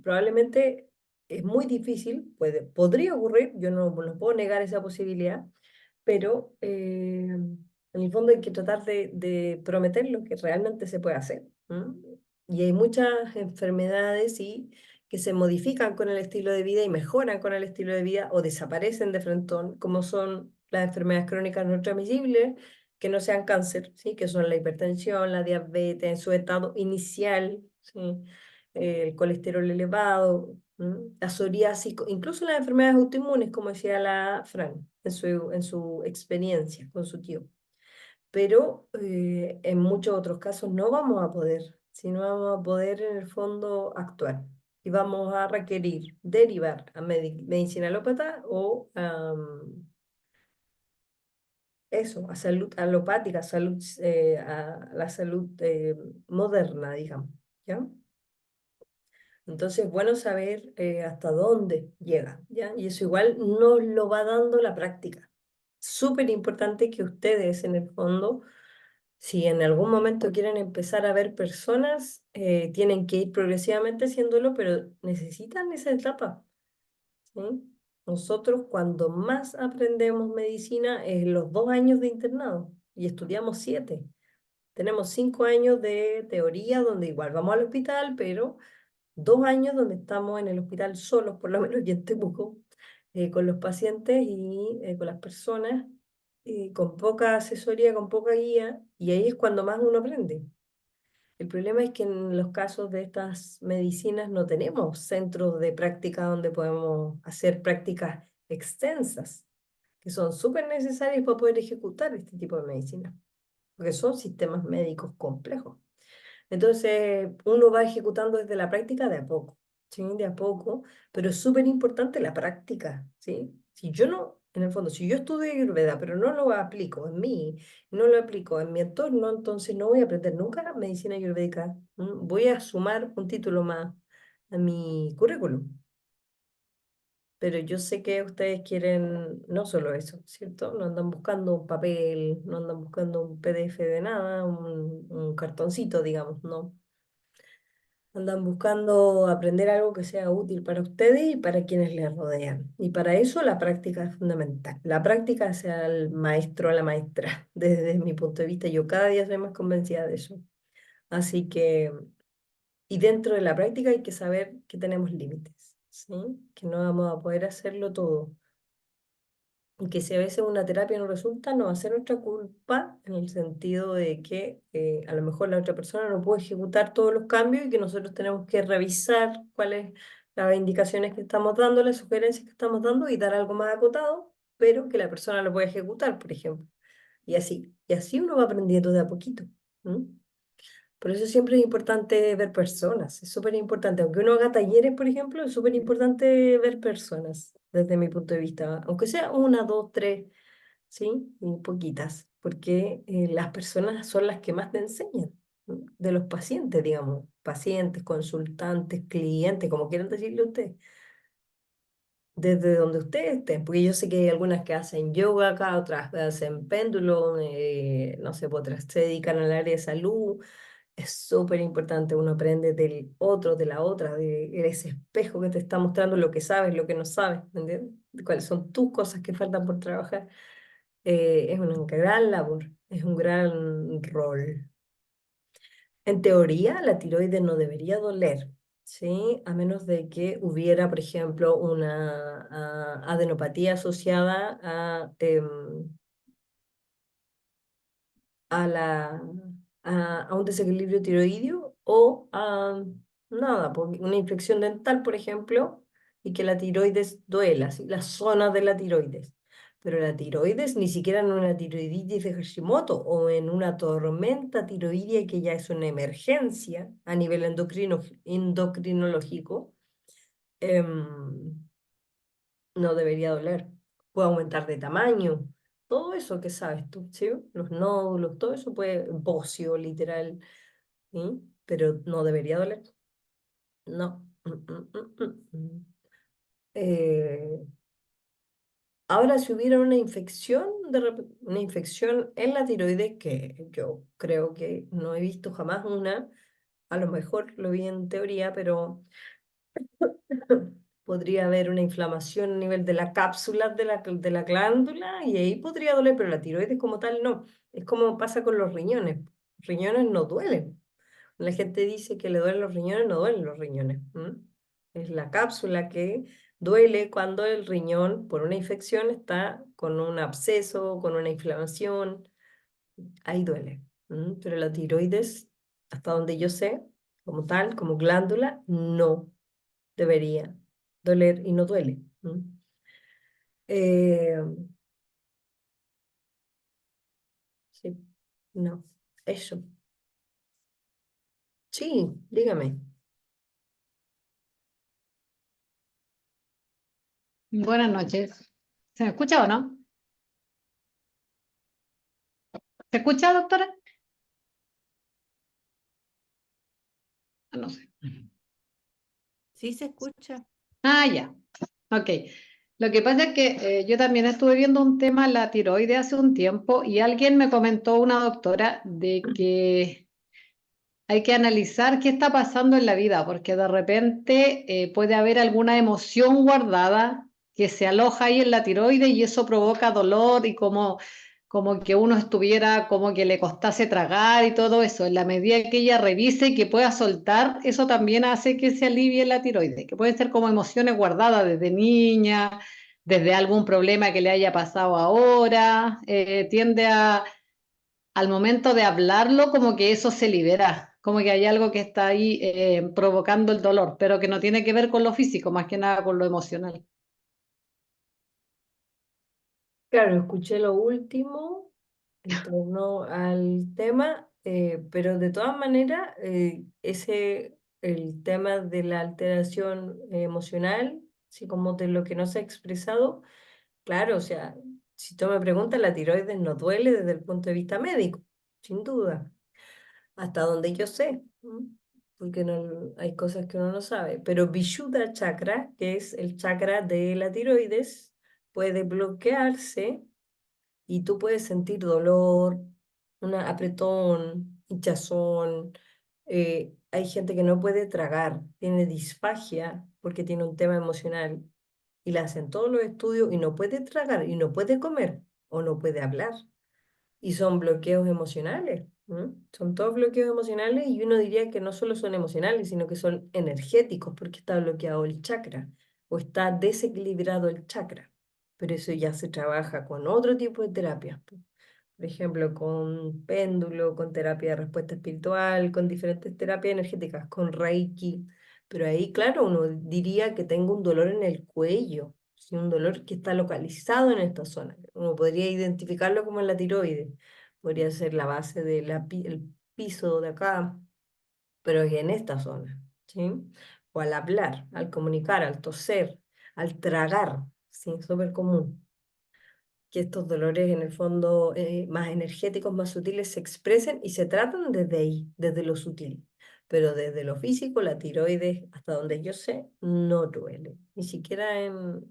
probablemente es muy difícil, podría ocurrir, yo no puedo negar esa posibilidad, pero en el fondo hay que tratar de prometer lo que realmente se puede hacer. ¿M? Y hay muchas enfermedades que se modifican con el estilo de vida y mejoran con el estilo de vida o desaparecen de frentón, como son las enfermedades crónicas no transmisibles, que no sean cáncer, ¿sí? Que son la hipertensión, la diabetes en su estado inicial, ¿sí? El colesterol elevado, la psoriasis, incluso las enfermedades autoinmunes, como decía la Fran en su experiencia con su tío. Pero en muchos otros casos no vamos a poder, sino vamos a poder en el fondo actuar. Y vamos a requerir derivar a medicina alópata o eso, a salud alopática, a la salud moderna, digamos. ¿Ya? Entonces, bueno saber hasta dónde llega, ¿ya? Y eso igual nos lo va dando la práctica. Súper importante que ustedes, en el fondo, Si en algún momento quieren empezar a ver personas, tienen que ir progresivamente haciéndolo, pero necesitan esa etapa, ¿sí? Nosotros cuando más aprendemos medicina es los 2 años de internado y estudiamos 7. Tenemos 5 años de teoría donde igual vamos al hospital, pero 2 años donde estamos en el hospital solos, por lo menos aquí en Temuco, con los pacientes y con las personas, con poca asesoría, con poca guía, y ahí es cuando más uno aprende. El problema es que en los casos de estas medicinas no tenemos centros de práctica donde podemos hacer prácticas extensas, que son súper necesarias para poder ejecutar este tipo de medicina, porque son sistemas médicos complejos. Entonces, uno va ejecutando desde la práctica de a poco, ¿sí? De a poco, pero es súper importante la práctica, ¿sí? Si yo no, en el fondo, si yo estudio Ayurveda, pero no lo aplico en mí, no lo aplico en mi entorno, entonces no voy a aprender nunca medicina ayurvédica. Voy a sumar un título más a mi currículum. Pero yo sé que ustedes quieren no solo eso, ¿cierto? No andan buscando un papel, no andan buscando un PDF de nada, un cartoncito, digamos, no. Andan buscando aprender algo que sea útil para ustedes y para quienes les rodean. Y para eso la práctica es fundamental. La práctica sea el maestro o la maestra. Desde mi punto de vista, yo cada día soy más convencida de eso. Así que, y dentro de la práctica hay que saber que tenemos límites, ¿sí? Que no vamos a poder hacerlo todo. Y que si a veces una terapia no resulta, no va a ser nuestra culpa en el sentido de que a lo mejor la otra persona no puede ejecutar todos los cambios y que nosotros tenemos que revisar cuáles las indicaciones que estamos dando, las sugerencias que estamos dando y dar algo más acotado, pero que la persona lo pueda ejecutar, por ejemplo. Y así uno va aprendiendo de a poquito. ¿M? Por eso siempre es importante ver personas, es súper importante. Aunque uno haga talleres, por ejemplo, es súper importante ver personas, desde mi punto de vista. Aunque sea una, dos, tres, ¿sí? Y poquitas, porque las personas son las que más te enseñan, ¿no? De los pacientes, digamos, pacientes, consultantes, clientes, como quieran decirle ustedes, desde donde ustedes estén, porque yo sé que hay algunas que hacen yoga acá, otras hacen péndulo, no sé, pues otras se dedican al área de salud. Es súper importante, uno aprende del otro, de la otra, de ese espejo que te está mostrando lo que sabes, lo que no sabes, ¿me entiendes? Cuáles son tus cosas que faltan por trabajar. Es una gran labor, es un gran rol. En teoría, la tiroides no debería doler, ¿sí? A menos de que hubiera, por ejemplo, una adenopatía asociada a, la, a un desequilibrio tiroideo o a nada, una infección dental, por ejemplo, y que la tiroides duela, ¿sí? Las zonas de la tiroides. Pero la tiroides ni siquiera en una tiroiditis de Hashimoto o en una tormenta tiroidea que ya es una emergencia a nivel endocrinológico, em, no debería doler. Puede aumentar de tamaño. Todo eso que sabes tú, ¿sí? Los nódulos, todo eso puede, bocio, literal, ¿sí? Pero no debería doler. No. Eh, ahora, si hubiera una infección, una infección en la tiroides, que yo creo que no he visto jamás una, a lo mejor lo vi en teoría, pero podría haber una inflamación a nivel de la cápsula de la glándula y ahí podría doler, pero la tiroides como tal no. Es como pasa con los riñones. Riñones no duelen. La gente dice que le duelen los riñones, no duelen los riñones. ¿M? Es la cápsula que duele cuando el riñón, por una infección, está con un absceso, con una inflamación. Ahí duele. Pero la tiroides, hasta donde yo sé, como tal, como glándula, no debería doler y no duele. Eh, sí, no, eso. Sí, dígame. Buenas noches. ¿Se me escucha o no? ¿Se escucha, doctora? No sé. Sí se escucha. Ah, ya. Ok. Lo que pasa es que yo también estuve viendo un tema, la tiroides, hace un tiempo y alguien me comentó, una doctora, de que hay que analizar qué está pasando en la vida, porque de repente puede haber alguna emoción guardada que se aloja ahí en la tiroides y eso provoca dolor y como que uno estuviera, como que le costase tragar y todo eso. En la medida que ella revise y que pueda soltar, eso también hace que se alivie la tiroides, que pueden ser como emociones guardadas desde niña, desde algún problema que le haya pasado ahora, tiende a al momento de hablarlo, como que eso se libera, como que hay algo que está ahí provocando el dolor, pero que no tiene que ver con lo físico, más que nada con lo emocional. Claro, escuché lo último en torno al tema, pero de todas maneras, el tema de la alteración emocional, así como de lo que no se ha expresado, claro, o sea, si tú me preguntas, la tiroides no duele desde el punto de vista médico, sin duda, hasta donde yo sé, ¿m? Porque no, hay cosas que uno no sabe, pero Vishuddha chakra, que es el chakra de la tiroides, puede bloquearse y tú puedes sentir dolor, una apretón, hinchazón. Hay gente que no puede tragar, tiene disfagia porque tiene un tema emocional y le hacen todos los estudios y no puede tragar y no puede comer o no puede hablar. Y son bloqueos emocionales. ¿M? Son todos bloqueos emocionales y uno diría que no solo son emocionales, sino que son energéticos porque está bloqueado el chakra o está desequilibrado el chakra. Pero eso ya se trabaja con otro tipo de terapias. Por ejemplo, con péndulo, con terapia de respuesta espiritual, con diferentes terapias energéticas, con Reiki. Pero ahí, claro, uno diría que tengo un dolor en el cuello, ¿sí? Un dolor que está localizado en esta zona. Uno podría identificarlo como en la tiroides. Podría ser la base del piso de acá, pero es en esta zona, ¿sí? O al hablar, al comunicar, al toser, al tragar, ¿sí? Súper común que estos dolores en el fondo más energéticos, más sutiles se expresen y se tratan desde ahí, desde lo sutil. Pero desde lo físico, la tiroides, hasta donde yo sé, no duele, ni siquiera en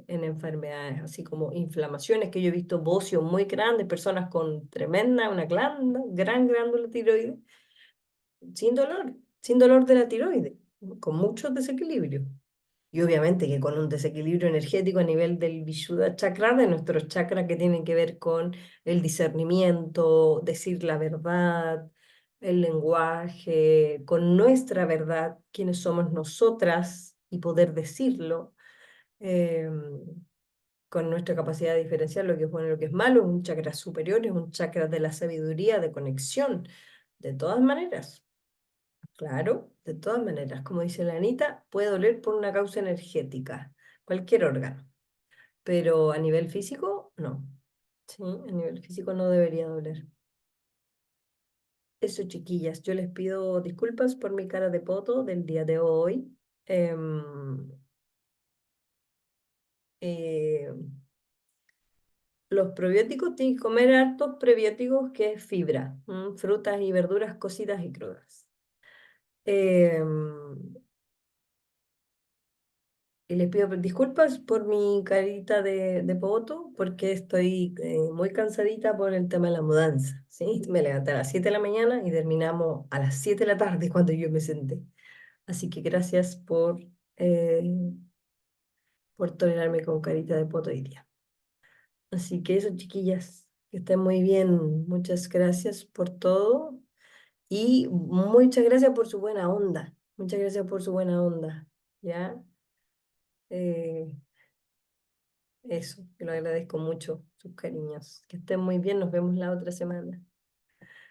enfermedades, así como inflamaciones que yo he visto bocios muy grandes, personas con tremenda, una glándula, gran glándula tiroides, sin dolor de la tiroides, con muchos desequilibrios. Y obviamente que con un desequilibrio energético a nivel del Vishuddha chakra, de nuestros chakras que tienen que ver con el discernimiento, decir la verdad, el lenguaje, con nuestra verdad, quiénes somos nosotras y poder decirlo, eh, con nuestra capacidad de diferenciar lo que es bueno y lo que es malo, es un chakra superior, es un chakra de la sabiduría, de conexión, de todas maneras. Claro, de todas maneras, como dice la Anita, puede doler por una causa energética, cualquier órgano, pero a nivel físico, no. Sí, a nivel físico no debería doler. Eso, chiquillas, yo les pido disculpas por mi cara de poto del día de hoy. Em, eh, los probióticos tienen que comer hartos prebióticos que es fibra, frutas y verduras cocidas y crudas. Em, Y les pido disculpas por mi carita de pogoto, porque estoy muy cansadita por el tema de la mudanza, ¿sí? Me levanté a las 7 de la mañana y terminamos a las 7 de la tarde cuando yo me senté. Así que gracias por tolerarme con carita de poto hoy día. Así que eso, chiquillas, que estén muy bien. Muchas gracias por todo y muchas gracias por su buena onda. Muchas gracias por su buena onda, ¿ya? Eh, Eso, que lo agradezco mucho, sus cariños. Que estén muy bien, nos vemos la otra semana.